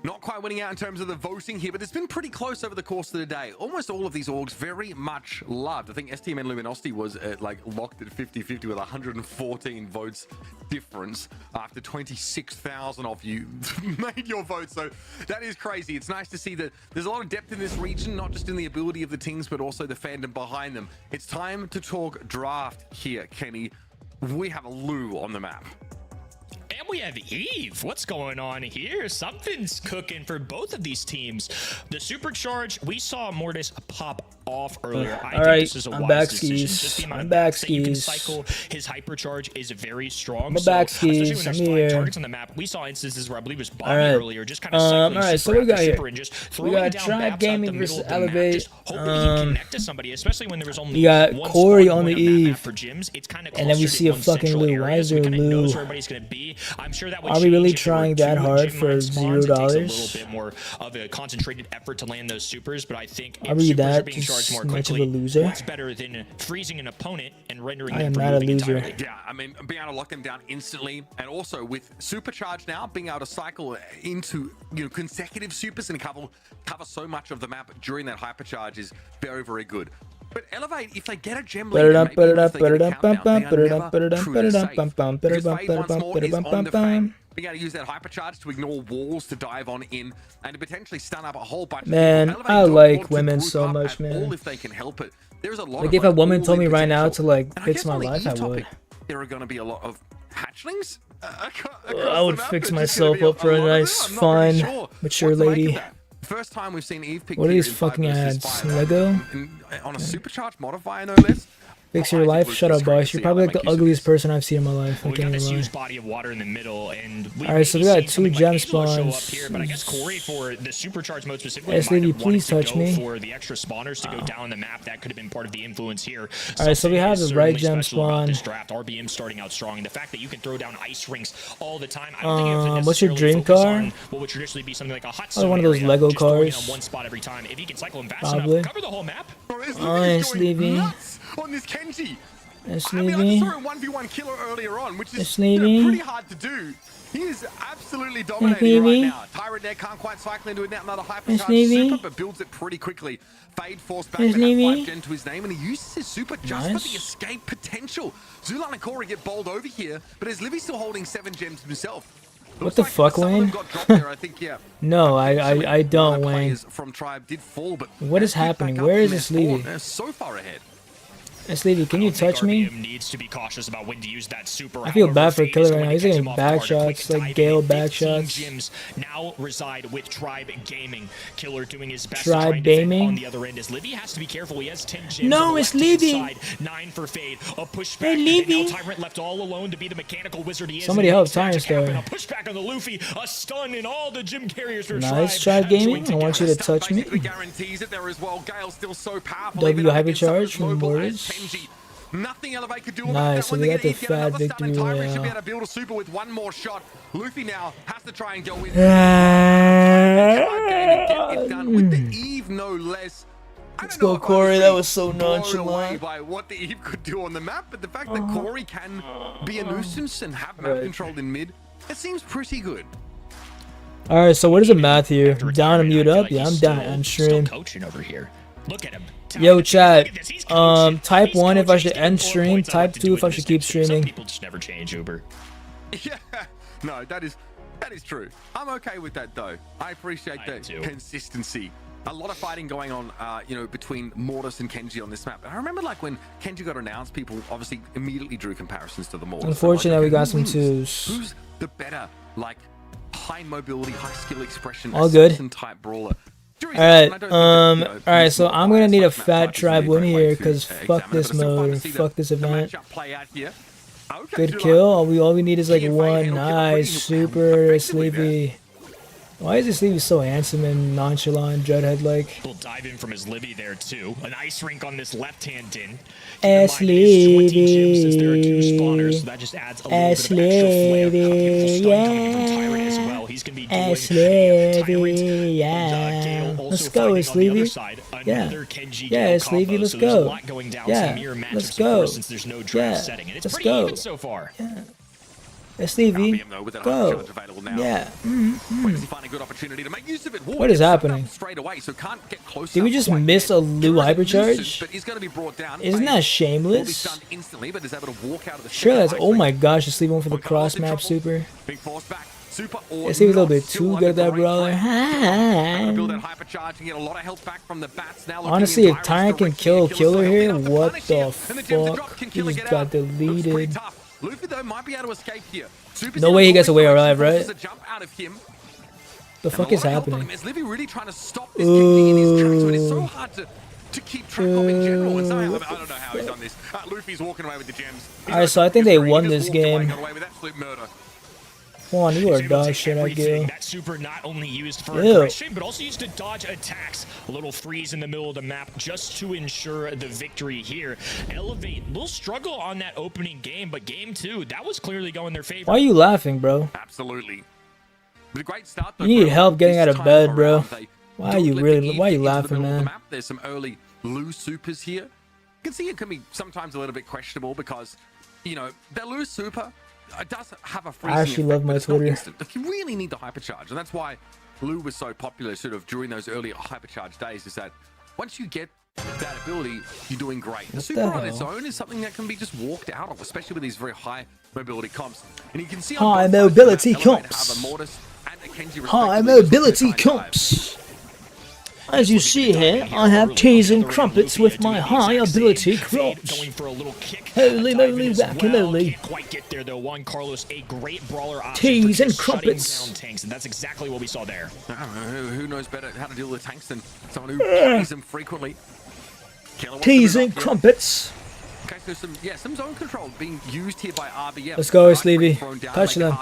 not quite winning out in terms of the voting here, but it's been pretty close over the course of the day. Almost all of these orgs very much loved. I think STM and Luminosity was like locked at 50-50 with 114 votes difference after 26,000 of you made your vote. So that is crazy. It's nice to see that there's a lot of depth in this region, not just in the ability of the teams, but also the fandom behind them. It's time to talk draft here, Kenny. We have a Lou on the map. And we have Eve. What's going on here? Something's cooking for both of these teams. The supercharge, we saw Mortis pop off earlier. I think this is a wise decision. Just the amount of backs that you can cycle. His hypercharge is very strong. I'm back skis. Especially when there's 5 targets on the map. We saw instances where I believe it was Bobby earlier, just kind of cycling alright, so we got here. and just We got Tribe Gaming versus Elevate. Hoping he connect to somebody, especially when there was only we got one Corey on the Eve. for gyms. It's kind of and then we see a fucking Lou. Why is there a Lou? Everybody's gonna be. I'm sure that would Are we really trying that hard for $0? It takes a little bit more of a concentrated effort to land those supers, but I think are we that being charged more much of quickly, a loser? what's better than freezing an opponent and rendering I am them not a moving loser. entirely? Yeah, I mean, being able to lock them down instantly, and also with supercharge now, being able to cycle into consecutive supers and cover so much of the map during that hypercharge is very, very good. But Elevate, if they get a gem lead, maybe if they get a countdown, they are never truly safe. Because Fade once more is on the Fade. Being able to use that hypercharge to ignore walls to dive on in and to potentially stun up a whole bunch of people. I like women so much, man. All if they can help it. There's a lot like of if a woman told me right now potential. to like And fix my on the life, I Eve would. topic, there are going to be a lot of hatchlings. I would fix myself up for a nice, fun, mature lady. First time we've seen Eve pick. What are these fucking ads? Lego? On a supercharged modifier, no less. Fix your life? Shut up, boss. You're probably like the ugliest person I've seen in my life. Well, we got this lie. huge body of water in the middle, and alright, so we got 2 gem spawns. Up here, but I guess Corey for the supercharge mode specifically. Yes, lady, please touch me. For the extra spawners to go down the map, that could have been part of the influence here. Alright, so we have the right gem spawn. This draft, RBM starting out strong, and the fact that you can throw down ice rinks all the time. I don't think you have to what's your dream focus car? on what would traditionally be something like a hot one of those Lego cars. On one spot every time. If you can cycle them fast Probably. enough, cover the whole map. Nice, Levy. On this Kenji. Nice, I mean, I Levy. just saw a 1v1 killer earlier on, which is Levy. pretty hard to do. He is absolutely dominating right now. Tyrant there can't quite cycle into another hypercharge super, but builds it pretty quickly. Fade forced back to have 5 gen to his name, and he uses his super just for the escape potential. Zulan and Corey get bowled over here, but is Livy still holding 7 gems himself? What the fuck, Wayne? No, I don't, Wayne. From Tribe did fall, but what is happening? Where is this Levy? They're so far ahead. Levy, can you touch me? Needs to be cautious about when to use that super. I feel bad for Killer right now. He's getting back shots, like Gale back shots. Gyms now reside with Tribe Gaming. Killer doing his best Tribe Gaming on the other end as Livy has to be careful. He has 10 gyms. No, it's Livy. 9 for Fade. A pushback. Hey, Livy. And now Tyrant left all alone to be the mechanical wizard he is. Somebody help Tyrant there. there. A pushback on the Luffy. A stun in all the gym carriers for nice, Tribe Gaming. I want you to touch me. Guarantees it there as well. Gale's still so powerful. W heavy charge from Mortis. Nothing Elevate could do about nice, that. so we got the fat victory Tyrant should be able to build a super with one more shot. Luffy now has to try and go in. Get it done with the Eve, no less. Let's go, Corey. That was so nonchalant. By what the Eve could do on the map, but the fact that Corey can be a nuisance and have map control in mid, it seems pretty good. Alright, so what is the math here? Down and mute up? Yeah, I'm down on stream. Coaching over here. Look at him. Yo, chat. Type 1 if I should end stream. Type 2 if I should keep streaming. People just never change, Uber. Yeah, no, that is true. I'm okay with that though. I appreciate that consistency. A lot of fighting going on, between Mortis and Kenji on this map. And I remember like when Kenji got announced, people obviously immediately drew comparisons to the Mortis. Unfortunately, we got some twos. Who's the better, like high mobility, high skill expression, all good type brawler? Alright, so I'm gonna need a fat tribe win here, because fuck this mode, fuck this event. Good kill, all we need is like one, nice, super sleepy. Why is this Levy so handsome and nonchalant, Dreadhead-like? He'll dive in from his Libby there too. An ice rink on this left-hand din. Ass Levy. Since there are 2 spawners, so that just adds a little bit of extra flair. Beautiful stun coming in from Tyrant as well. He's going to be Levy, yeah. Let's go, Ace Levy. Yeah, Ace Levy, let's go. Yeah, let's go. Since there's no draft setting, and it's pretty even so far. Yeah. Ace Levy, go. Yeah. What is happening? Did we just miss a Lou hypercharge? Isn't that shameless? Sure, that's. Oh my gosh, Ace Levy went for the cross map super. Ace Levy's a little bit too good at that brawler. Honestly, if Tyrant can kill Killer here, what the fuck? He just got deleted. Luffy though might be able to escape here. No way he gets away alive, right? The fuck is happening? Is Livy really trying to stop this in his tracks? But it's so hard to keep track of in general. And so, I don't know how he's done this. Luffy's walking away with the gems. Alright, so I think they won this game. Got away with absolute murder. Juan, you are dog shit, I get. That super not only used for aggression, but also used to dodge attacks. A little freeze in the middle of the map just to ensure the victory here. Elevate will struggle on that opening game, but game 2, that was clearly going their favor. Why are you laughing, bro? Absolutely. With a great start, though, you need help getting out of bed, bro. Why are you laughing, man? There's some early Lou supers here. You can see it can be sometimes a little bit questionable because, you know, their Lou super does have a freezing I actually love my Twitter. Like, you really need the hypercharge, and that's why Lou was so popular sort of during those early hypercharge days, is that once you get that ability, you're doing great. The super on its own is something that can be just walked out of, especially with these very high mobility comps. And you can see high mobility comps. High mobility comps. As you see here, I have teas and crumpets with my high ability crops. Holy moly guacamole. Quite get there though. Juan Carlos, a great brawler option. Teas and crumpets. Tanks, and that's exactly what we saw there. Who knows better how to deal with tanks than someone who plays them frequently. Teas and crumpets. Okay, so some zone control being used here by RBM. Let's go, Sleevy. Touch them.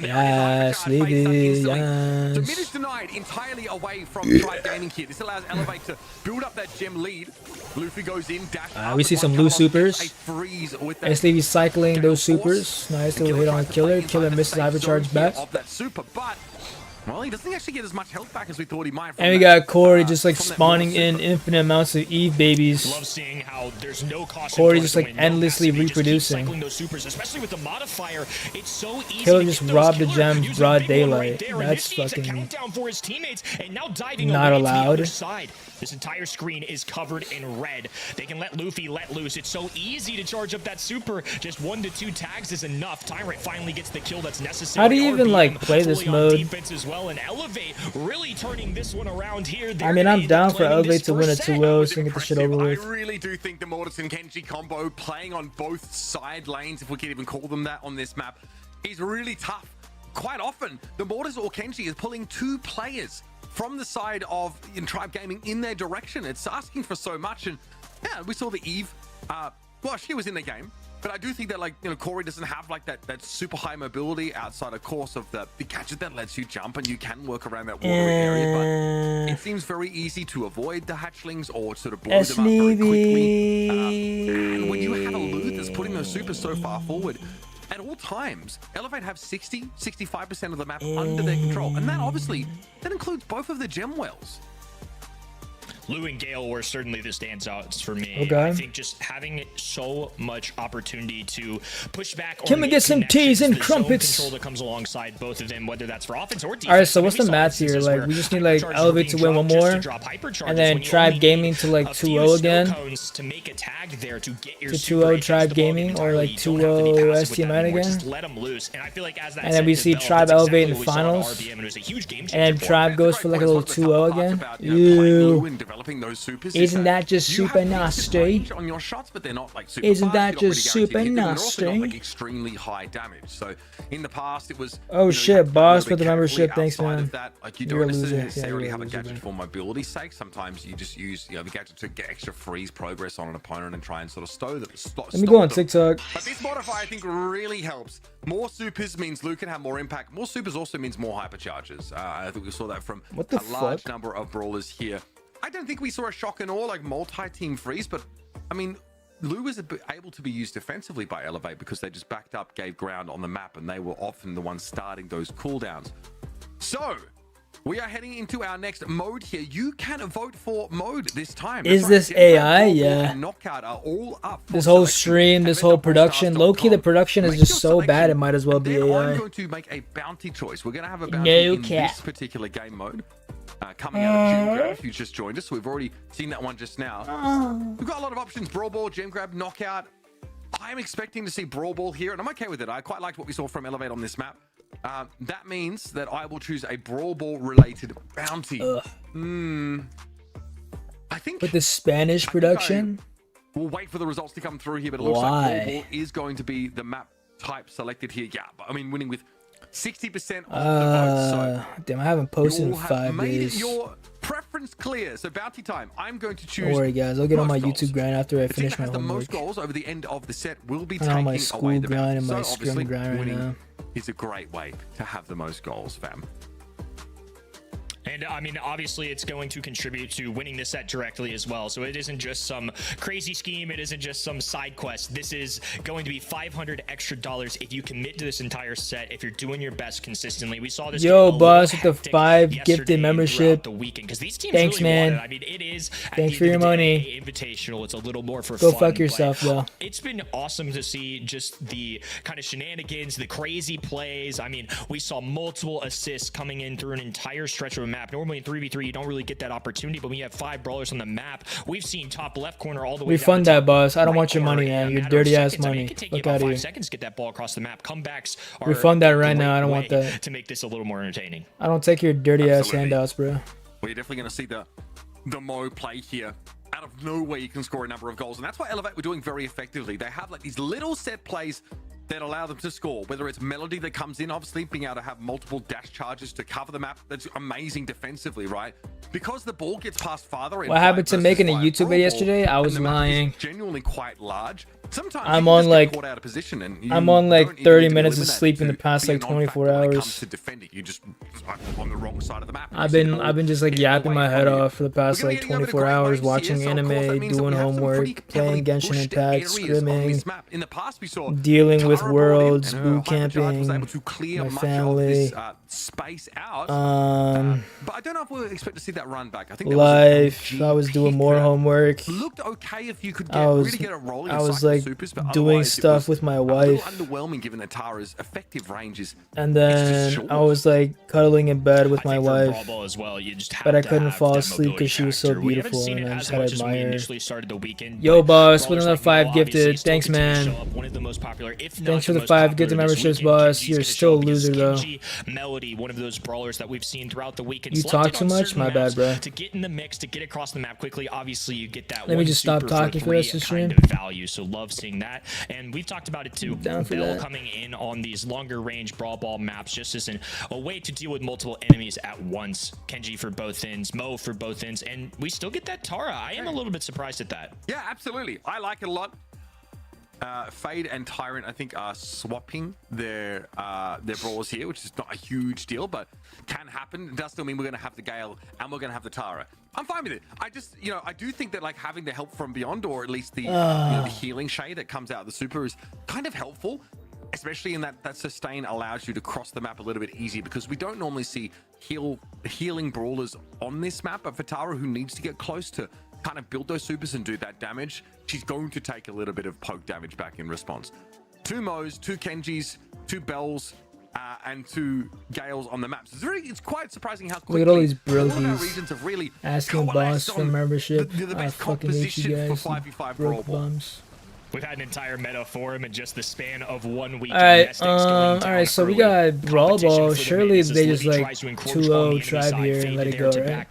Yes, Sleevy. Yes. So mid is denied entirely away from Tribe Gaming here. This allows Elevate to build up that gem lead. Luffy goes in, dash. We see some Lou supers. Sleevy's cycling those supers. Nice little hit on Killer. Killer misses hypercharge back. Well, he doesn't actually get as much health back as we thought he might. And we got Corey just like spawning in infinite amounts of Eve babies. Love seeing how there's no cost. Corey just like endlessly reproducing. Those supers, especially with the modifier, it's so easy. Killer just robbed the gems broad daylight. That's fucking for his teammates, and now diving not allowed. This entire screen is covered in red. They can let Luffy let loose. It's so easy to charge up that super. Just 1 to 2 tags is enough. Tyrant finally gets the kill that's necessary. How do you even like play this mode? Defense as well, and Elevate really turning this one around here. I mean, I'm down for Elevate to win a 2-0 so we can get the shit over with. I really do think the Mortis and Kenji combo playing on both side lanes, if we can even call them that on this map, is really tough. Quite often, the Mortis or Kenji is pulling 2 players from the side of Tribe Gaming in their direction. It's asking for so much, and yeah, we saw the Eve. Well, she was in the game, but I do think that, like, you know, Corey doesn't have like that super high mobility outside, of course, of the gadget that lets you jump and you can work around that watery area. But it seems very easy to avoid the hatchlings or sort of blow them up very quickly. And when you have a loot that's putting those supers so far forward, at all times, Elevate have 65% of the map under their control. And that obviously, that includes both of the gem wells. Lou and Gale were certainly the standouts for me. Okay. I think just having so much opportunity to push back. Can we get some teas and crumpets? Control that comes alongside both of them, whether that's for offense or defense. All right, so what's the math here? Like, we just need like Elevate to win one more, and then Tribe Gaming to like 2-0 again. To make a tag there to get your 2-0 Tribe Gaming or like 2-0 STMN again. Just let them loose, and I feel like as that. And then we see Tribe Elevate in the finals, and then Tribe goes for like a little 2-0 again. Ew. developing those supers. Isn't that just super nasty? On your shots, but they're not like super Isn't fast. that You're not just really super guaranteed to hit them, and they're also not, nasty? like, extremely high damage. So in the past, it was. Oh shit, boss with the membership. Thanks, Outside man. of that, like, you You're a don't loser. necessarily Yeah, have a you're a loser, gadget for mobility's sake. Sometimes you just use the gadget to get extra freeze progress on an opponent and try and sort of Let me go on TikTok. But this modifier, I think, really helps. More supers means Luke can have more impact. More supers also means more hypercharges. I think we saw that from a large number of brawlers here. I don't think we saw a shock and awe like multi-team freeze, but I mean, Lou was able to be used defensively by Elevate because they just backed up, gave ground on the map, and they were often the ones starting those cooldowns. So we are heading into our next mode here. You can vote for mode this time. Is this AI? Yeah. Knockout are all up. This whole stream, this whole production. Low-key, the production is just so bad, it might as well be AI. I'm going to make a bounty choice. We're going to have a bounty in this particular game mode. Coming out of Gem Grab, if you just joined us. We've already seen that one just now. We've got a lot of options. Brawl Ball, Gem Grab, Knockout. I'm expecting to see Brawl Ball here, and I'm okay with it. I quite liked what we saw from Elevate on this map. That means that I will choose a Brawl Ball related bounty. I think with the Spanish production. We'll wait for the results to come through here, but it looks like Brawl Ball is going to be the map type selected here. Yeah, but I mean, winning with 60% of the votes. So damn, I haven't posted in 5 days. Your preference clear. So bounty time. I'm going to choose. Don't worry, guys. I'll get on my YouTube grind after I finish my homework. The most goals over the end of the set will be taking taking my school grind and my scrim grind right now. Is a great way to have the most goals, fam. And I mean, obviously, it's going to contribute to winning the set directly as well. So it isn't just some crazy scheme. It isn't just some side quest. This is going to be $500 extra if you commit to this entire set. If you're doing your best consistently, we saw this. Yo, boss, with the 5 gifted membership. The weekend, because these teams thanks, really man. want it. I mean, it is. Thanks for your money. Invitational. It's a little more for go fun. Fuck yourself, though. It's been awesome to see just the kind of shenanigans, the crazy plays. I mean, we saw multiple assists coming in through an entire stretch of a map. Normally in 3v3, you don't really get that opportunity, but when you have 5 brawlers on the map, we've seen top left corner all the way. Refund that, boss. I don't want your money, man. Your dirty ass money. I mean, it can take Look you out about of 5 here. seconds to get that ball across the map. Comebacks are refund that right now. I don't want that. To make this a little more entertaining. I don't take your dirty ass handouts, bro. Well, you're definitely going to see the Mo play here. Out of nowhere, you can score a number of goals, and that's what Elevate were doing very effectively. They have like these little set plays that allow them to score, whether it's Melody that comes in, obviously being able to have multiple dash charges to cover the map. That's amazing defensively, right? Because the ball gets passed farther. What happened to making a YouTube video yesterday? I was lying. Genuinely quite large. Sometimes I'm on like caught out of position and I'm on like 30 minutes of sleep in the past like 24 hours. To defend it, you just on the wrong side of the map. I've been just like yapping my head off for the past like 24 hours, watching anime, doing homework, playing Genshin Impact, scrimming, dealing with worlds, boot camping, my family, space out. But I don't know if we'll expect to see that run back. I think life. I was doing more homework. Looked okay if you could really get it rolling. I was like doing stuff with my wife. Underwhelming given that Tara's effective range is. And then I was like cuddling in bed with my wife, but I couldn't fall asleep because she was so beautiful, and I just had to admire her. Yo, boss, with another 5 gifted. Thanks, man. Thanks for the 5 gifted memberships, boss. You're still a loser, though. Melody, one of those brawlers that we've seen throughout the weekend. You talk too much? My bad, bro. To get in the mix, to get across the map quickly, obviously you get that. Let me just stop talking for this stream. Value, so love seeing that, and we've talked about it too. Bill coming in on these longer range brawl ball maps just as a way to deal with multiple enemies at once. Kenji for both ends, Mo for both ends, and we still get that Tara. I am a little bit surprised at that. Yeah, absolutely. I like it a lot. Fade and Tyrant, I think, are swapping their brawlers here, which is not a huge deal, but can happen. It does still mean we're going to have the Gale and we're going to have the Tara. I'm fine with it. I just, I do think that like having the help from beyond, or at least the, the healing shade that comes out of the super is kind of helpful, especially in that sustain allows you to cross the map a little bit easier, because we don't normally see healing brawlers on this map. But for Tara, who needs to get close to kind of build those supers and do that damage, she's going to take a little bit of poke damage back in response. 2 Mo's, 2 Kenjis, 2 Bells, and 2 Gales on the maps. It's quite surprising how quickly look at all these all of our brokies regions have really asking boss for membership. the I best fucking hate you composition guys, for 5v5 broke brawl. bums. We've had an entire meta for him in just the span of 1 week. Alright, so we got Brawl Ball. Surely they just like 2-0 Tribe here and let it go, right?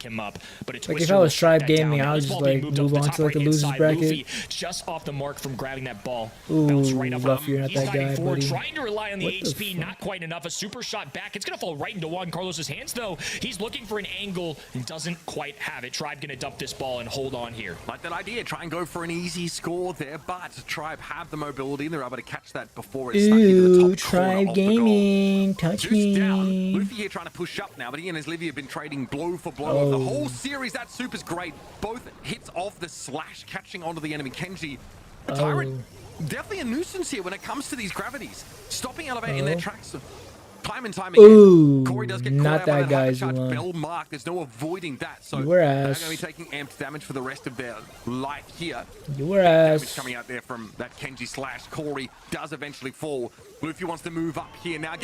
Like if I was Tribe Gaming, I would just like move on to like the losers bracket. Just off the mark from grabbing that ball. Ooh, Luffy, you're not that guy, buddy. Trying to rely on the HP, not quite enough. A super shot back. It's gonna fall right into Juan Carlos's hands though. He's looking for an angle and doesn't quite have it. Tribe gonna dump this ball and hold on here. Like that idea, try and go for an easy score there, but Tribe have the mobility and they're able to catch that before it's stuck into the top Tribe corner Gaming, of the goal. touch me. Down. Luffy here trying to push up now, but he and his Livy have been trading blow for blow over the whole series. That super's great. Both hits off the slash, catching onto the enemy Kenji. Tyrant, definitely a nuisance here when it comes to these gravities. Stopping Elevate in their tracks. Time and time again. Ooh, Corey does get not caught out that by guy's that one. bell mark. There's no avoiding that. So You were they're ass. going to be taking amped damage for the rest of their life here. You were Damage ass. coming out there from that Kenji slash. Corey does eventually fall. Luffy wants to move up here now.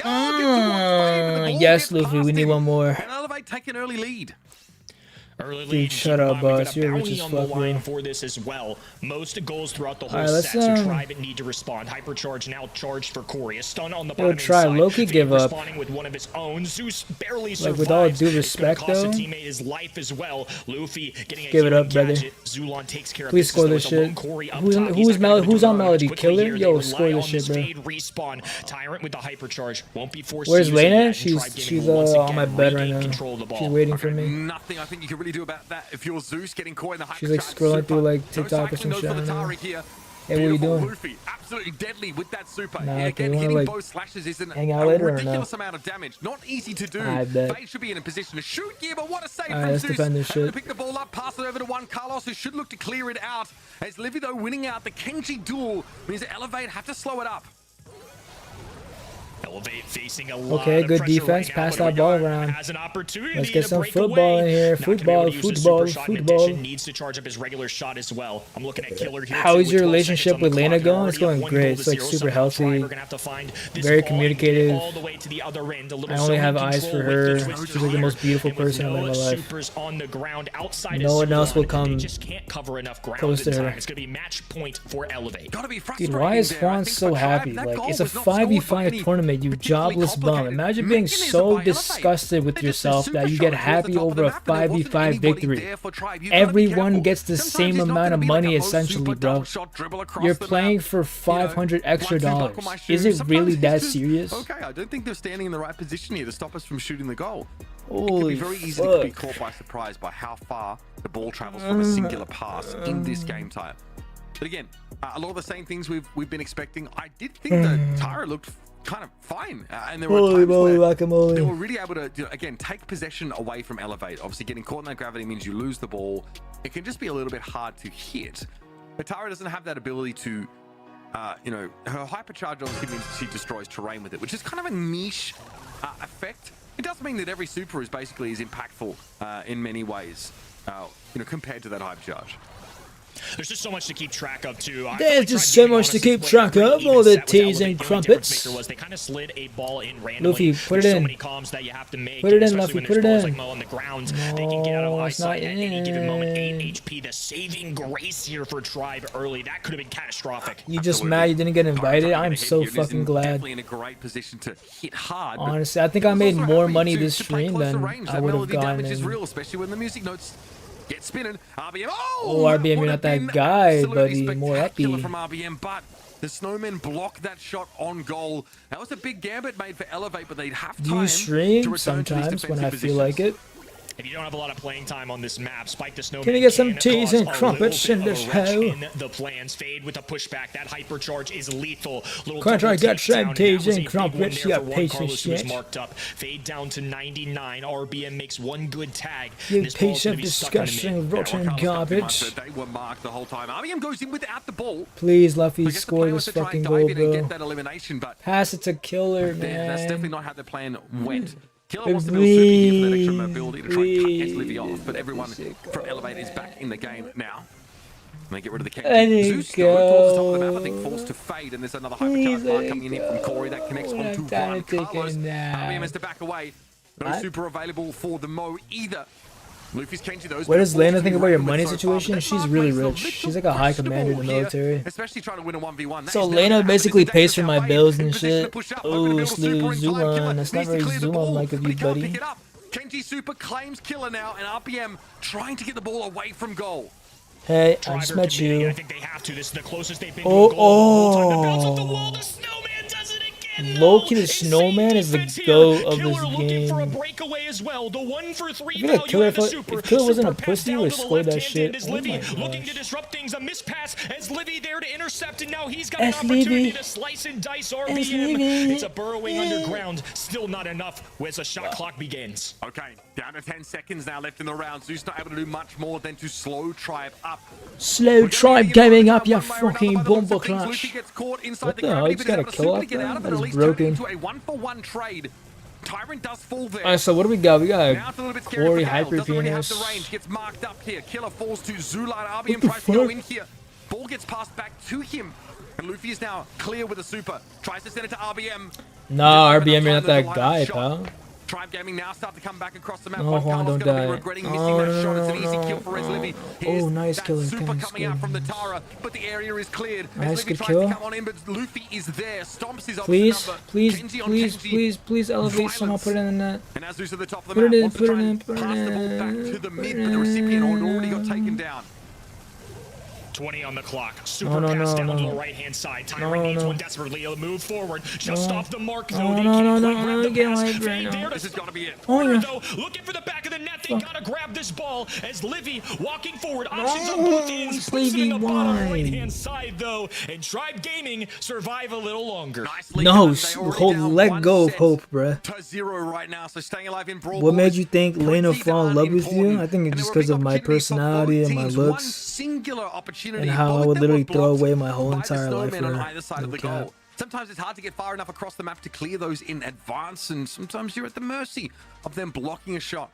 Yes, Luffy, we need one more. And Elevate take an early lead. Early Dude, lead. shut up, boss. We've got a You're rich bounty as on the fuck, line bro. for this as well. Most goals throughout the whole Alright, let's, set, so Tribe need to respond. Hypercharge now charged for Corey. A stun on the bottom try inside. Loki give up. Responding with one of his own. Zeus barely survives. Like, with all due It's gonna respect, cost though, a teammate his life as well. Luffy getting a give it healing up, brother. gadget. Zulon takes care of Please score business, this though, with a shit. lone Corey up Who's top. He's not gonna who's do on much Melody? quickly Killer? here. Yo, They score rely this on shit, bro. Spade respawn. Tyrant with the hypercharge. Won't be forced Where's to use it Lena? yet. She's Tribe Gaming will once on my again bed right regain now. control of the ball. She's waiting for me. Nothing I think you can really do about that. If you're Zeus getting caught in the hypercharge, She's like scrolling through like TikTok or some shit. I don't know. Hey, what are you doing? Luffy, absolutely deadly with that super. Nah, Yeah, okay, again, you wanna, hitting like, both slashes is hang out a later or no? ridiculous amount of damage. Not easy to do. I bet. Fade should be in a position to shoot here, but what a save Alright, from let's Zeus. defend this Able to shit. pick the ball up, pass it over to Juan Carlos, who should look to clear it out. As Livy, though, winning out the Kenji duel means that Elevate have to slow it up. Elevate facing a lot Okay, of good pressure defense. right now, Pass but that ball Odegaard around. has an opportunity Let's get to some break football away. in here. Not gonna be able Football, to use the football, super shot in football. addition. Needs to charge up his regular shot as well. I'm looking at Killer here. How too, is with your 12 relationship seconds on with the Lena clock. going? Already It's up going 1 great. goal It's to like 0. super Somehow healthy. Tribe are gonna have to find this Very ball and get it communicative. all the way to the other end. A little I only zone have eyes control for with her. the twisted She's like the here. most beautiful And with person I've met in my no life. supers on the ground outside No of one else will Zulon, come they just can't cover enough ground close in to her. time. It's going to be match point for Elevate. Gotta be Dude, frustrating why is there. I Juan think so for Tribe, happy? that Like, goal it's a was not scored by 5v5 any tournament, you particularly jobless bum. complicated Imagine being mechanism so by Elevate. disgusted with They just yourself super that you shot get it towards happy the top of over the a map, and there wasn't 5v5 anybody victory. there for Tribe. You've gotta be Everyone careful. gets the Sometimes same it's not amount gonna of be like money, a low essentially, super bro. double shot dribble across You're the playing map. for 500 extra one, two, dollars. buckle my Is shoes. it Sometimes really it's that just, serious? Okay, I don't think they're standing in the right position here to stop us from shooting the goal. It could Holy be very easy to be fuck. caught by surprise by how far the ball travels from a singular pass in this game type. But again, a lot of the same things we've been expecting. I did think that Tara looked kind of fine, and there were Holy times moly, where they guacamole. were really able to, again, take possession away from Elevate. Obviously, getting caught in that gravity means you lose the ball. It can just be a little bit hard to hit. But Tara doesn't have that ability to, her hypercharge obviously means she destroys terrain with it, which is kind of a niche effect. It does mean that every super is basically as impactful in many ways, compared to that hypercharge. There's just so much to keep track of too. There's just so much to keep track of. All the teas and crumpets. They kind of slid a ball in randomly. Luffy, put it There's in. so many comms that you have to make. Put it in, especially Luffy, when put it there's balls in. like Mo on the ground. They can get out of No, it's not eyesight at any given moment. 8 in. HP. The saving grace here for Tribe early. That could have been catastrophic. You just mad you didn't get invited? I'm so Here, it is fucking glad. Definitely in a great position to hit hard. but Honestly, I think I it's made also more happy money to this play stream closer than range. I That would have melody gotten damage is in. real, especially when the music notes get spinning. RBM. Oh, RBM, you're would not have that been guy, absolutely buddy. More spectacular uppy. from RBM, but the Snowmen blocked that shot on goal. That was a big gambit made for Elevate, but they'd have Do time you to stream return to these sometimes when I defensive feel like positions. it? If you don't have a lot of playing time on this map, Spike the Snowman Can you get some can teas cause and a crumpets little in bit this of a wrench hoe? in the plans. Fade with a pushback. That hypercharge is lethal. Little Can't I double get some takedown. teas That was and a big crumpets? one You there got for Juan pace and Carlos, who was shit. marked up. Fade down to 99. RBM makes one good tag. You This ball's piece gonna of be stuck in the mid. disgusting rotten Juan Carlos got too much, garbage. but they were marked the whole time. RBM goes in without the ball. Please, Luffy, I guess the score plan was this to try fucking and goal, dive in and bro. get that elimination, but Pass it to Killer, that's definitely man. not how the plan went. Killer wants to build super here for that extra mobility to try and cut Please, Livy off, but everyone from Elevate is back in the game now. And they get rid of the Let Kenji. it Zeus though, towards the top of the map, I go. think forced to fade, and there's another Please hypercharge let mark it coming in from Corey that connects go. onto I'm trying Juan to take Carlos. a nap. RBM has to back away. No What? super available for the Mo either. Luffy's Kenji, those What does Lena think about your money so situation? far, She's really rich. She's like a high commander in the military. Here, especially trying to win a 1v1. So Lena basically pays for my bills and shit. Oh, Zulan. That's not very Zulan-like of you, buddy. Kenji Super claims killer now, and RPM trying to get the ball away from goal. Hey, I just met you. I think they have to. This is the closest they've been Oh, to a goal. The bounce off the wall. The snowman does it again. Low-key, the snowman is the GOAT of this looking for a game. breakaway as well. The 1-for-3 I feel like Killer, if Killer wasn't a Super pussy, he would score that shit. Oh Livy my looking to gosh. disrupt things. A mispass as Livy there to intercept, and now he's got an As opportunity Livy. to slice and dice As RBM. Livy. It's a burrowing underground. Still not enough as the shot clock begins. Okay, down to 10 seconds now left in the round. Zeus not able to do much more than to slow Tribe up. Slow Tribe gaming up, you fucking bomber clash. What the hell? He's got a kill off that? That is broken. A 1-for-1 trade. Tyrant does fall there. Alright, so what do we got? We got Now it's a little bit scary Corey for Gale. Hyper Doesn't really have the Penis. range. Gets marked up here. Killer falls to Zulan. RBM the tries to go fuck? in here. Ball gets passed back to him. And Luffy is now clear with a super. Tries to send it to RBM. Nah, Just RBM, you're enough not time that to guy, line up pal. shot. Tribe Gaming now start to come back across the map. No, Juan Juan, Carlos don't gonna be die. regretting Oh, missing that no, shot. It's an no, easy no. kill for Livy. Oh, nice that kill. super Nice coming out kill. from the Tara, but the area is cleared. Nice, As Livy good tries kill. to come on in, but Luffy is there. Stomps his option Please, number. please, Kenji on please, Kenji. please, please elevate somehow. Put it in the net. And as Zeus at the top of the Put it map, in, wants to put it try in, and put it pass the ball back in, to the put mid, it but the recipient had already got in. taken down. 20 on the clock. Super No, pass down no. to the right-hand side. Tyrant needs one desperately. He'll move forward. Just No. off the mark, though. No, They no, can't no, quite no, grab no, the get pass. away, Fade Brandon. there to This has got to be it. Oh, yeah. though, looking for the back of the net. They gotta grab this ball as Livy walking forward. Options on both ends. Puts it in the bottom Livy, why? right-hand side, though. And Tribe Gaming survive a little longer. Nicely No, done. They already hold, down let one go of set hope, bruh. to 0 right now, so staying alive in Brawl. What Ball made is you think Lena pretty fall in darn love with you? important. I think it's And just there were because of big my opportunities for both personality and my teams. One looks. singular opportunity, And how I both would that literally were throw blocked away my whole by the entire life snowman for on either side no of the cap. goal. Sometimes it's hard to get far enough across the map to clear those in advance, and sometimes you're at the mercy of them blocking a shot.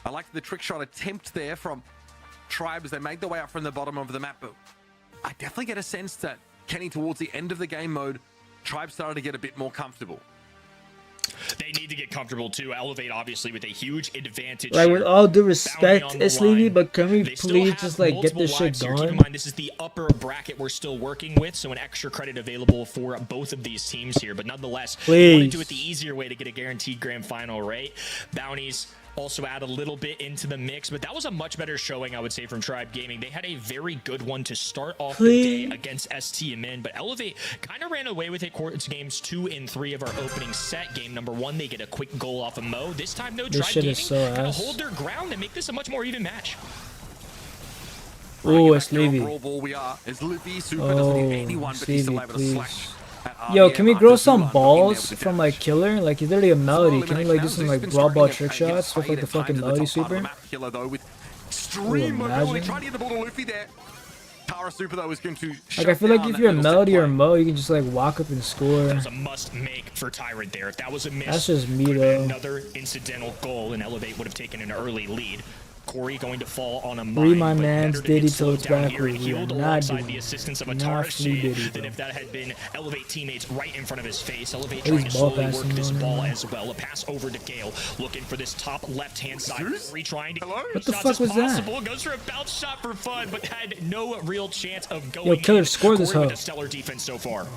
I like the trick shot attempt there from Tribe as they make their way up from the bottom of the map, but I definitely get a sense that Kenny, towards the end of the game mode, Tribe started to get a bit more comfortable. They need to get comfortable too. Elevate obviously with a huge advantage. Like, with here. all due Bounty respect, on the it's Levy, line. but can we They still please have just like get multiple this shit lives here. Keep in going? mind, this is the upper bracket we're still working with, so an extra credit available for both of these teams here. But nonetheless, we want to Please. do it the easier way to get a guaranteed grand final, right? Bounties also add a little bit into the mix, but that was a much better showing, I would say, from Tribe Gaming. They had a very good one to start off the day against ST and Min, but Elevate kind of ran away with it towards games 2 and 3 of our opening set. Game number 1, they get a quick goal off of Mo. This time, no, This Tribe shit Gaming is so kind of ass. hold their ground and make this a much more even match. Oh, it's Back here on Levy. Brawl Ball we are, as Livy Super doesn't need anyone, but he's still Levy, able to please. slash. at Yo, RBM can we after grow Zulan some not being able balls to from dash. like Killer? Like, he's literally a melody. Can we like do some like brawl ball trick shots with like the fucking melody super? Killer though with extreme Ooh, mobility, imagine. trying to get the ball to Luffy there. Tara Super though is going to Like, I feel like if you're a melody or Mo, you can just like walk up and score. That was a must make for Tyrant there. If that was a miss, That's just me, could have been though. another incidental goal, and Elevate would have taken an early lead. Corey going to fall on a mine. Free my but man's better to get Diddy slowed till it's down here and backwards. We are healed not alongside doing the it. assistance of a Not Tara free Diddy, than bro. if that had been Elevate teammates right in front of his face. Elevate He's trying to ball slowly work passing this on ball him. as well. A pass over to Gale, looking for this top left-hand side. Zeus? Retrying to Hello? What the shots fuck as was that? possible. Goes for a bounce shot for fun, but had no real chance of going Yo, Killer, in. score this Corey with hoe. a stellar defense so far.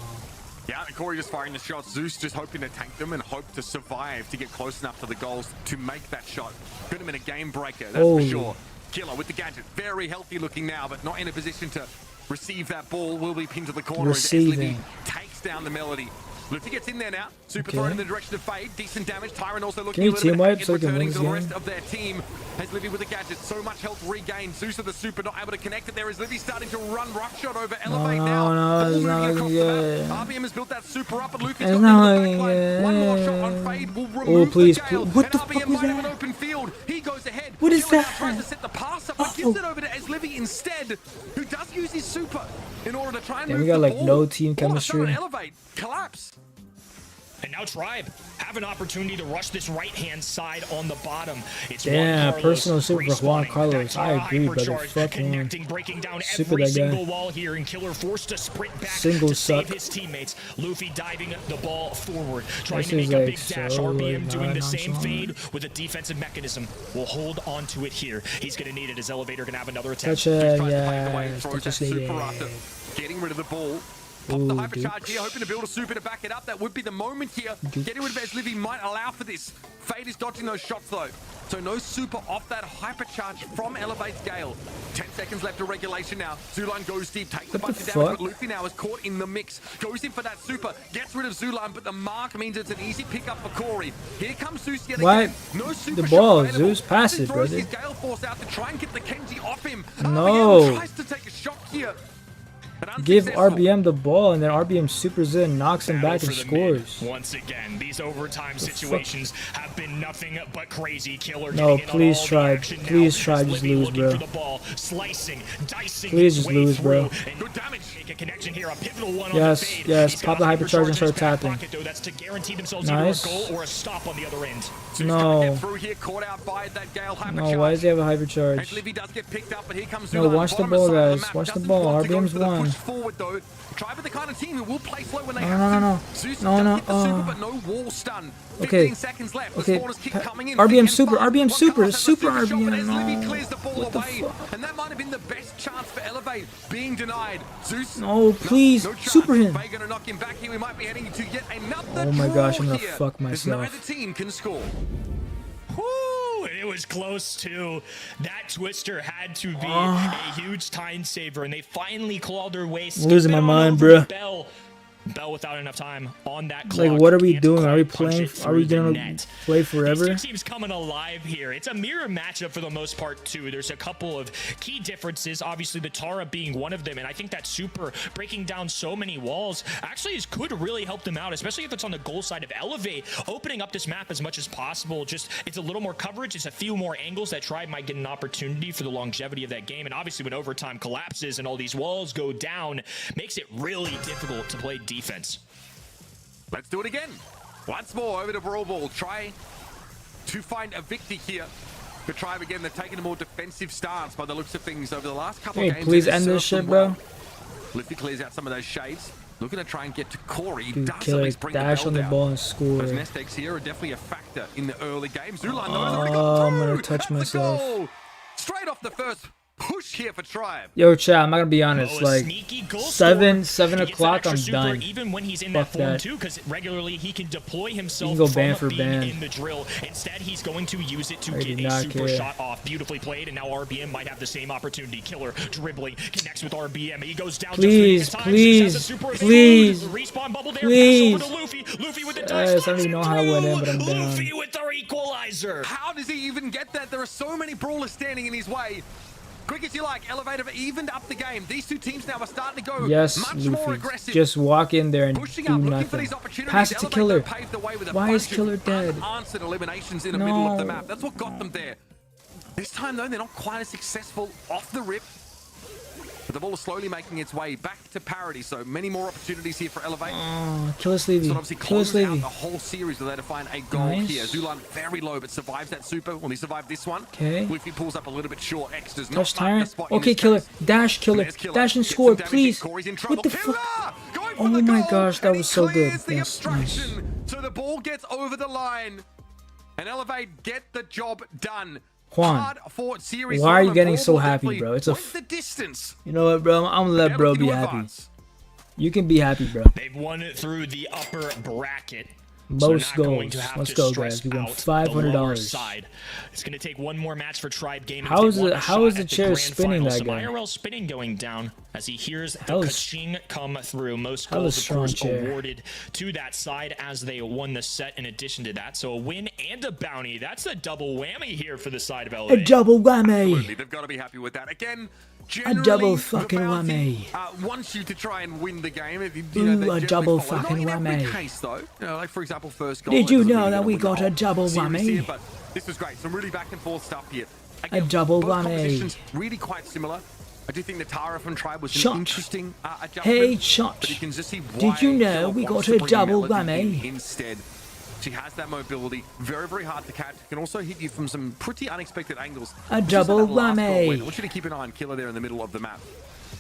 Yeah, and Corey just firing the shots. Zeus just hoping to tank them and hope to survive to get close enough to the goals to make that shot. Could have been a game breaker, that's Holy. for sure. Killer with the gadget, very healthy looking now, but not in a position to receive that ball. Will be pinned to the corner as Receiving. Livy takes down the Melody. Luffy gets in there now. Super Okay. thrown in the direction of Fade. Decent damage. Tyron also looking Can you a little team bit wipe haggard, so I can returning win to this the rest game? of their team. Has Livy with the gadget. So much health regained. Zeus of the Super not able to connect it. There is Livy starting to run rush shot over Elevate no, now. no, Ball it's moving not across looking the good. map. RBM has built that Super up, and Luffy's It's got not into the looking backline. One more shot on good. Fade will Oh, remove please, the Gale. please. What the And fuck RBM was might have an that? open field. He goes ahead. What is Killer now that? tries to set the pass up, but gives it over to Livy instead, who does use his Super in order to try and Damn, move we got the like ball. no team All of a sudden, chemistry. Elevate collapse. And now Tribe have an opportunity to rush this right-hand side on the bottom. It's yeah, Juan Carlos personal super for Juan respawning. Carlos. I agree, brother. Hypercharge Fuck connecting, breaking down Super every that guy. single wall here, and Killer forced to sprint back Single to suck. save his teammates. Luffy diving the ball forward, trying This to make is a like big dash. so, RBM like, doing the same nonchalant. fade with a defensive mechanism. Will hold on to it here. He's going to need it. His elevator going to have another attempt. Touch it, Tries to pave the way, yeah. throws Touch that it, super yeah. after getting rid of the ball. Pop the Ooh, hypercharge here, Dukes. hoping to build a super to back it up. That would be the moment here. Getting rid of Ez Livy might allow for this. Fade is dodging those shots though. So no super off that hypercharge from Elevate's Gale. 10 seconds left of regulation now. Zulan goes deep, takes a What bunch the of damage, fuck? but Luffy now is caught in the mix. Goes in for that super, gets rid of Zulan, but the mark means it's an easy pickup for Corey. Here comes Zeus yet Why? again. No super The shot ball, available. Zeus, pass it, Throws brother. his Gale Force out to try and get the Kenji off him. No. RBM tries to take a shot here. but Give unsuccessful. RBM the ball, and then RBM supers in, knocks him Battle back, for and the mid. scores. Once again, these overtime situations have been nothing but crazy. Killer No, getting in on please all the try. action now. Please try, As just Livy lose, looking bro. for the ball, slicing, dicing Please his just way lose, bro. through, and good damage. Make a connection here, a pivotal one Yes, on the fade. yes, He's pop got the a hypercharge and in start his back tapping. pocket, though. That's to guarantee themselves Nice. either a goal or a stop on the other end. Zeus No. can't get through here, caught out by that Gale hypercharge. No, why does he have a As hypercharge? Livy does get picked up, but here comes No, Zulan, watch the bottom ball, side of guys. map. Watch the Doesn't ball. want to go RBM's for the won. push forward, though. Tribe are the kind of team who will play slow when they No, have no, to. no, no. Zeus No, does no, get the super, but no wall stun. 15 Okay. seconds left. Okay, The spawners keep coming in. RBM thick and super, fast. RBM Juan super, Carlos has a super shot, but RBM, Ez Livy no. clears the ball What the away. fuck? And that might have been the best chance for Elevate being denied. Zeus. No, please, no chance. super him. Faye gonna knock him back here. We might be heading to yet another Oh my gosh, I'm draw gonna here, fuck as myself. Neither team can score. Woo! It was close too. That twister had to be a huge time saver, and they finally clawed their way. Losing my skipping on mind, over bruh. Bell without enough time on that Like, clock. what are we Can't doing? Are we quite punch playing? it Are we through the gonna net. play These forever? two teams coming alive here. It's a mirror matchup for the most part too. There's a couple of key differences. Obviously, the Tara being one of them, and I think that super breaking down so many walls actually could really help them out, especially if it's on the goal side of Elevate, opening up this map as much as possible. Just it's a little more coverage. It's a few more angles that Tribe might get an opportunity for the longevity of that game. And obviously, when overtime collapses and all these walls go down, makes it really difficult to play defense. Let's do it again. Once more over to Brawl Ball. Try to find a victory here. For Tribe again, they're taking a more defensive stance by the looks of things over the last couple Hey, of games. please They've end this served shit, them bro. well. Liffy clears out some of those shades. Looking to try and get to Corey. Dude, Does at Killer least bring dash the on the bell ball down. and score. Those nest eggs here are definitely a factor in the early game. Zulan knows Oh, already got I'm gonna through. touch That's a myself. goal. Straight off the first push here for Tribe. Yo, chat, I'm not gonna be honest. Oh, a Like, sneaky goal 7 scorer. He gets that o'clock, extra I'm super done. Even when he's in Fuck that form that. too, because regularly he can deploy himself You can go from ban for being ban. in the drill. Instead, he's going to use it to I get do a not super care. shot off. Beautifully played, and now RBM might have the same opportunity. Killer dribbling, connects with RBM. He goes down Please, just 3 times. Has a please, super please, explode. Respawn bubble there. please. Pass over to Luffy. Luffy with the touch. Yes, I don't even know how I went in, but I'm down. Luffy with the equalizer. How does he even get that? There are so many brawlers standing in his way. Quick as you like, Elevator have evened up the game. These two teams now are starting to go yes, much more Luffy. aggressive. Just walk in there and Pushing do up, looking for nothing. these opportunities. Pass it to Elevator Killer. paved the way with a Why is bunch Killer of dead? unanswered eliminations in the middle of the No. map. That's what got them there. This time, though, they're not quite as successful off the rip. But the ball is slowly making its way back to parity, so many more opportunities here for Elevate. Oh, kill us, Levy. So obviously Kill us, close out Levy. the whole series where they to find a goal Nice. here. Zulan very low, but survives that super. Well, he survived this one. Okay. Luffy pulls up a little bit short. X does not Touch mark the Tyrant. spot in Okay, this Killer. case. Dash, Killer. There's Killer. Dash and Gets some score, damage in. please. Corey's in trouble. What the Killer! fuck? Going for Oh the my goal, gosh, that and he was so good. clears the Yes, nice. obstruction. So the ball gets over the line. And Elevate get the job done. Juan, Hard fought series why are you one, getting Brawl so Ball happy, definitely bro? It's a went the distance. You know what, bro? I'm gonna let They're bro looking be to happy. advance. You can be happy, bro. They've won it through the upper bracket. Most so not going goals. to have Let's to go, stress guys. We won out the $500. lower side. It's going to take one more match for Tribe Gaming. How to is take it- one how shot is the at chair grand spinning finals. that Some guy? IRL spinning going down as he hears the That was- ka-ching come through. Most that was goals, of strong course, chair. awarded to that side as they won the set in addition to that. So a win and a bounty. That's a double whammy here for the side of A Elevate. double whammy. Absolutely, they've got to be happy with that. Again, generally, double the fucking bounty, whammy. Wants you to try and win the game. If you Ooh, know, a they generally double follow. fucking Not in every whammy. case, though. You know, like, for example, first goal. Did it you doesn't know really that gonna we win the got a whole double series whammy? here, but this was great. Some really back and forth stuff here. Again, double both whammy. compositions really quite similar. I do think Natara from Tribe was Shot. an interesting adjustment. Hey, shot. But you can just see why Did you know Killer we wants got to a bring double Melody in whammy? instead. She has that mobility, very, very hard to catch. Can also hit you from some pretty unexpected angles. A Just like double that last goal whammy. win. I want you to keep an eye on Killer there in the middle of the map.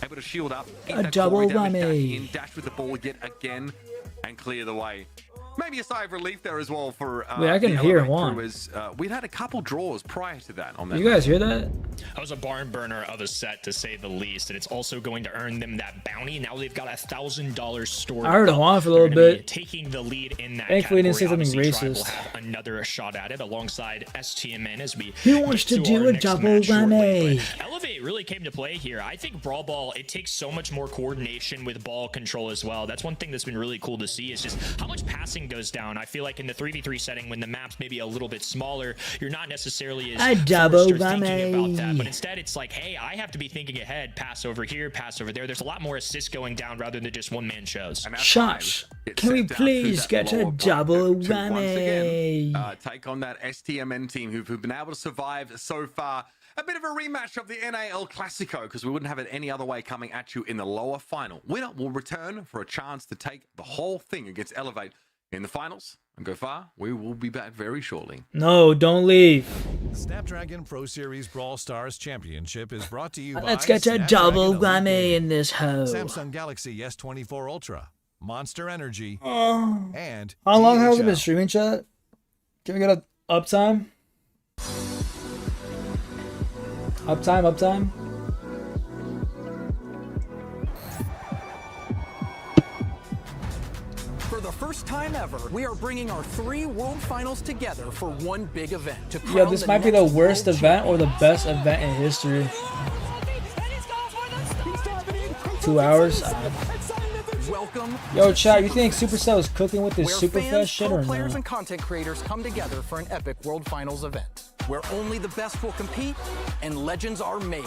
Able to shield up, eat A that double Corey damage, dash whammy. in, dash with the ball yet again, and clear the way. Maybe a sigh of relief there as well for Wait, I can the hear Elevate one. crew as, we'd had a couple draws prior to that on that. You guys hear that? That was a barn burner of a set, to say the least, and it's also going to earn them that bounty. Now they've got $1,000 stored. I heard up. Juan for a They're little gonna be bit. taking the lead in that Thankfully, he didn't say category. something Obviously, Tribe racist. will have another shot at it alongside STMN as we He wants get to do our a next double match shortly. whammy. But Elevate really came to play here. I think Brawl Ball, it takes so much more coordination with ball control as well. That's one thing that's been really cool to see is just how much passing goes down. I feel like in the 3v3 setting, when the map's maybe a little bit smaller, you're not necessarily as A double forced or thinking about that. whammy. But instead, it's like, hey, I have to be thinking ahead, pass over here, pass over there. There's a lot more assists going down rather than just one-man shows. And Shots. it Can we set down to please that get a lower block double to once again, whammy? take on that STMN team who've been able to survive so far. A bit of a rematch of the NAL Classico because we wouldn't have it any other way coming at you in the lower final. Winner will return for a chance to take the whole thing against Elevate in the finals and go far. We will be back very shortly. No, don't leave. The Snapdragon Pro Series Brawl Stars Championship is brought to you by Let's get a Snapdragon double Elite whammy Gaming, in this hoe. Samsung Galaxy S24 Ultra, Monster Energy, and How long has it DHL. been streaming, chat? Can we get a uptime? Uptime. For the first time ever, we are bringing our 3 world finals together for one big event. To Yeah, crown this the might be the next worst world event or the champion. best event in history. 2 hours? Welcome. Yo, to chat, you think Superfest, Supercell is cooking with this where Superfest fans, shit pro or players, no? and content creators come together for an epic world finals event, where only the best will compete and legends are made.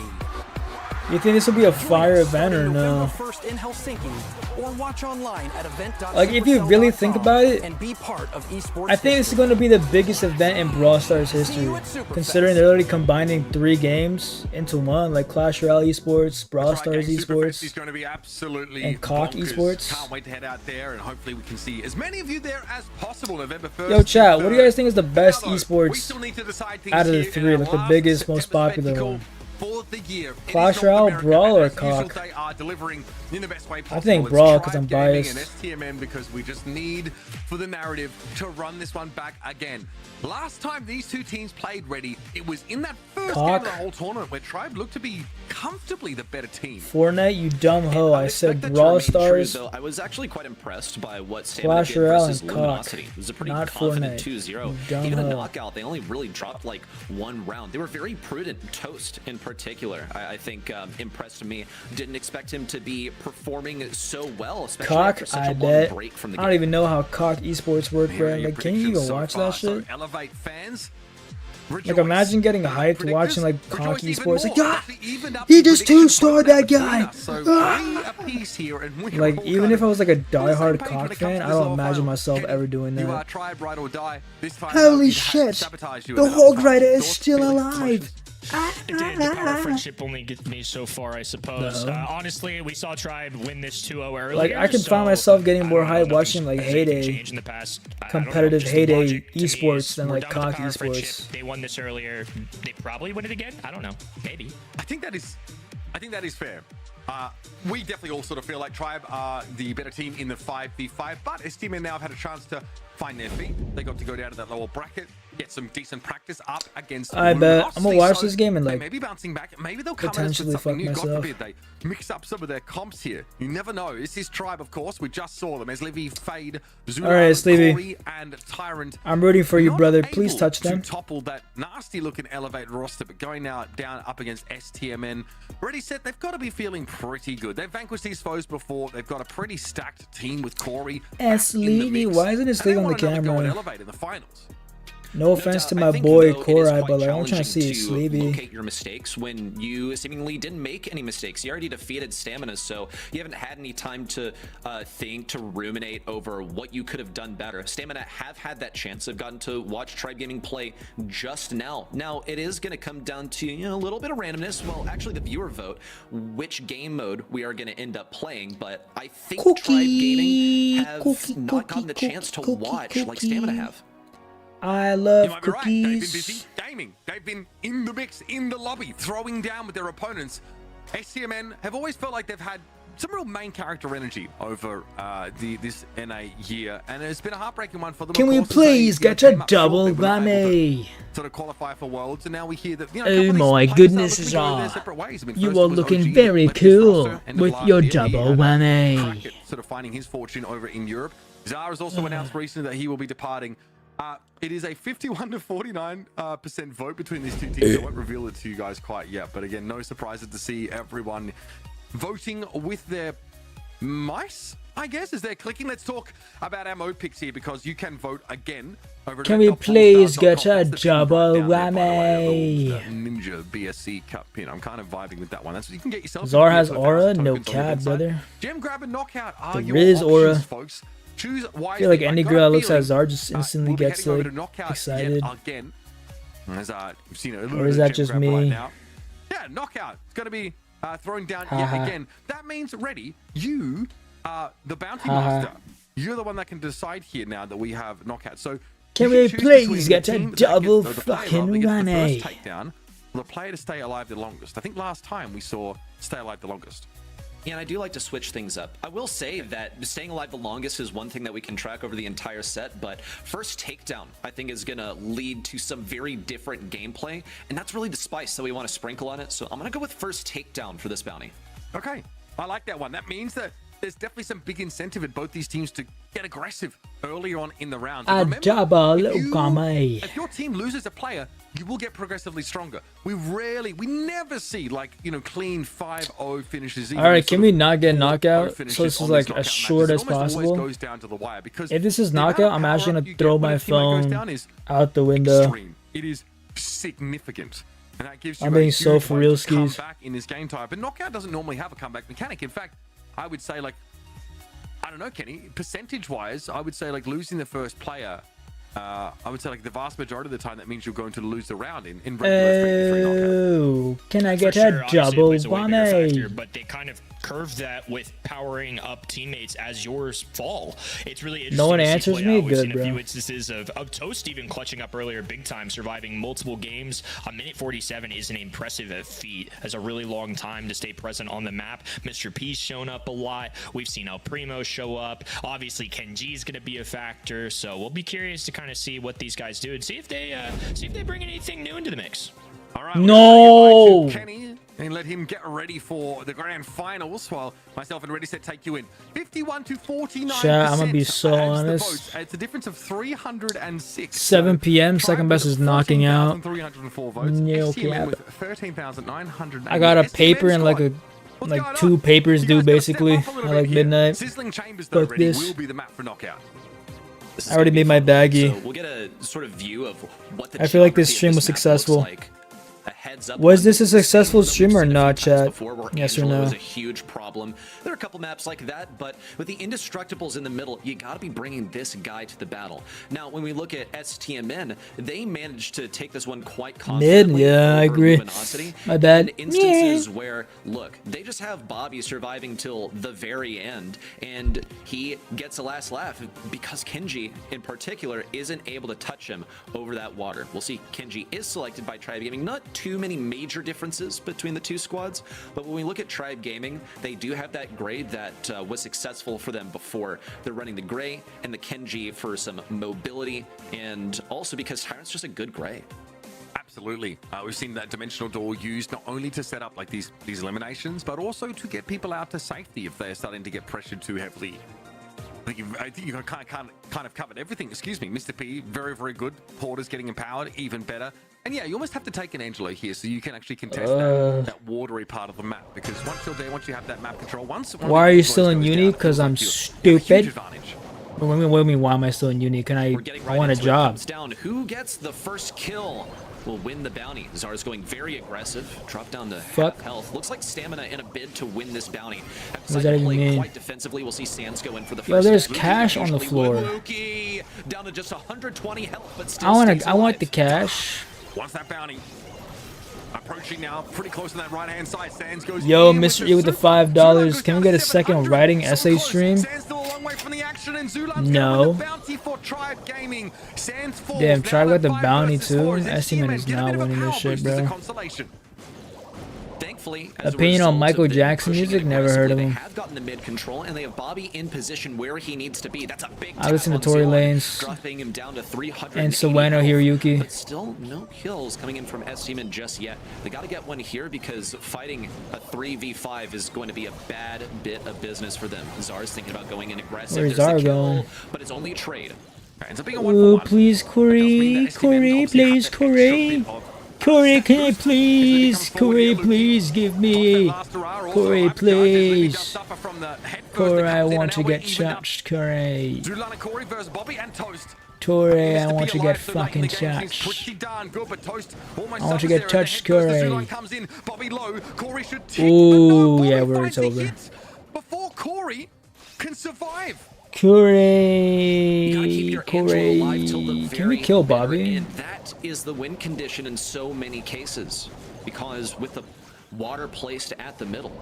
You think this will be a fire event or Starting no? November 1st in Helsinki, or watch online at event.supercell.com Like, if you really think about it, and be part of esports I think this is going to be the biggest event in Brawl Stars history, considering they're already combining 3 games into one, like Clash Royale esports, Brawl That's right, Stars gang. Superfest is esports. going to be absolutely and Cock bonkers. esports. Can't wait to head out there and hopefully we can see as many of you there as possible November 1st. Yo, chat, what do you guys think is the Now, best though, we esports still need to decide things out of the here in 3, our like the last biggest, most September popular spectacle one? for the year. It is Clash North Royale, America, Brawl, and or as usual, Cock? they are delivering in the best way possible. I think It's Brawl, 'cause Tribe I'm Gaming biased. and STMN because we just need for the narrative to run this one back again. Last time these two teams played ready, it was in that first game of Cock. the whole tournament where Tribe looked to be comfortably the better team. Fortnite, you dumb hoe. I said Expect that to Brawl remain true, Stars. though. I was actually quite impressed by what Stamina Clash did Royale versus and Cock, Luminosity. It was a pretty not confident Fortnite. 2-0. You dumb Even in hoe. knockout, they only really dropped like 1 round. They were very prudent. Toast in particular, I think impressed me. Didn't expect him to be performing so well, especially Cock, after such I a long bet. break from the I game. don't even know how Cock esports work, bro. Here are your Like, can you even predictions so watch far. that shit? So Elevate fans, Like, imagine getting hyped Predictors, watching like rejoice Cock even esports. more. Like, yeah, Actually evened up he the just prediction two-starred that between guy. us. So Ah. 3 apiece here, and we're Like, all even kind if I was like a on the same diehard page when Cock it comes fan, to I this don't lower imagine final. myself Kenny, ever doing You that. are Tribe, ride or die. This time, Holy it has shit. sabotaged you The enough. Hog Rider is Thoughts, still feelings, alive. emotions? It did. The power of friendship only gets me so far, I suppose. No. Honestly, we saw Tribe win this 2-0 earlier. Like, I can so find myself getting I more don't know, hype nothing's- watching, like, anything Heyday, changed in the past. I don't know, competitive just the Heyday logic to me esports is than, we're like, done with the Cock power of friendship. esports. They won this earlier. They probably win it again. I don't know. Maybe. I think that is fair. We definitely all sort of feel like Tribe are the better team in the 5v5, but STMN now have had a chance to find their feet. They got to go down to that lower bracket, get some decent practice up against I bet. Luminosity. I'm gonna watch So this game and, they like, may be bouncing back. Maybe they'll come at us with potentially something fuck new. God myself. forbid they mix up some of their comps here. You never know. This is Tribe, of course. We just saw them as Livy, Fade, Zula, All right, Stevie. Corey, and Tyrant. I'm rooting for you, Not brother. Please able touch them. to topple that nasty looking Elevate roster, but going now down up against STMN. Ready, set, they've got to be feeling pretty good. They've vanquished these foes before. They've got a pretty stacked team with Corey. S. back in the Levy, mix. why isn't his And they sleeve on the want another go at camera? Elevate in the finals. No offense doubt. to I my think, boy though, it is Korai, quite but like, I'm trying to challenging see Sleepy. locate your mistakes when you seemingly didn't make any mistakes. You already defeated Stamina, so you haven't had any time to think, to ruminate over what you could have done better. Stamina have had that chance. They've gotten to watch Tribe Gaming play just now. Now, it is going to come down to, you know, a little bit of randomness. Well, actually, the viewer vote which game mode we are going to end up playing, but I think Tribe Gaming have not gotten the chance to watch like Stamina have. I love You might be right. They've been busy cookies. gaming. They've been in the mix, in the lobby, throwing down with their opponents. STMN have always felt like they've had some real main character energy over this NA year, and it's been a heartbreaking one for them. Can we please get a double whammy? Sort of qualify for Worlds, and now we hear that, you know, Oh my goodness, Zar. You are looking very cool with your double whammy. Sort of finding his fortune over in Europe. Zar has also announced recently that he will be departing. It is a 51 to 49% vote between these two teams. I won't reveal it to you guys quite yet, but again, no surprises to see everyone voting with their mice, I guess, as they're clicking. Let's talk about our mode picks here, because you can vote again over. Can we please get a double whammy? Ninja BSC Cup pin. I'm kind of vibing with that one. That's what you can get yourself. Zar has aura, no cap, brother. Gem grab and knockout are The your Riz options, aura. folks. Choose wisely. I feel like any girl that looks at Zar just we'll instantly be gets heading over like to knockout excited. yet again. As you've seen a little Or bit is of that gem just grab right me? now. Yeah, knockout. It's going to be thrown down yet Haha. again. That means, Reddy, you are the bounty Haha. master. You're the one that can decide here now that we have knockout. So Can you we choose please between get the a team that double gets- the player, fucking rather, gets the whammy? first takedown, or the player to stay alive the longest. I think last time we saw stay alive the longest. Yeah, and I do like to switch things up. I will say that staying alive the longest is one thing that we can track over the entire set, but first takedown, I think, is going to lead to some very different gameplay, and that's really the spice that we want to sprinkle on it, so I'm going to go with first takedown for this bounty. Okay, I like that one. That means that there's definitely some big incentive at both these teams to get aggressive early on in the round. A Remember, double if whammy. your team loses a player, you will get progressively stronger. We never see, like, you know, clean 5-0 finishes. All right, can we not get 4-0 knockout? finishes So this is on like these knockout as short matches. as It almost always possible. goes down to the wire, because If this is the amount knockout, of I'm power actually you gonna get throw when my a teammate goes phone down is out the window. extreme. It is significant. And that gives you I'm a being so huge for way real to come skis. back in this game type. But knockout doesn't normally have a comeback mechanic. In fact, I would say, like, I don't know, Kenny, percentage-wise, I would say, like, losing the first player, I would say, like, the vast majority of the time, that means you're going to lose the round in regular 3v3 knockout. Oh, can I For get sure, a obviously, it double plays a way bigger factor, whammy? but they kind of curved that with powering up teammates as yours fall. It's really interesting. No one to see answers play me? out. We've Good, seen a bro. few instances of Toast even clutching up earlier, big time, surviving multiple games. A minute 47 is an impressive feat. Has a really long time to stay present on the map. Mr. P's shown up a lot. We've seen El Primo show up. Obviously, Kenji's going to be a factor. So we'll be curious to kind of see what these guys do and see if they bring anything new into the mix. All right, No! we're gonna say goodbye to Kenny and let him get ready for the grand finals, while myself and Ready Set take you in. 51 to 49%. Chat, I'm gonna be so as the honest. votes. It's a difference of 306. 7 p.m. Second best is knocking out. 14,304 votes. No STMN cap. with 13,900. I got a paper and like two papers due basically at like midnight. Sizzling Chambers, though, Fuck Ready, this. will be the map for knockout. This is I already gonna be made my fun. baggie. So we'll get a sort of view of what the I feel like this geography stream of was map looks successful. like. A heads up Was on this a successful same stream or we've seen a not, few times chat? before where Yes or Angela no? was a huge problem. There are a couple maps like that, but with the Indestructibles in the middle, you got to be bringing this guy to the battle. Now, when we look at STMN, they managed to take this one quite confidently. yeah, I over agree. Luminosity. My bad. In instances where, look, they just have Bobby surviving till the very end, and he gets a last laugh because Kenji, in particular, isn't able to touch him over that water. We'll see Kenji is selected by Tribe Gaming. Not too many major differences between the two squads, but when we look at Tribe Gaming, they do have that grade that was successful for them before. They're running the gray and the Kenji for some mobility, and also because Tyrant's just a good gray. Absolutely. We've seen that dimensional door used not only to set up like these eliminations, but also to get people out to safety if they're starting to get pressured too heavily. I think you've kind of covered everything. Excuse me, Mr. P, very, very good. Porter's getting empowered, even better. And yeah, you almost have to take an Angelo here so you can actually contest that watery part of the map. Because once you're there, once you have that map control, once Why are you Angelo still in goes uni? down, it Because feels I'm like you have a huge stupid. advantage. What do you mean, why am I still in uni? Can I want a job? Comes down. Who gets the first kill will win the bounty. Zara's going very aggressive. Drop down to half health. Looks like stamina in a bid to win this bounty. What does that even mean? Quite defensively. We'll see Sans go in for the first. Yo, there's cash on the floor. Down to just 120 health, but still I want the cash. Wants that bounty. Approaching now, pretty close on that right-hand side. Sans goes. Yo, Mr. E with the $5. Can we get a second writing essay stream? No. Damn, Tribe got the bounty too. Estimate is not winning this shit, bro. Thankfully, Opinion on Michael Jackson music? Never heard of him. They have gotten the mid control, and they have Bobby in position where he needs to be. That's a big. I listen to Tory Lanez dropping him down to 300 and Sawano Hiroyuki. But still, no kills coming in from S-Team just yet. They got to get one here because fighting a 3v5 is going to be a bad bit of business for them. Zara's thinking about going in aggressive. Where's Zara going? But it's only a trade. Oh, please, Corey, please, Corey. Corey, can I please? Corey, please give me. Corey, please. Corey, I want to get touched, Corey. Corey, I want to get fucking touched. I want to get touched, Corey. Ooh, yeah, where it's over. Before Corey can survive. Corey, can we kill Bobby? And that is the win condition in so many cases, because with the water placed at the middle,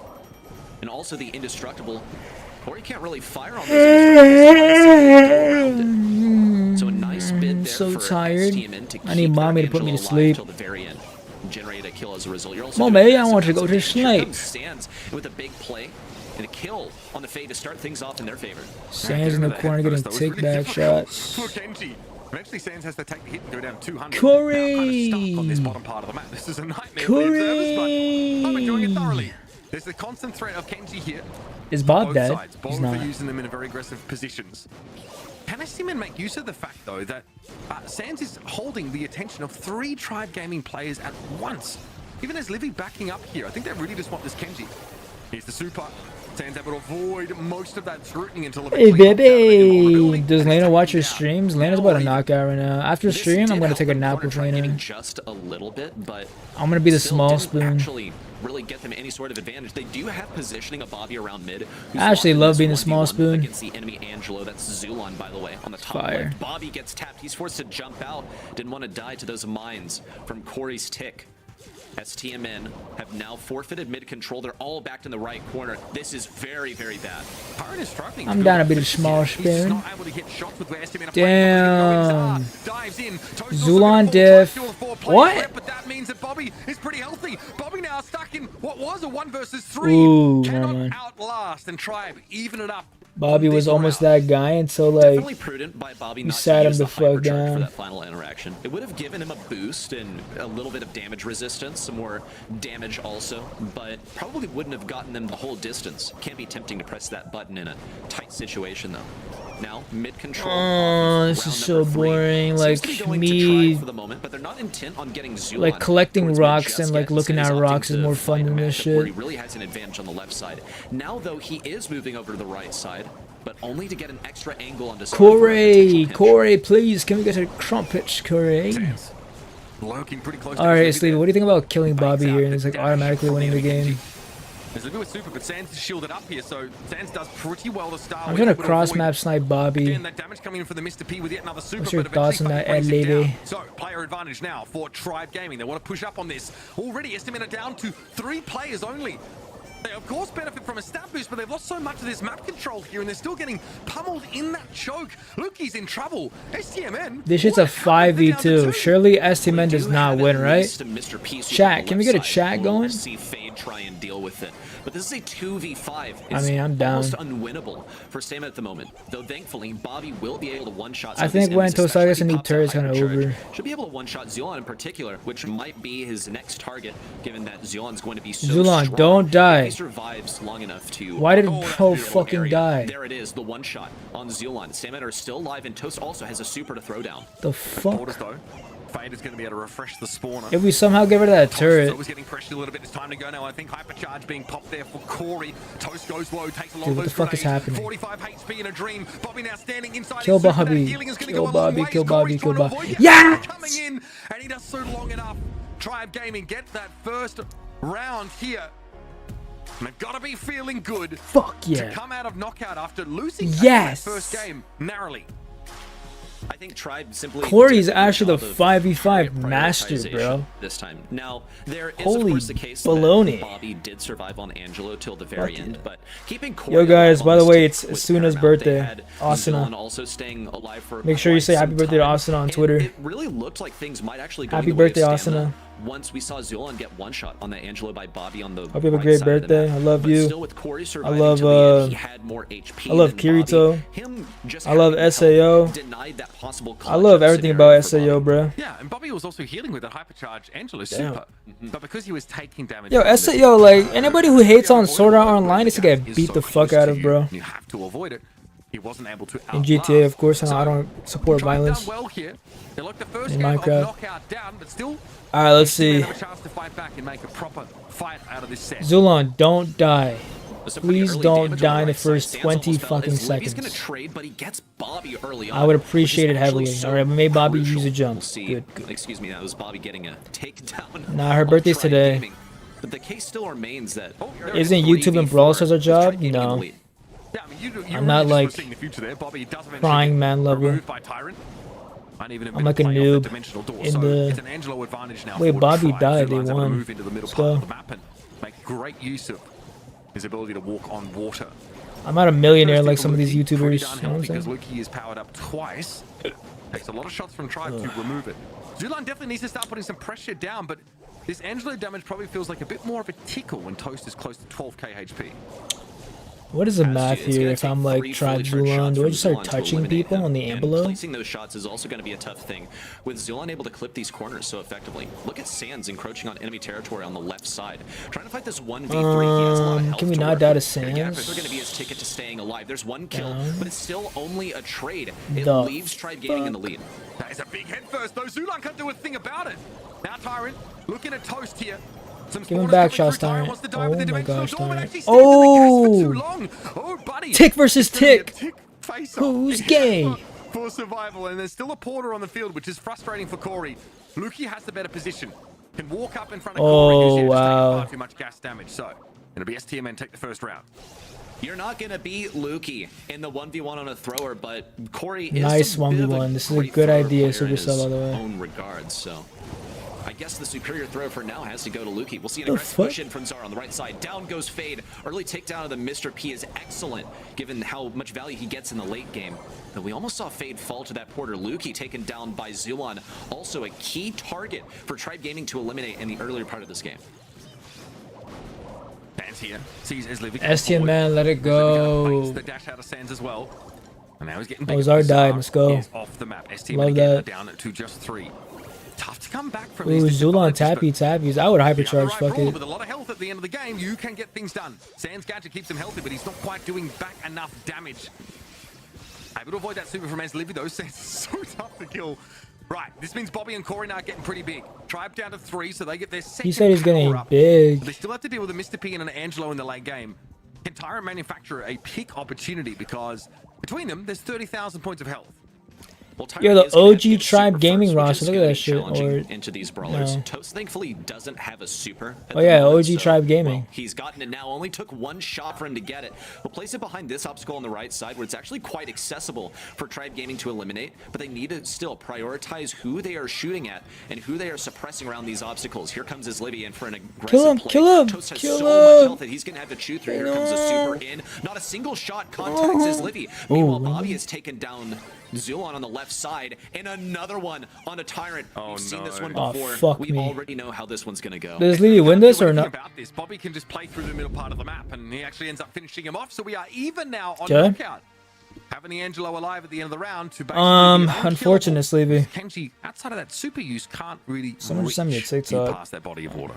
and also the indestructible, Corey can't really fire on those. So a nice bid there. So for tired. to I need mommy to put me to sleep. Till the very end. Generate a kill as a result. You're also Mommy, I want to go to sleep. Stands with a big play. And a kill on the fade to start things off in their favor. Sans in the corner getting take-back shots. Eventually, Sans has to take the hit and go down 200. Corey! Kind of stuck on this bottom part of the map. This is a nightmare. Corey! But I'm enjoying it thoroughly. There's the constant threat of Kenji here. Is Bob dead? Sides. Both He's not. are using them in very aggressive positions. Can I see him make use of the fact, though, that Sans is holding the attention of 3 Tribe Gaming players at once? Even as Livy backing up here, I think they really just want this Kenji. Here's the super. Sans able to avoid most of that scrutiny until eventually. Hey, baby! Does Lena watch your streams? Lena's about to knock out right now. After stream, I'm gonna take a nap with Lena. Just a little bit, but I'm gonna be the small spoon. Actually, really get them any sort of advantage. They do have positioning of Bobby around mid. I actually love being a small spoon. Against the enemy Angelo, that's Zulon, by the way, on the top left. Bobby gets tapped. He's forced to jump out. Didn't want to die to those mines from Corey's tick. STMN have now forfeited mid control. They're all back in the right corner. This is very, very bad. I'm down to be the small spoon. Damn. Zulon diff. What? But that means that Bobby is pretty healthy. Bobby now stuck in what was a 1 versus 3. Ooh, cannot outlast and Tribe even it up. Bobby was almost that guy until like prudent by Bobby you sat him the fuck down. For that final interaction. It would have given him a boost and a little bit of damage resistance, some more damage also, but probably wouldn't have gotten them the whole distance. Can be tempting to press that button in a tight situation though. Now mid control. Oh, this is so boring. Like me, for the moment, but they're not intent on getting Zulon like collecting rocks and like looking at rocks is more fun than this shit. He really has an advantage on the left side. Now though, he is moving over to the right side, but only to get an extra angle on Corey, please, can we get a crumpet, Corey? Alright, Sleeve, what do you think about killing Bobby here and it's like automatically winning the game? There's a bit of super, but Sans is shielded up here, so Sans does pretty well to start. I'm trying to cross-map snipe Bobby. Again, that damage coming in for the Mr. P with yet another super. What's your thoughts on that, Ed Levy? So, player advantage now for Tribe Gaming. They want to push up on this. Already estimated down to 3 players only. They, of course, benefit from a stat boost, but they've lost so much of this map control here, and they're still getting pummeled in that choke. Luki's in trouble. STMN. This shit's a 5v2. Surely STMN does not win, right? Chat, can we get a chat going? See Fade try and deal with it. But this is a 2v5. I mean, I'm down. Almost unwinnable for Sam at the moment. Though thankfully, Bobby will be able to one-shot. I think when Tosagas and Deep Turret is kind of over. Should be able to one-shot Zulon in particular, which might be his next target, given that Zulon's going to be so Zulon, strong. don't die. He survives long enough to. Why did Bro fucking die? There it is, the one-shot on Zulon. Sam are still alive, and Toast also has a super to throw down. The fuck? Fade is going to be able to refresh the spawner. If we somehow get rid of that turret. Toast is getting pressured a little bit. It's time to go now. I think hypercharge being popped there for Corey. Toast goes low, takes a lot of Dude, what those the fuck is grenades. happening? 45 HP in a dream. Bobby now standing inside. Kill Bobby. Kill Bobby. Kill Bobby. Kill Bobby. Yeah! Coming in, and he does so long enough. Tribe Gaming get that first round here. And they've got to be feeling good. Fuck yeah. To come out of knockout after losing yes. that first game narrowly. I think Tribe simply Corey's actually the 5v5 master, bro. This time. Now, there is Holy of course the case baloney. that Bobby did survive on Angelo till the very end, but keeping Corey Yo guys, by the way, it's was Suna's paramount. birthday. Asuna. Also staying alive for Make sure you say happy birthday to Asuna on Twitter. It really looked like things might actually go Happy the way of birthday, Stamina Asuna. once we saw Zulan get one shot on the Angelo by Bobby on the Hope you have a right great side of the birthday. map. I love But you. still with Corey I surviving love till the end, he had more HP I love than Kirito. Bobby. Him just I love having SAO. denied that possible I love everything about SAO, bro. Yeah, and Bobby was also healing with that hypercharge Angelo super. But because he was taking damage. Yo, SAO, like, anybody who hates on Sword Art Online is to get beat the fuck out of, bro. You have to avoid it. He wasn't able to In GTA, of course, I don't support violence. Well here. They looked the first In game Minecraft. of knockout down, but still Alright, let's see. have a chance to fight back and make a proper fight out of this set. Zulon, don't die. Some pretty Please early don't damage die on in the right side. first Sam's 20 almost fell. fucking His Libby's seconds. gonna trade, but he gets Bobby early on. I would which appreciate is it actually heavily. so Alright, but maybe Bobby crucial. use a jump. We'll see. Good. Excuse me, that was Bobby getting a takedown. Nah, her on birthday's Tribe today. Gaming. But the case still remains that Isn't YouTube and Brawl Stars our job? Yeah, No. I mean, you I'm not like seeing the future there. Bobby does eventually crying get man lover. removed by Tyrant. Might even have I'm been like a play off the noob dimensional door. in So the- it's an Angelo advantage now. Wait, for Bobby Tribe. died, they Zulon's able to won. move into the middle Let's part go. of the map and make great use of his ability to walk on water. I'm not a millionaire First like hit some of these Luki, pretty YouTubers. darn You know what I'm healthy because saying? Luki is powered up twice. Takes a lot of shots from Tribe to remove it. Zulan definitely needs to start putting some pressure down, but this Angelo damage probably feels like a bit more of a tickle when Toast is close to 12k HP. What is the math It's here gonna if take I'm like three Tribe fully charged Zulon? shots Do I from just start Zulon to touching eliminate people him, on the and envelope? Placing those shots is also going to be a tough thing with Zulon able to clip these corners so effectively. Look at Sands encroaching on enemy territory on the left side. Trying to fight this 1v3, he has a lot of health can we to not work die to with. And again, Sands? they're going to be his ticket to staying alive. There's one kill, No. but it's still only a trade. It The leaves Tribe Gaming in the lead. That is a big head first, though. Zulan can't do a thing about it. Now Tyrant looking at Toast here. Some Give him spawners back coming shots, through. Tyrant. Wants to dive Oh with the my dimensional gosh, door, but Tyrant. actually stays in the gas for too Oh! long. Oh, buddy. Tick versus It's gonna be a Tick. face-off. Who's Yeah, gay? For survival, and there's still a porter on the field, which is frustrating for Corey. Luki has the better position. Can walk up in front of Corey. Oh, Usually it's taking wow. far too much gas damage, so it'll be STM and take the first round. You're not going to beat Lukey in the 1v1 on a thrower, but Corey is Nice a bit of 1v1. This is a great good thrower idea, player in Supercell, by the way. his own regards, so I guess the superior throw for now has to go to Lukey. We'll see an The aggressive fuck? push in from Zara on the right side. Down goes Fade. Early takedown of the Mr. P is excellent, given how much value he gets in the late game. But we almost saw Fade fall to that porter. Lukey taken down by Zulon, also a key target for Tribe Gaming to eliminate in the earlier part of this game. Sands here. Sees Eslivi. STM man, let it go. The dash out of Sands as well. And now he's getting Oh, big. Zara died. Let's go. Is off the map. STM Love again that. down to just 3. Tough to come back from Ooh, these Zulon disadvantages, but tappies. I would if you have the hypercharge, right fuck brawler it. with a lot of health at the end of the game, you can get things done. Sands gadget keeps him healthy, but he's not quite doing back enough damage. Able to avoid that super from Eslivi though. Sands is so tough to kill. Right, this means Bobby and Corey now getting pretty big. Tribe down to 3, so they get their second He said he's getting power up. big. But they still have to deal with a Mr. P and an Angelo in the late game. Can Tyrant manufacture a pick opportunity? Because between them, there's 30,000 points of health. Well, Yo, the Tyrant is gonna OG get Tribe super Gaming first, which roster, is look at gonna that be shit, challenging or- into these brawlers. no. Toast thankfully doesn't have a super at Oh the yeah, moment, OG Tribe Gaming. well, he's gotten it now. Only took one shot for him to get it. We'll place it behind this obstacle on the right side, where it's actually quite accessible for Tribe Gaming to eliminate. But they need to still prioritize who they are shooting at and who they are suppressing around these obstacles. Here comes Eslivi in for an aggressive Kill him, play. kill him, Toast has kill so much him. health that he's gonna have to chew through. Here comes a super in. Not a single shot contacts Eslivi. Meanwhile, Bobby has taken down Zulon on the left side, and another one on a Tyrant. We've seen this one Oh, before. fuck We me. already know how this one's gonna go. Does Levy win this or not? About this, Bobby can just play through the middle part of the map, and he actually ends up finishing him off. So we are even now on Okay. knockout. Having the Angelo alive at the end of the round to basically be Unfortunate, unkillable. Levy. Kenji, outside of that super use, can't really Someone just sent me a reach TikTok. past that body of water.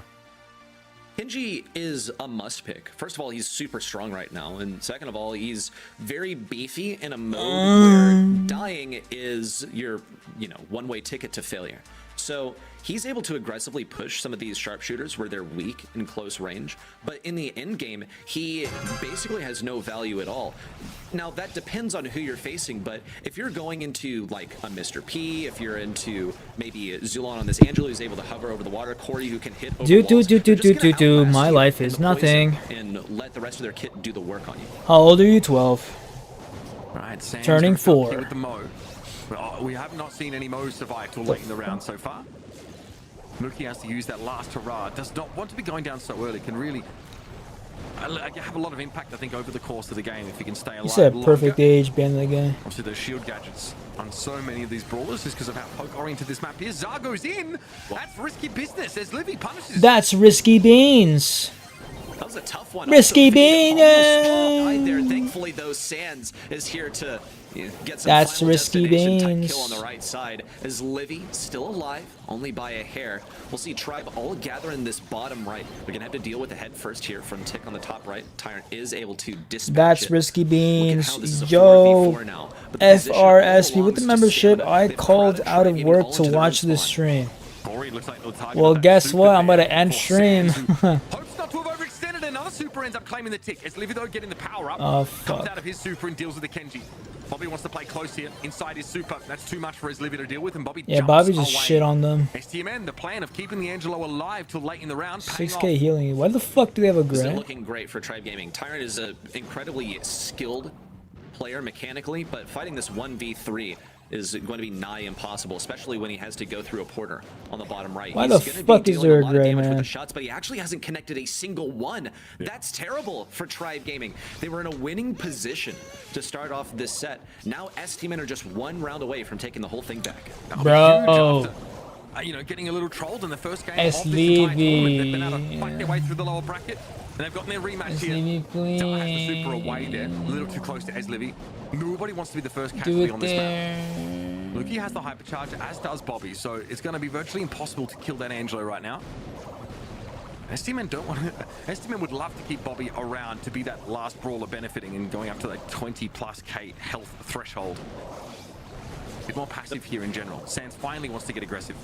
Kenji is a must pick. First of all, he's super strong right now, and second of all, he's very beefy in a mode where dying is your, one-way ticket to failure. So he's able to aggressively push some of these sharpshooters where they're weak in close range, but in the end game, he basically has no value at all. Now that depends on who you're facing, but if you're going into like a Mr. P, if you're into maybe Zulon on this Angelo who's able to hover over the water, Corey who can hit over walls, my life is nothing. And let the rest of their kit do the work on you. How old are you? 12. Right, Sam's turning 4. with the Mo. We have not seen any Mo survive till late in the round so far. Nuki has to use that last hurrah. Does not want to be going down so early. Can really have a lot of impact, I think, over the course of the game if he can stay alive. He said perfect age, ban the guy. Obviously, those shield gadgets on so many of these brawlers is because of how poke-oriented this map is. Zar goes in. That's risky business as Livy punishes. That's risky beans. That was a tough one. Risky beans. There. Thankfully, those Sands is here to get some That's final risky destination beans. type kill on the right side. Is Livy still alive? Only by a hair. We'll see Tribe all gather in this bottom right. We're gonna have to deal with the head first here from Tick on the top right. Tyrant is able to dispatch That's it. risky beans. Yo, FRSP with the membership. I called out of work to watch this stream. Well, guess what? I'm about to end stream. Hopes not to have overextended. Another super ends up claiming the tick. As Livy though getting the power up. Oh, comes fuck. out of his super and deals with the Kenji. Bobby wants to play close here inside his super. That's too much for his Livy to deal with, and Bobby Yeah, jumps Bobby just away. shit on them. STMN, the plan of keeping the Angelo alive till late in the round. 6k healing. Why the fuck do they have a Still grant? looking great for Tribe Gaming. Tyrant is an incredibly skilled player mechanically, but fighting this 1v3 is going to be nigh impossible, especially when he has to go through a porter on the bottom right. Why He's the gonna be fuck is dealing there a a lot of gray damage with man? the shots, but he actually hasn't connected a single one. That's terrible for Tribe Gaming. They were in a winning position to start off this set. Now STMN are just one round away from taking the whole thing back. Bro. You know, getting a little trolled in the first game S. of this entire tournament. They've been Levy. able to fight their way through the lower bracket, and they've gotten their rematch here. Levy, Dara has the super away there, a little too close to Eslivy. Nobody wants to be the first Do casualty it on this map. there. Luki has the hypercharge, as does Bobby, so it's going to be virtually impossible to kill that Angelo right now. STMN don't want to. STMN would love to keep Bobby around to be that last brawler benefiting and going up to that 20+K health threshold. A bit more passive here in general. Sans finally wants to get aggressive.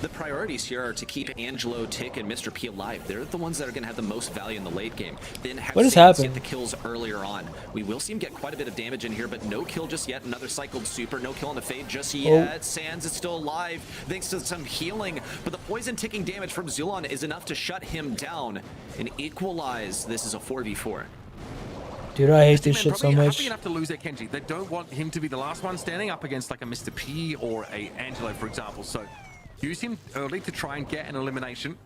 The priorities here are to keep Angelo, Tick, and Mr. P alive. They're the ones that are going to have the most value in the late game. Then have What has Sans happened? get the kills earlier on. We will see him get quite a bit of damage in here, but no kill just yet. Another cycled super. No kill on the Fade just yet. Sans is still alive thanks to some healing, but the poison ticking damage from Zulon is enough to shut him down and equalize. This is a 4v4. Dude, I hate this STMN shit so probably much. happy enough to lose their Kenji. They don't want him to be the last one standing up against like a Mr. P or a Angelo, for example. So use him early to try and get an elimination,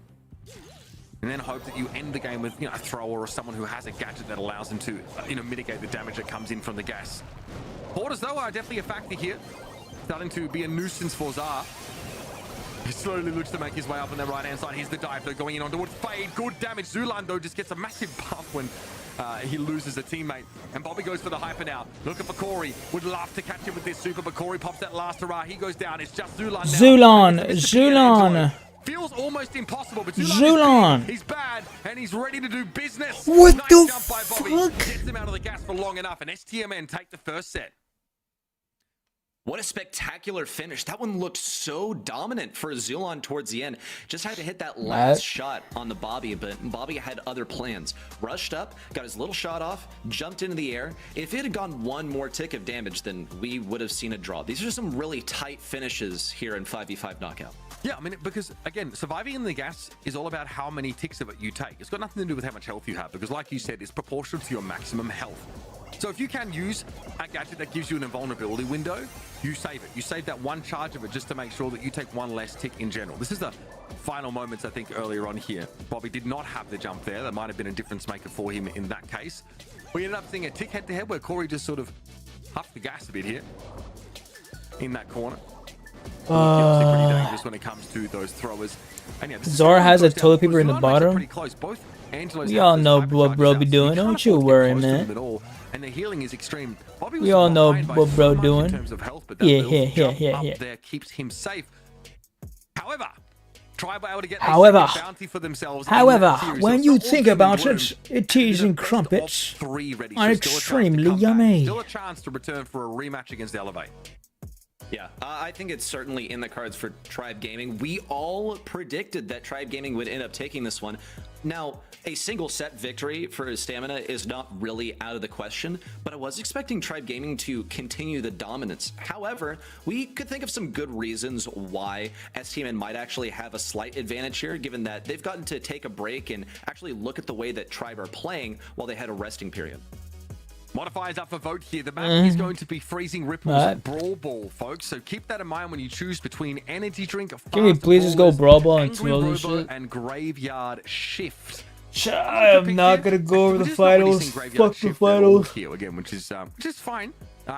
and then hope that you end the game with, you know, a thrower or someone who has a gadget that allows them to, mitigate the damage that comes in from the gas. Porters, though, are definitely a factor here. Starting to be a nuisance for Zar. He slowly looks to make his way up on the right-hand side. Here's the dive, though, going in onto Fade. Good damage. Zulan, though, just gets a massive buff when he loses a teammate. And Bobby goes for the hyper now. Looking for Corey. Would love to catch him with this super, but Corey pops that last hurrah. He goes down. It's just Zulan now. Zulon. Feels almost impossible, but Zulon. he's bad, and he's ready to do business. What Nice the jump by Bobby. fuck? Gets him out of the gas for long enough, and STMN take the first set. What a spectacular finish. That one looked so dominant for Zulon towards the end. Just had to hit that last shot on the Bobby, but Bobby had other plans. Rushed up, got his little shot off, jumped into the air. If it had gone one more tick of damage, then we would have seen a draw. These are some really tight finishes here in 5v5 Knockout. Yeah, I mean, because, again, surviving in the gas is all about how many ticks of it you take. It's got nothing to do with how much health you have, because like you said, it's proportional to your maximum health. So if you can use a gadget that gives you an invulnerability window, you save it. You save that one charge of it just to make sure that you take one less tick in general. This is the final moments, I think, earlier on here. Bobby did not have the jump there. That might have been a difference maker for him in that case. We ended up seeing a tick head-to-head where Corey just sort of huffed the gas a bit here in that corner. Obviously pretty dangerous when it comes to those throwers. And yeah, Zara has a toilet paper in the bottom. Pretty close. Both Angelos We have all those know hypercharges what bro out, be so you doing. can't Don't you afford to get worry, close to man. them at all. And the healing is extreme. Bobby was We all know behind by what bro so much doing. in terms of health, but that Yeah, little jump yeah. up there keeps him safe. However, Tribe were able to get However, a bounty for themselves in that series. when So you it's not think all about doom and it, gloom. it is It in a best of crumpets. 3 ready. Are So still a chance to extremely come back. yummy. Still a chance to return for a rematch against Elevate. Yeah, I think it's certainly in the cards for Tribe Gaming. We all predicted that Tribe Gaming would end up taking this one. Now, a single set victory for Stamina is not really out of the question, but I was expecting Tribe Gaming to continue the dominance. However, we could think of some good reasons why STMN might actually have a slight advantage here, given that they've gotten to take a break and actually look at the way that Tribe are playing while they had a resting period. Modifiers up for vote here. The map is going to be Freezing Ripples Brawl Ball, folks. So keep that in mind when you choose between Energy Drink, can we please just go Brawl Ball and Angry all Robo, this shit? and Graveyard Shift. I am not gonna go over the finals. Fuck the finals. Here again, which is fine.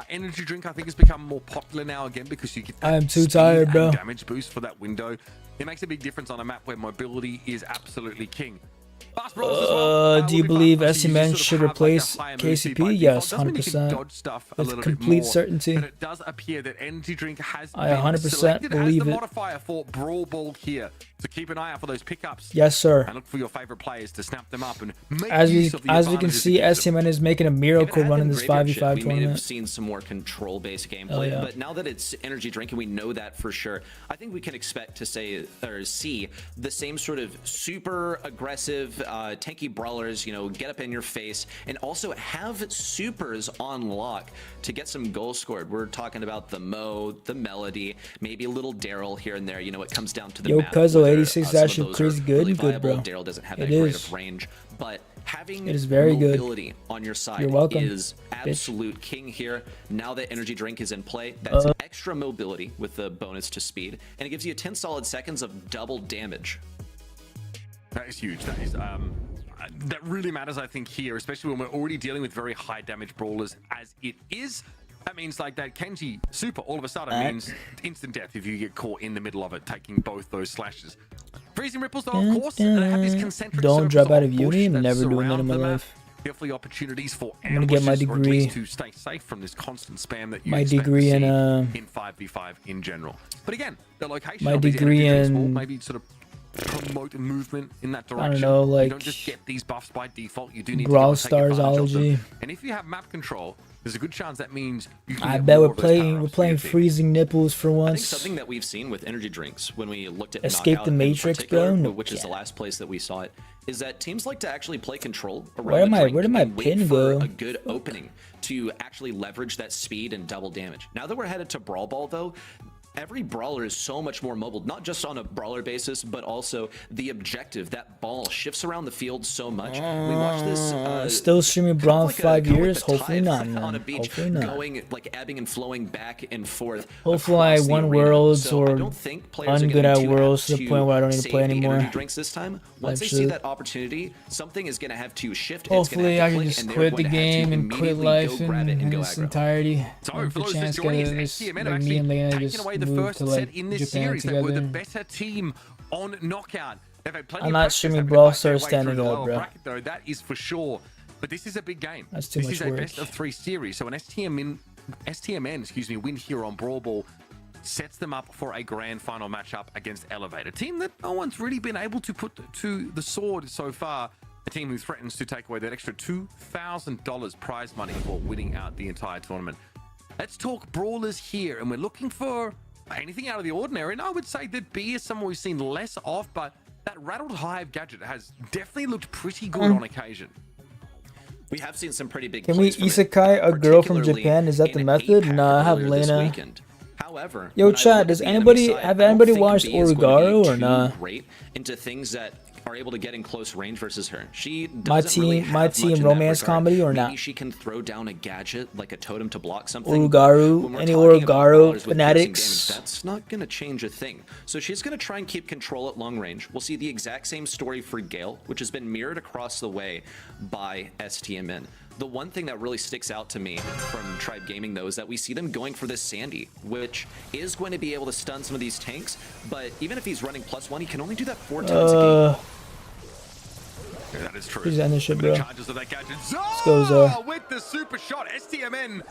Energy Drink, I think, has become more popular now again because you get that I am too speed tired, bro. and damage boost for that window. It makes a big difference on a map where mobility is absolutely king. Fast brawls as well. Do you believe STMN should replace KCP? KCP? Yes, 100%. With complete certainty. But it does appear that Energy Drink has I been 100% selected as believe the it. modifier for Brawl Ball here. So keep an eye out for those pickups. Yes, sir. And look for your favorite players to snap them up and make As use of the we can advantages see, it gives them. STMN is making a miracle run in this Graveyard 5v5 Shift, we may have tournament. seen some more control-based gameplay, Oh, yeah. but now that it's Energy Drink and we know that for sure, I think we can expect to see the same sort of super aggressive, tanky brawlers, you know, get up in your face, and also have supers on lock to get some goals scored. We're talking about the Mo, the Melody, maybe a little Daryl here and there. You know, it comes down to the Yo, map. Cuzzo, whether, 86 is some of actually those crazy are good. really Good, viable. bro. Daryl doesn't have It that great is. of range, but having It is very good. mobility on your side You're welcome, is absolute king here. Now that Energy Drink is in play, that's extra mobility with the bonus to speed, and it gives you 10 solid seconds of double damage. That is huge. That is that really matters, I think, here, especially when we're already dealing with very high damage brawlers as it is. That means like that Kenji super all of a sudden means instant death if you get caught in the middle of it, taking both those slashes. Freezing Ripples, though, of course, have these concentric Don't circles drop out of of uni. bush I'm that never doing that surround in my the map. life. Definitely opportunities for I'm gonna get my ambushes, or at degree. least to stay safe from this constant spam that you My expect degree to in, see in 5v5 in general. But again, the location my of these degree energy drinks will in- maybe sort of promote movement in that direction. I don't know, like you don't just get these buffs by default. You do need Brawl to go and take advantage of them. Starsology. And if you have map control, there's a good chance that means you can I get bet more we're of those power-ups for your playing team. freezing nipples for I think once. something that we've seen with energy drinks when we looked at Escape Knockout the in Matrix, particular, bro? No, which is the yeah. last place that we saw it, is that teams like to actually play control around Where the drink did my and wait pin for go? a good opening to actually leverage that speed and double damage. Now that we're headed to Brawl Ball, though, every brawler is so much more mobile, not just on a brawler basis, but also the objective. That ball shifts around the field so much. We watched this. Still streaming Brawl in 5 kinda like years? the Hopefully tide not, on man. a beach, Hopefully not. going like ebbing and flowing back and forth. Hopefully I across the won arena. Worlds So I or don't think players are I'm gonna good at be too Worlds apt to the point where I don't need to save play the anymore. energy drinks this time. Once they see shit. that opportunity, something is going to have to shift. Hopefully I can click, just and they're quit going the to have to game and quit immediately life go grab it in and go its aggro. entirety. So Like for the those chance just joining us, get this, STMN have like me actually and Lena taken just away the moved first to set like in this Japan series. They were the together. better team on Knockout. They've had plenty I'm of not practice, streaming having to Brawl fight their Stars way through standing the up, lower bro. bracket, though, that is for sure. But this is a big game. That's too this much is a work. best of 3 series. So an STMN, win here on Brawl Ball sets them up for a grand final matchup against Elevate, a team that no one's really been able to put to the sword so far. A team who threatens to take away that extra $2,000 prize money for winning out the entire tournament. Let's talk brawlers here, and we're looking for anything out of the ordinary. And I would say that B is someone we've seen less of, but that Rattled Hive gadget has definitely looked pretty good on occasion. We have seen some pretty big Can we plays from it, isekai a girl from particularly Japan? Is that the in method? APAC Nah, I have earlier this Lena. weekend. However, Yo, when I chat, look does at the enemy anybody- side, have I don't anybody think watched B is going to be Orugaru or too not? great into things that are able to get in close range versus her. She My doesn't really team- have my much team in that romance regard. comedy or Maybe not? she can throw down a gadget like a totem to block something. Orugaru, When we're any talking about Orugaru brawlers with fanatics? piercing damage, that's not going to change a thing. So she's going to try and keep control at long range. We'll see the exact same story for Gale, which has been mirrored across the way by STMN. The one thing that really sticks out to me from Tribe Gaming, though, is that we see them going for this Sandy, which is going to be able to stun some of these tanks, but even if he's running +1, he can only do that 4 times a game. Yeah, that is true. Please end this shit, Look at the bro. charges of that gadget. go, Zoe. With the super shot, STMN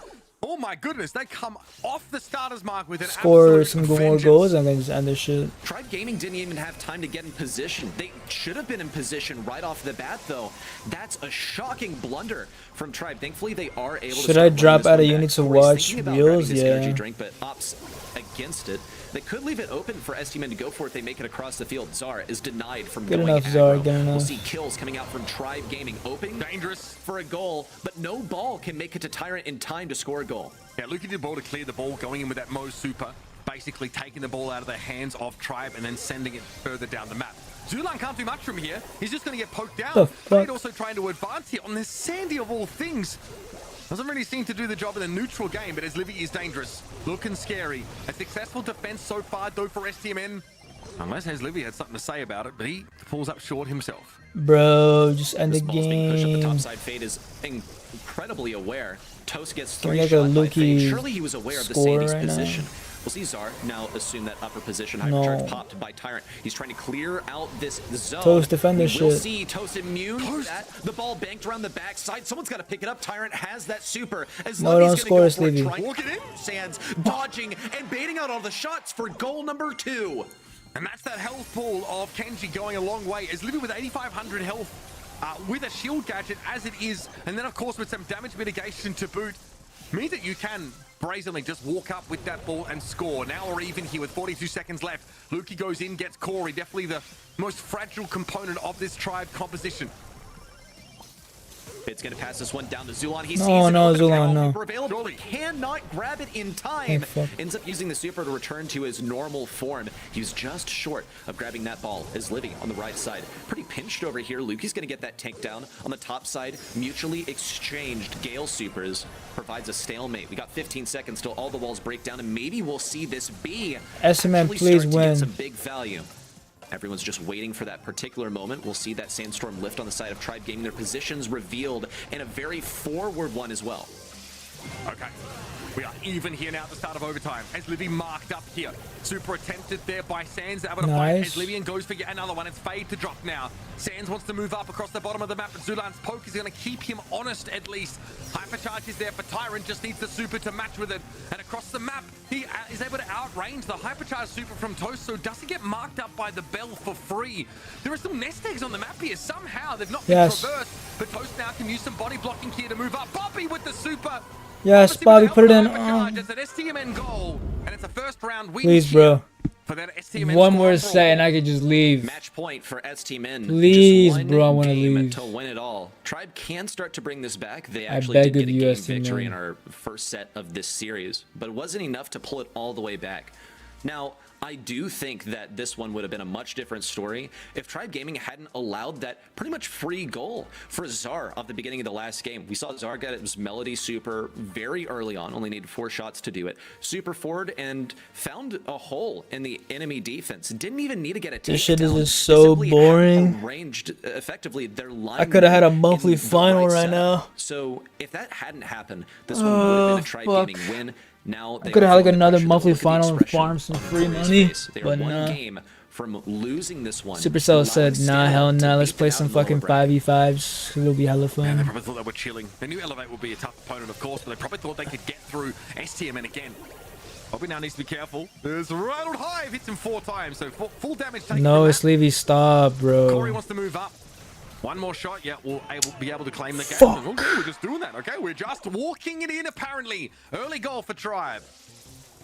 Oh my goodness, they come off the starter's mark with an Score some absolute more vengeance. goals and then just end this shit. Tribe Gaming didn't even have time to get in position. They should have been in position right off the bat, though. That's a shocking blunder from Tribe. Thankfully, they are able to. Should I drop out of unit to watch reels? Yeah. Energy drink, but opts against it. They could leave it open for STMN to go for it. They make it across the field. Zara is denied from Good going enough, aggro. Zara, good enough. We'll see kills coming out from Tribe Gaming. Open, dangerous for a goal, but no ball can make it to Tyrant in time to score a goal. Yeah, Luki did well to clear the ball, going in with that Mo super, basically taking the ball out of the hands of Tribe and then sending it further down the map. Zulan can't do much from here. He's just going to get poked down. The fuck? Blade also trying to advance here on this Sandy of all things. Doesn't really seem to do the job in a neutral game, but as Livy is dangerous, looking scary. A successful defense so far, though, for STMN. Unless Has Livy had something to say about it, but he falls up short himself. Bro, just end the This ball's being pushed up the game. top side. Fade is incredibly aware. Toast gets Can we 3 get a shot by Luki Fade. Surely he was aware of the score Sandy's right now? position. We'll see Zar now assume that upper position. No. Hypercharge popped by Tyrant. He's trying to clear out this zone. Toast, defend this We'll shit. see Toast immune to that. The ball banked around the backside. Someone's got to pick it up. Tyrant has that super. As No, Levy's don't gonna score go us, for it, Levy. trying- Walk it in. Sands dodging and baiting out all the shots for goal number 2. And that's that health pool of Kenji going a long way. As Livy with 8,500 health, with a shield gadget as it is, and then of course with some damage mitigation to boot, means that you can brazenly just walk up with that ball and score. Now we're even here with 42 seconds left. Luki goes in, gets Corey, definitely the most fragile component of this Tribe composition. It's going to pass this one down to Zulan. He No, sees it no, open, Zulan, no. super available, but cannot grab it in time. Oh, fuck. Ends up using the super to return to his normal form. He was just short of grabbing that ball as Livy on the right side. Pretty pinched over here. Luki's going to get that tank down on the top side. Mutually exchanged Gale supers provides a stalemate. We got 15 seconds till all the walls break down, and maybe we'll see this be SMN, actually please start to win. get some big value. Everyone's just waiting for that particular moment. We'll see that Sandstorm lift on the side of Tribe Gaming. Their positions revealed, and a very forward one as well. Okay, we are even here now at the start of overtime. As Livy marked up here. Super attempted there by Sands, able to fight Nice. as Livian goes for yet another one. It's Fade to drop now. Sands wants to move up across the bottom of the map, but Zulan's poke is going to keep him honest at least. Hypercharge is there for Tyrant, just needs the super to match with it. And across the map, he is able to outrange the Hypercharge super from Toast, so doesn't get marked up by the Bell for free. There are some nest eggs on the map here. Somehow they've not been Yes. traversed, but Toast now can use some body blocking here to move up. Bobby with the super. Yes, Obviously, Bobby, with the put it in. help of Hypercharge, it's an STMN goal, and it's a first round win. Please, here bro. For that STMN One squad more brawl. set and I could just leave. Match point for STMN. Please, Just one bro, I wanna game leave. to win it all. Tribe can start to bring this back. They I actually beg did of get a you, game STMN. victory in our first set of this series, but it wasn't enough to pull it all the way back. Now, I do think that this one would have been a much different story if Tribe Gaming hadn't allowed that pretty much free goal for Zar at the beginning of the last game. We saw Zar get his Melody super very early on, only needed 4 shots to do it. Super forward and found a hole in the enemy defense. Didn't even need to get a takedown. This shit is just so Simply had boring. arranged effectively their line. I could have had a in monthly the final right side. now. So if that hadn't happened, this one would have been a Tribe fuck. Gaming win. Now I could have had like another monthly final final and farm some free money, They are but one nah. game from losing this one. Supercell said, nah, hell nah, let's play beat some them out in fucking the lower bracket. 5v5s. It'll be hella Man, they fun. probably thought they were chilling. They knew Elevate would be a tough opponent, of course, but they probably thought they could get through STMN again. Bobby now needs to be careful. There's Rattled Hive, hits him 4 times, so full damage taken. No, from it's that. Levy, stop, Corey bro. wants to move up. One more shot, yeah, we'll be able to claim the game. Fuck. Okay, we're just doing that, okay? We're just walking it in, apparently. Early goal for Tribe.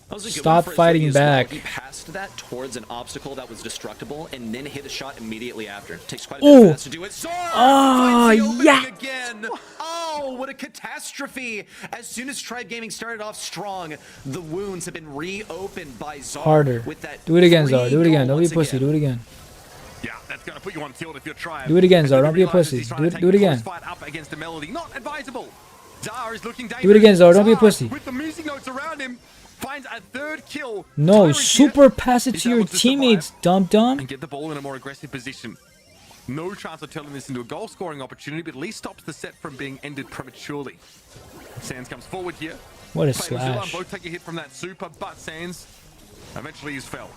That was a good Stop one for fighting Izzy as well. back. He passed that towards an obstacle that was destructible and then hit a shot immediately after. Takes quite a bit of Ooh. finesse to do it. Zor Oh, finds the opening yeah. again. Oh, what a catastrophe. As soon as Tribe Gaming started off strong, the wounds have been reopened by Zar. Harder. With that Do it again, free Zar. Do it again. goal Don't be a once pussy. again. Do it again. Yeah, that's going to put you on tilt if you're Tribe. Do it again, As Zar. Luke Don't be a realizes pussy. he's trying Do to it- take do it a close again. Fight up against the Melody. Not advisable. Zar is looking dangerous. Do it again, Zar. Don't be a Zar, pussy. With the music notes around him, finds a 3rd kill. No, Tyrant super here. pass it He's to your able to teammates, survive dum-dum. and get the ball in a more aggressive position. No chance of turning this into a goal-scoring opportunity, but at least stops the set from being ended prematurely. Sands comes forward here. What a Play with Zulan, slash. both take a hit from that super, but Sands eventually is felled.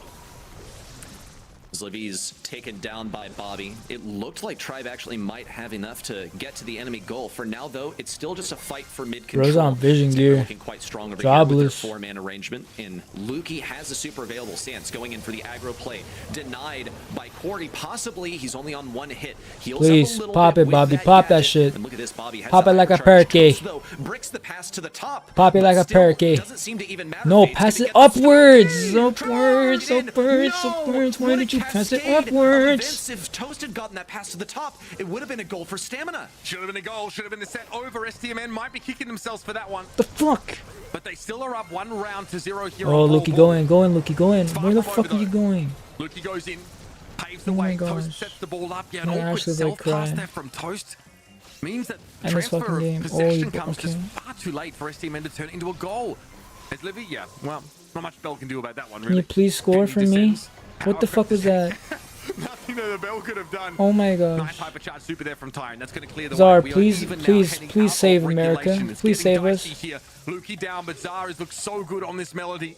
Livy's taken down by Bobby. It looked like Tribe actually might have enough to get to the enemy goal. For now, though, it's still just a fight for mid control. Bro's on vision gear. Looking quite strong over here with their 4-man arrangement. And Lukey has a super available stance going in for the aggro play. Denied by Cordy. Possibly he's only on 1 hit. Please pop it, Bobby. Pop that shit. And look at this, Bobby has pop it like a parakeet. Bricks the pass to the top. Pop it like a parakeet. Doesn't seem to even matter. No, pass it upwards. Upwards. Why did you pass it upwards? If Toast had gotten that pass to the top, it would have been a goal for Stamina. Should have been a goal. Should have been the set over. STMN might be kicking themselves for that one. The fuck? But they still are up 1 round to 0 here. Oh, Lukey, go in, Lukey, go in. Where the fuck are you going? Lukey goes in, paves the way. Toast sets the ball up. Yeah, an awkward self-pass there from Toast means that transfer of possession comes just far too late for STMN to turn it into a goal. As Livy, yeah, well, not much Bell can do about that one, really. Can you please score for me? What the fuck was that? Nothing that the Bell could have done. Oh my gosh. Nice hypercharge super there from Tyron. That's going to clear the Zar, way. please save America. Please save us. Here. Lukey down, but Zar has looked so good on this melody.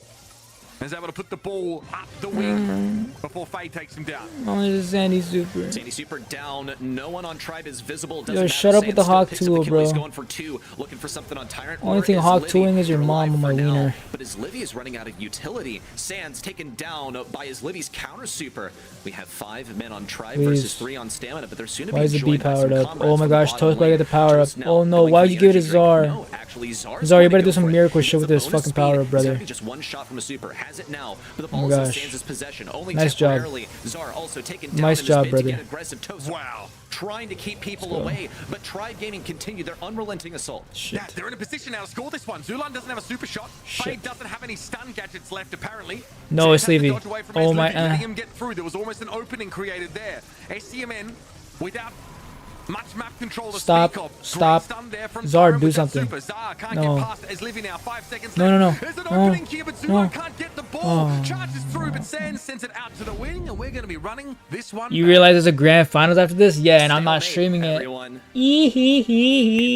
Is able to put the ball up the wing before Faye takes him down. Oh, it's Sandy Super. Sandy Super down. No one on Tribe is visible. Yo, shut up with the Hawk tool, bro. He's going for 2, looking for something on Tyrant. Only thing Hawk tooling is your mom on my wiener. But as Livy is running out of utility, Sans taken down by his Livy's counter super. We have 5 men on Tribe versus 3 on Stamina, but they're soon to be joined. Why is the B powered up? Oh my gosh, Toast gotta get the power up. Oh no, why would you give it to Zar? No, actually, Zar, you better do some miracle shit with this fucking power up, brother. Just 1 shot from a super. Has it now, but the Oh my gosh. possession. Only nice job. Zar also taken down nice job, brother. Wow. Trying to keep people away, but Tribe Gaming continued their unrelenting assault. Yeah, they're in a position now to score this one. Zulan doesn't have a super shot. Fade doesn't have any stun gadgets left, apparently. No, it's Levy. Oh my. Letting him get through. There was almost an opening created there. SCMN without much map control to stop. speak of. Stop. There from Zar, do something. Zar can't no. get past it as Livy now. 5 seconds no, left. There's an opening here, but Zulan can't get the ball. Oh. Charges through, but Sans sends it out to the wing, and we're going to be running this one. You realize there's a grand finals after this? Yeah, and I'm not streaming it.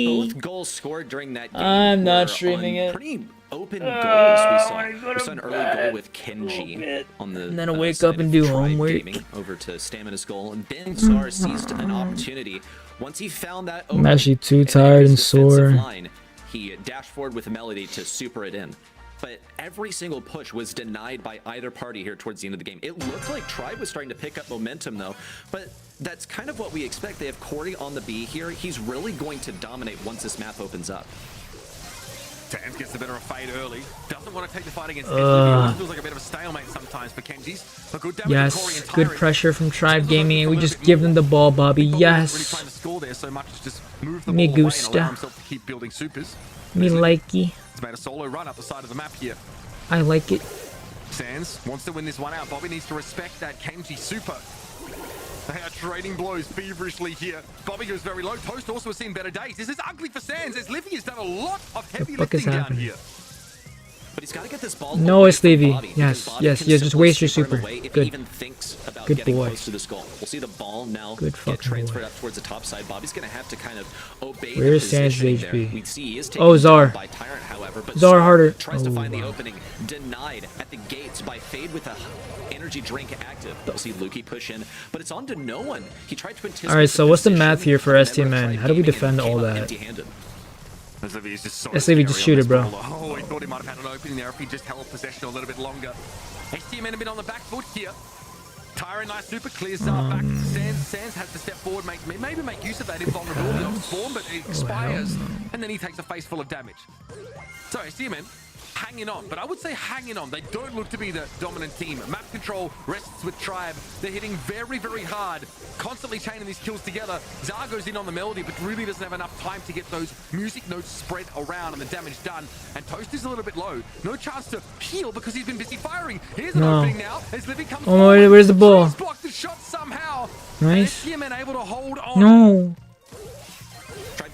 Both goals scored during that game. I'm not streaming it. Pretty open goals we saw. We saw an early goal with Kenji on the and then I'll wake up and do homework. Over to Stamina's goal, and then Zar seized an opportunity. Once he found that I'm actually too tired and sore. Line, he dashed forward with a melody to super it in. But every single push was denied by either party here towards the end of the game. It looked like Tribe was starting to pick up momentum though, but that's kind of what we expect. They have Cordy on the B here. He's really going to dominate once this map opens up. Sans gets a bit of a fade early. Doesn't want to take the fight against Kenji. Feels like a bit of a stalemate sometimes for Kenji's. But good damage from Corey and Tyron. Good pressure from Tribe Gaming, and we just give them the ball, Bobby. Yes. Really trying to score there so much as just move the ball away and allow himself to keep building supers. Me likey. He's made a solo run up the side of the map here. I like it. Sans wants to win this one out. Bobby needs to respect that Kenji super. They are trading blows feverishly here. Bobby goes very low. Toast also has seen better days. This is ugly for Sans as Livy has done a lot of heavy lifting down here. But he's got to get this ball. No, it's Levy. Yes, yes, just waste your super. Good. Good boy. To this goal. We'll see the ball now get transferred up towards the top side. Bobby's going to have to kind of obey. Where's Sans' HP? We see he is Zar. By Tyrant, however, but Zar harder. Tries to find the opening. Denied at the gates by Fade with a energy drink active. We'll see Lukey push in, but it's on to no one. He tried to anticipate. All right, so what's the math here for STMN? How do we defend all that? SLV, just shoot it, bro. Oh, he thought he might have had an opening there if he just held possession a little bit longer. STMN a bit on the back foot here. Tyron, nice super, clears back. Sans has to step forward, maybe make use of that invulnerability on spawn, but it expires, and then he takes a face full of damage. So STMN hanging on, but I would say hanging on. They don't look to be the dominant team. Map control rests with Tribe. They're hitting very, very hard, constantly chaining these kills together. Zar goes in on the melody, but really doesn't have enough time to get those music notes spread around and the damage done. And Toast is a little bit low. No chance to heal because he's been busy firing. Here's an opening now as Livy comes forward. Where's the ball? He's blocked the shot somehow. Nice. STMN able to hold on. No.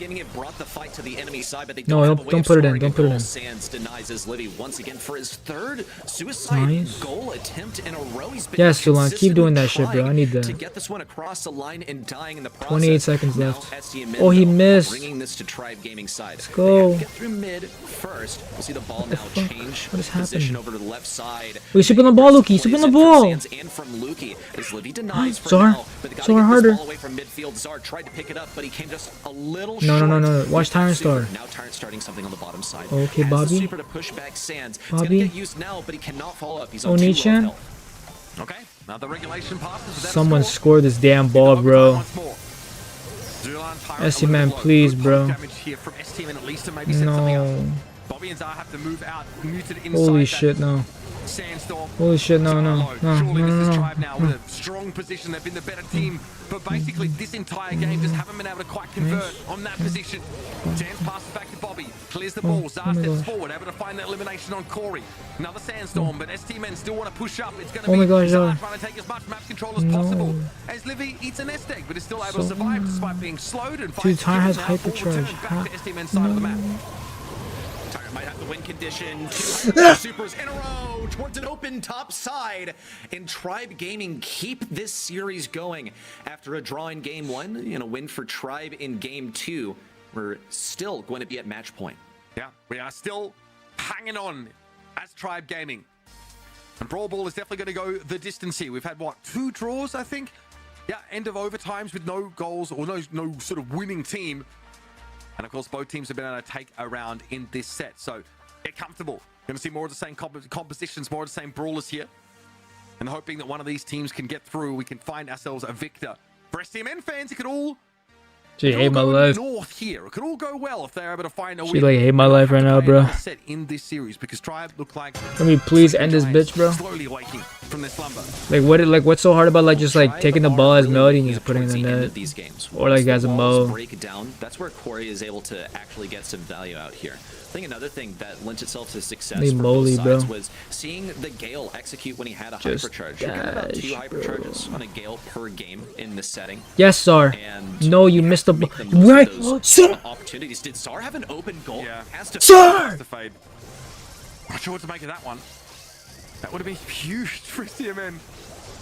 Gaming have brought the fight to the enemy side, but they No, don't have a way don't of put it in, scoring a don't put it goal. in. Sands denies as Livy once again for his third suicide Nice. goal attempt in a row. He's been Yes, Zulan, keep doing that shit, bro. consistently I need trying to that. get this one across the line and dying in the process. 28 seconds Now, left. STM Oh, he though, missed. Bringing this to Tribe Gaming side. Let's go. Get through mid first. We'll see the ball now fuck? change What is position happening? over to the left side. Wait, super on the ball, Lukey. Super on the ball. And from Lukey as Livy denies for Zar. now, but they gotta Zar get harder. this ball away from midfield. Zar tried to pick it up, but he came just a little No, short. no, no, no. Watch Tyrant Super. Star. Now Tyrant starting something on the bottom side. Okay, Has Bobby. the super to push back Sands. It's Bobby. gonna get used now, but he cannot follow up. He's on 2 Oni-chan? low health. Okay, now the regulation passes. without a Someone score. score this damn ball, Overtime bro. once more. Zulan, Tyrant, ST a little man, low. please, Good bro. pump damage here from ST man at least to maybe set something up. No. Bobby and Zar have to move out, muted inside Holy that shit, no. sandstorm. Holy shit, no, Zar no. low. No, Surely no, this is no, Tribe now with no. a strong position. They've been the better team, but basically this entire game just haven't been able to quite convert on that position. Sands passes back to Bobby, clears the ball. Zar my steps gosh. forward, able to find that elimination on Corey. Another sandstorm, but ST men still want to push up. It's going to Oh my be gosh, Zar Zar. trying to take as much map control as No. possible. As Livy eats a nest egg, but is still able to So- survive despite being slowed and Dude, Tyre has now ball hypercharge. returned back to ST men's side of the map. Tyrant might have the win condition. 2 supers in a row towards an open top side. And Tribe Gaming keep this series going after a draw in game 1 and a win for Tribe in game 2. We're still going to be at match point. Yeah, we are still hanging on as Tribe Gaming. And Brawl Ball is definitely going to go the distance here. We've had, what, 2 draws, I think? Yeah, end of overtimes with no goals or no sort of winning team. And, of course, both teams have been able to take a round in this set. So, get comfortable. Going to see more of the same compositions, more of the same brawlers here. And hoping that one of these teams can get through. We can find ourselves a victor. For STMN fans, it could all... She It could hate all my go life. north here. It could all go well if they're able to find a She win. like hate my life right now, bro. Set in this series because Tribe look like Can we please end this Giants bitch, bro? slowly waking from their slumber. Like what's so hard about like just like Tribe taking the are ball as really melody and looking just up putting it towards in the the end net? of these games. Or like Once as a the walls mo. break down, that's where Corey is able to actually get some value out here. I think another thing that lent itself to success Holy for moly, both bro. sides was seeing the Gale execute when he had a Just hypercharge. You got about 2 dash, hypercharges on a Gale per game in this setting. Yes, Zar. And No, you missed the ball. make the most Right, of those Zar. opportunities. Did Zar have an open goal? Yeah. Has to Zar. To fade. Not sure what to make of that one. That would have been huge for CMN.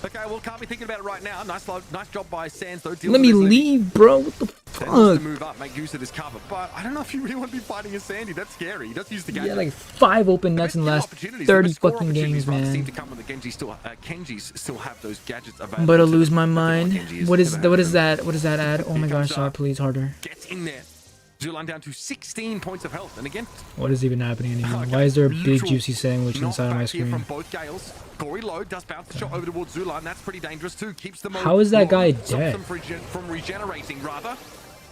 Okay, well, can't be thinking about it right now. Nice job by Sands, though. Let me leave, bro. What the Sands wants to fuck? move up, make use of this cover. But I don't know if you really want to be fighting a Sandy. That's scary. He does use the gadget. Yeah, like 5 open The nets best in the skill last opportunities, 30 the best score fucking opportunities games, rather seem man. to come when the Kenjis still have those gadgets available. I'm about to to lose them. my Look at mind. Kenji What is gonna have them. that? What does that add? Oh my Here comes gosh, Zar, up. please harder. Gets in there. Zulan down to 16 points of health. And again, What is even happening anymore? okay, Why is there a big literal juicy sandwich inside of my knockback here screen? from both Gales. Corey Lowe does bounce the shot over towards Zulan. That's pretty dangerous too. Keeps them. How is that guy stops dead? them from regenerating rather.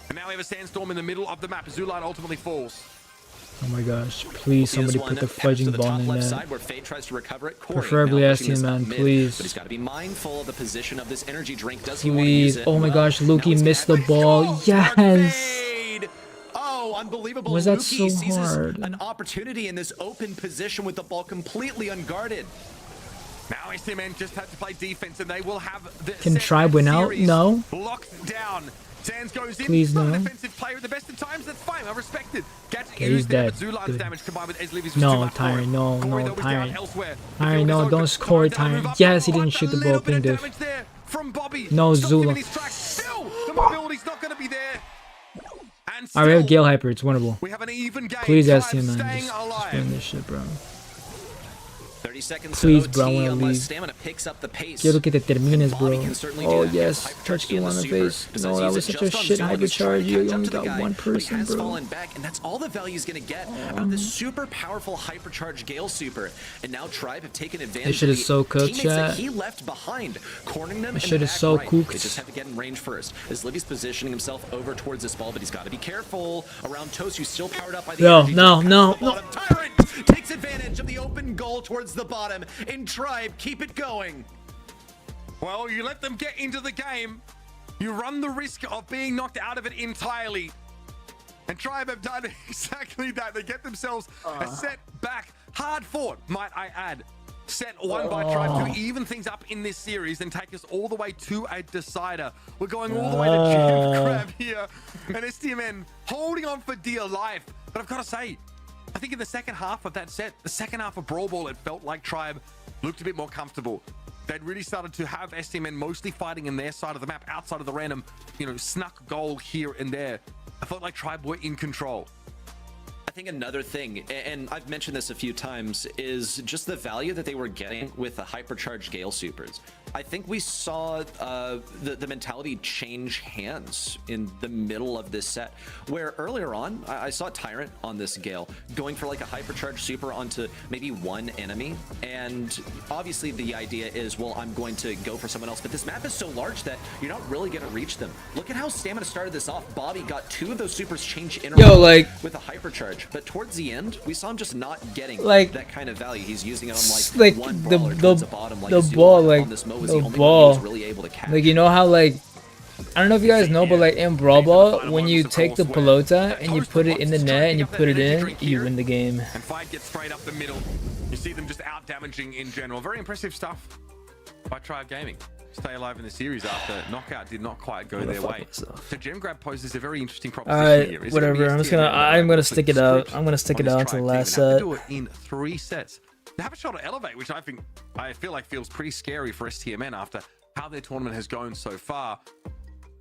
And now we have a sandstorm in the middle of the map. Zulan ultimately falls. Oh my gosh, please See this somebody put one the pass to fudging the ball top in left that. side where Fade tries to recover it. Corey Preferably now pushing ST this man, up mid, please. But he's got to be mindful of the position of this energy drink. Does he want to use Please. it? Oh my Well, gosh, now Lukey he's missed got- the ball. Yes. Fade. Oh, unbelievable. Was that Lukey so seizes hard? an opportunity in this open position with the ball completely unguarded. Now STMN just have to play defense and they will have the Can set Tribe and win out? series No. locked down. Sands goes in. Please Not no. a defensive player at the best of times. That's fine. I respect it. Gadget Okay, used he's there, dead. but Zulan's Good. damage combined with Eslivy's was No, too much for Tyre, him. no, Corey, no, though, was Tyre. down elsewhere. The Tyre, field is no, open. don't score, Tyre down, Tyre. move up. Yes, he Oh, didn't shoot the a ball. little bit Ping of diff. damage there from Bobby. No, Not giving Zula. his tracks. Still, the mobility's not going to be there. And Alright, we have still, Gale Hyper. It's winnable. we have an even game. Please, Tribe ST man. staying Just alive. win this shit, bro. 30 seconds Please, to bro, I OT wanna unless leave. stamina picks up the pace. Quiero que te termines, Bobby bro. can certainly Oh, do that. yes. Hypercharge Touch in you the on the super. face. Decides No, to that use was it such a just on shit Zulan. He's trying hypercharge. to You catch up only to the got guy, one but he person, has bro. fallen back, and that's all the value he's going to get out of this super powerful hypercharge Gale super. And now Tribe have taken advantage shit of is the so cooked, teammates that chat. he left behind, cornering them This in shit the is back so right. cooked. They just have to get in range first. As Livy's positioning himself over towards this ball, but he's got to be careful around Tosu, still powered up by the No, energy. no, Just no, past the bottom. Tyrant takes advantage of the open goal towards the bottom, and Tribe keep it going. Well, you let them get into the game, you run the risk of being knocked out of it entirely. And Tribe have done exactly that. They get themselves a set back. Hard fought, might I add. set won by Tribe to even things up in this series and take us all the way to a decider. We're going all the way to Jim Crab here, and STMN holding on for dear life. But I've got to say, I think in the second half of that set, the second half of Brawl Ball, it felt like Tribe looked a bit more comfortable. They'd really started to have STMN mostly fighting in their side of the map, outside of the random, snuck goal here and there. I felt like Tribe were in control. I think another thing, and I've mentioned this a few times, is just the value that they were getting with the hypercharged Gale Supers. I think we saw the mentality change hands in the middle of this set, where earlier on, I saw Tyrant on this Gale going for like a hypercharged super onto maybe one enemy, and obviously the idea is, well, I'm going to go for someone else, but this map is so large that you're not really going to reach them. Look at how Stamina started this off. Bobby got 2 of those supers change in a row with a hypercharge, but towards the end, we saw him just not getting that kind of value. He's using it on like one brawler towards the bottom, like the ball, like on this Mo was the only one he was really able to catch. Like, you know how, like, I don't know if you guys know, but like in Brawl Ball, when you take the pelota and you put it in the net and you put it in, you win the game. And fight gets straight up the middle. You see them just out damaging in general. Very impressive stuff by Tribe Gaming. Stay alive in the series after knockout did not quite go their way. So Gem Grab poses a very interesting proposition here. Whatever. I'm gonna stick it out. I'm gonna stick it out until the last set. Do it in 3 sets. They have a shot at Elevate, which I feel like feels pretty scary for STMN after how their tournament has gone so far.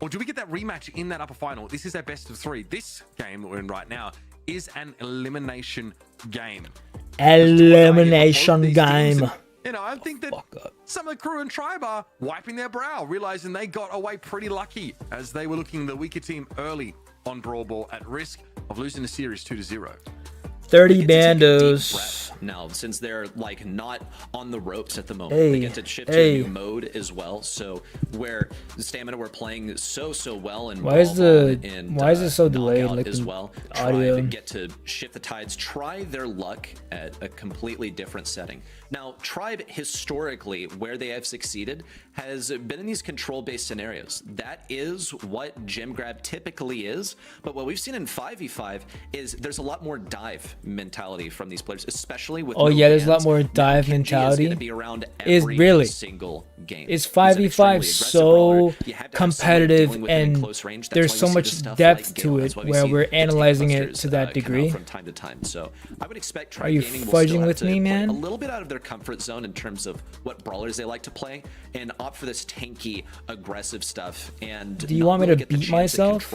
Or do we get that rematch in that upper final? This is their best of 3. This game that we're in right now is an elimination game. Elimination game. I think that some of the crew and Tribe are wiping their brow, realizing they got away pretty lucky as they were looking the weaker team early on Brawl Ball, at risk of losing the series 2-0. 30 bandos. Now, since they're like not on the ropes at the moment, they get to shift to a new mode as well. So where the Stamina were playing so well, and why is it so delayed? Like as well, audio. Get to shift the tides, try their luck at a completely different setting. Now, Tribe historically, where they have succeeded, has been in these control-based scenarios. That is what Gem Grab typically is. But what we've seen in 5v5 is there's a lot more dive mentality from these players, especially with there's a lot more dive mentality. Is be around every really single game. Is 5v5 so competitive, and there's so much depth to it where we're analyzing it to that degree? From time to time. So I would expect Tribe Are you Gaming will fudging still have with to me, play man? a little bit out of their comfort zone in terms of what brawlers they like to play, and opt for this tanky, aggressive stuff. And do you want me to beat myself?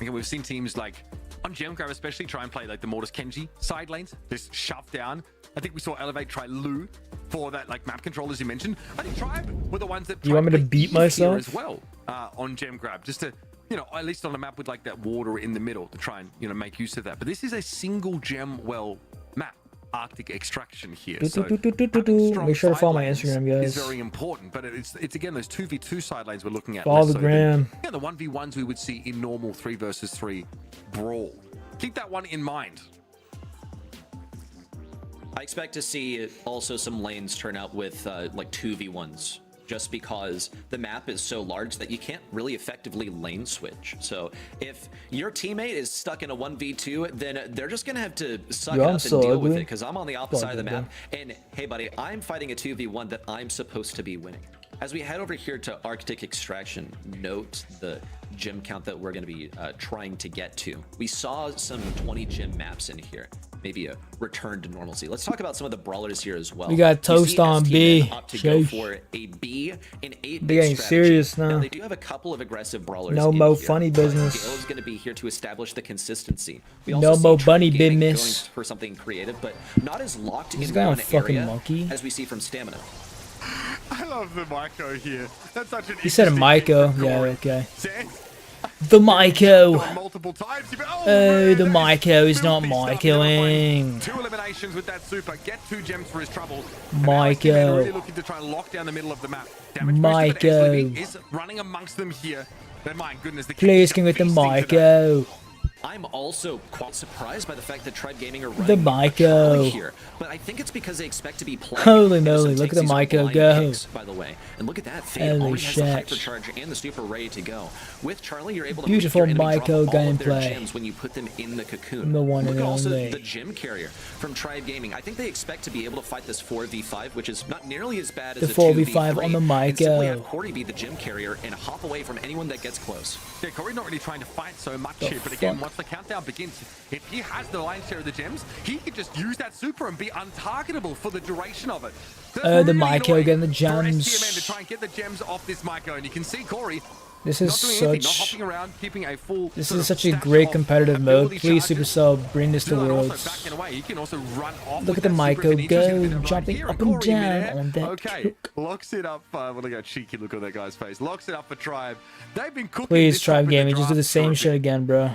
Again, we've seen teams like on Gem Grab especially try and play like the Mortis Kenji side lanes, just shove down. I think we saw Elevate try Lu for that like map control, as you mentioned. I think Tribe were the ones that you want me to beat myself as well on Gem Grab, just to at least on a map with like that water in the middle to try and make use of that. But this is a single gem well map. Arctic extraction here. So make sure to follow my Instagram, guys. It's very important, but it's again those 2v2 side lanes we're looking at. Follow the gram. The 1v1s we would see in normal 3 versus 3 brawl. Keep that one in mind. I expect to see also some lanes turn out with like 2v1s. Just because the map is so large that you can't really effectively lane switch. So if your teammate is stuck in a 1v2, then they're just gonna have to suck it up and deal with it, because I'm on the opposite side of the map. And hey buddy, I'm fighting a 2v1 that I'm supposed to be winning. As we head over here to Arctic Extraction, note the gym count that we're going to be trying to get to. We saw some 20 gym maps in here, maybe a return to normalcy. Let's talk about some of the brawlers here as well. We got Toast on B. To go for a B in 8. They're getting serious now. They do have a couple of aggressive brawlers. No more funny business. Gale is going to be here to establish the consistency. We also no more bunny business. Going for something creative, but not as locked in one area monkey as we see from Stamina. I love the Maiko here. That's such an He said a Maiko. Yeah, okay. The Maiko. The Maiko is not Maikoing. 2 eliminations with that super. Get 2 gems for his trouble. Maiko. Really looking to try and lock down the middle of the map. Maiko is running amongst them here. But my goodness, the please can with the Maiko. I'm also quite surprised by the fact that Tribe Gaming are running the Maiko here, but I think it's because they expect to be playing. Holy moly, look at the Maiko go. Picks, by the way, and look at that. Fade already has the hypercharge and the super ready to go. With Charlie, you're able to beautiful Maiko gameplay. When you put them in the cocoon. The one look and also only. The gem carrier from Tribe Gaming. I think they expect to be able to fight this 4v5, which is not nearly as bad as the 4v5 on the and simply have Maiko. Corey be the gem carrier and hop away from anyone that gets close. Yeah, Corey's not really trying to fight so much here, but again, once the countdown begins, if he has the lion's share of the gems, he could just use that super and be untargetable for the duration of it. So the Maiko getting the gems. For STMN to try and get the gems off this Maiko, and you can see Corey This is not doing anything, not such. hopping around, keeping a full. This is such a great competitive mode. Please, Supercell, bring this to Worlds. He can also run off. Look at the Maiko go, jumping up and down on that. Okay, locks it up. What a cheeky look on that guy's face. Locks it up for Tribe. They've been cooking. Please, Tribe Gaming, just do the same shit again, bro.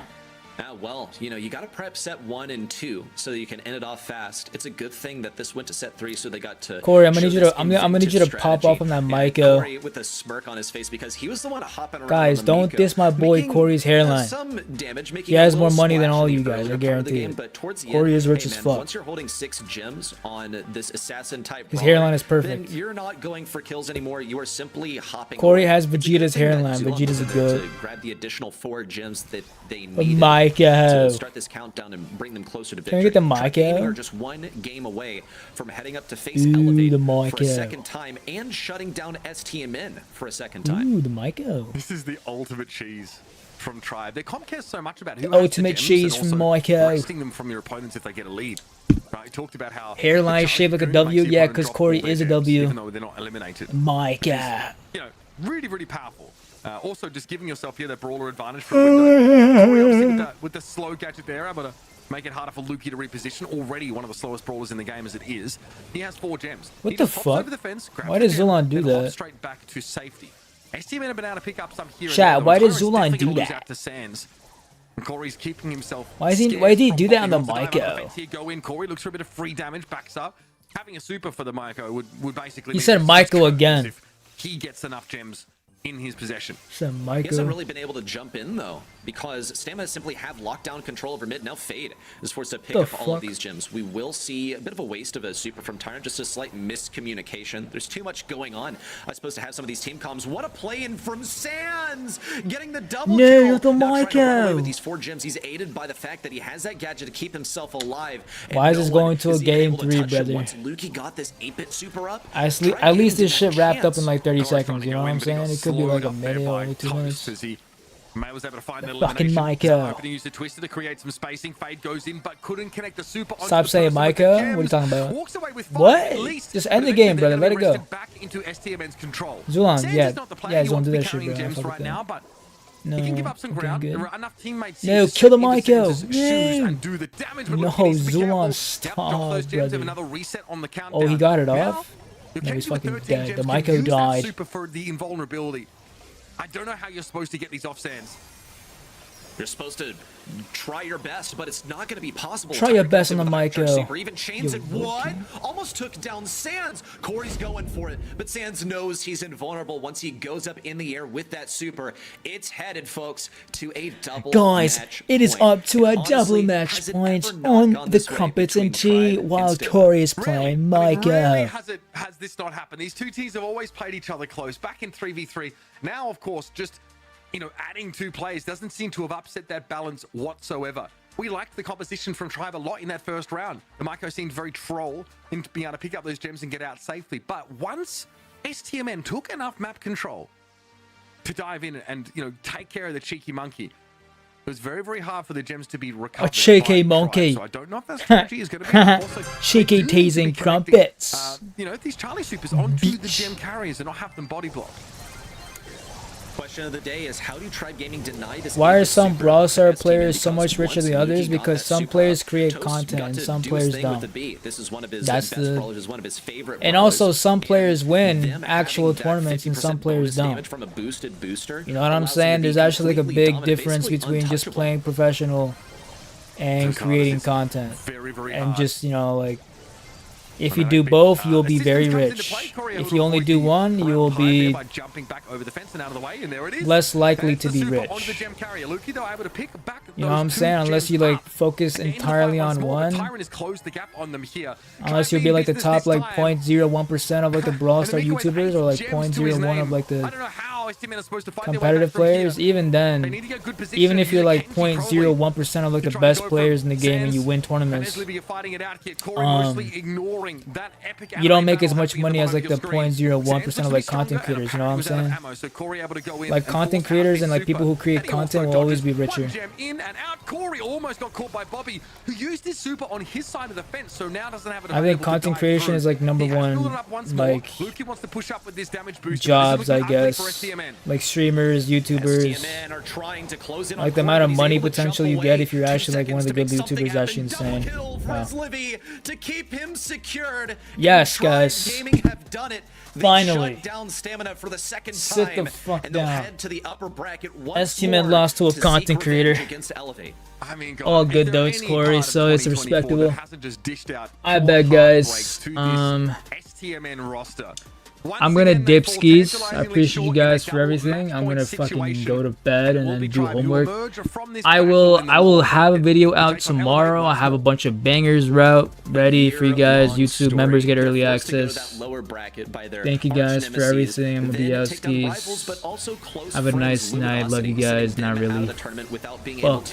Well, you know, you got to prep set 1 and 2 so that you can end it off fast. It's a good thing that this went to set 3, so they got to. Corey, I'm gonna need you to. I'm gonna need you to pop off on that Maiko. Corey with a smirk on his face because he was the one hopping around. Guys, don't diss my boy Corey's hairline. Some damage, he has more money than all you guys, I guarantee it. Corey is rich as fuck. Once you're holding 6 gems on this assassin type, his hairline is perfect. Then you're not going for kills anymore. You are simply hopping. Corey has Vegeta's hairline. Vegeta's a good. To grab the additional 4 gems that they need. Maiko. Start this countdown and bring them closer to Can victory. I get the Maiko? Are just 1 game away from heading up to face Elevate for a second time and shutting down STMN for a second time. Ooh, the Maiko. This is the ultimate cheese from Tribe. Their comp cares so much about who ultimate cheese from Maiko. Wresting them from your opponents if they get a lead. Right, he talked about how hairline shaped like a W. Yeah, because Corey is a W. Even though they're not eliminated. Maiko. You know, really, really powerful. Also, just giving yourself here that brawler advantage for a window. Corey, obviously, with the slow gadget there, able to make it harder for Lukey to reposition. Already one of the slowest brawlers in the game as it is. He has 4 gems. What he the just hops fuck? over the fence, Why does Zulon do that? Straight back to safety. STMN have been able to pick up some here. Chat, why does Zulon do that? Out to Sands. Corey's keeping himself. Why did he do that on the Maiko? Here go in. Corey looks for a bit of free damage. Backs up. Having a super for the Maiko would basically. He said Maiko again. If he gets enough gems in his possession. He hasn't really been able to jump in though, because Stamina simply have lockdown control over mid. Now Fade is forced to pick up all of these gems. We will see a bit of a waste of a super from Tyrant, just a slight miscommunication. There's too much going on. I suppose to have some of these team comms. What a play in from Sands, getting the double kill. The Maiko. With these 4 gems, he's aided by the fact that he has that gadget to keep himself alive. Why is this going to a game 3, brother? Once Lukey got this 8-bit super up, at least this shit wrapped up in like 30 seconds. You know what I'm saying? It could be like a minute or only 2 minutes. May was able to find the fucking Maiko. Hoping to use the twister to create some spacing. Fade goes in, but couldn't connect the super. Stop saying Maiko. What are you talking about? Walks away with 5, what? At least, just end the game, brother. Let it go. Back into STMN's control. Zulon, yeah, Zulon, do that shit, bro. Gems right now, but no, he can give up some ground. There are enough teammates. No, kill the Maiko. And do the damage. No, Zulon, stop, brother. Another reset on the countdown. Oh, he got it off. No, he's fucking dead. The Maiko died. Super for the invulnerability. I don't know how you're supposed to get these off Sands. You're supposed to try your best, but it's not going to be possible. Try your best on the Maiko. Or even Chains and what? Almost took down Sands. Corey's going for it, but Sands knows he's invulnerable once he goes up in the air with that super. It's headed, folks, to a double Guys, match it is point. up to a double match point on the Crumpets and T while Corey is playing Maiko. Rarely has this not happened. These 2 teams have always played each other close. Back in 3v3. Now, of course, just adding 2 players doesn't seem to have upset that balance whatsoever. We liked the composition from Tribe a lot in that first round. The Maiko seemed very troll in being able to pick up those gems and get out safely. But once STMN took enough map control to dive in and, take care of the cheeky monkey, it was very, very hard for the gems to be recovered. A cheeky monkey. So I don't know if that strategy is going to be also cheeky teasing Crumpets. These Charlie supers onto the gem carriers and not have them body block. Question of the day is, how do Tribe Gaming deny this? Why are some Brawl Star players so much richer than others? Because some players create content and some players don't. This is one of his That's best brawlers, is one of his favorite and also some players win actual tournaments and some players don't. From a boosted booster, you know what I'm saying? There's actually like a big difference between just playing professional and creating content. Very, very and just, If you do both, you'll be very rich. If you only do one, you will be less likely to be rich. You know what I'm saying? Unless you like focus entirely on one. Unless you'll be like the top like 0.01% of like the Brawl Star YouTubers, or like 0.01 of like the competitive players. Even then, even if you're like 0.01% of like the best players in the game and you win tournaments, you don't make as much money as like the 0.01% of like content creators. You know what I'm saying? Like content creators and like people who create content will always be richer. I think content creation is like #1 like jobs, I guess. Like streamers, YouTubers. Like the amount of money potential you get if you're actually like one of the good YouTubers is actually insane. Wow. Yes, guys. Finally. Sit the fuck down. S-Team lost to a content creator. All good though, it's Corey, so it's respectable. I bet, guys. I'm gonna dip skis. I appreciate you guys for everything. I'm gonna fucking go to bed and then do homework. I will have a video out tomorrow. I have a bunch of bangers ready for you guys. YouTube members get early access. Thank you guys for everything. I'm gonna be out skis. Have a nice night. Love you guys. Not really. Well.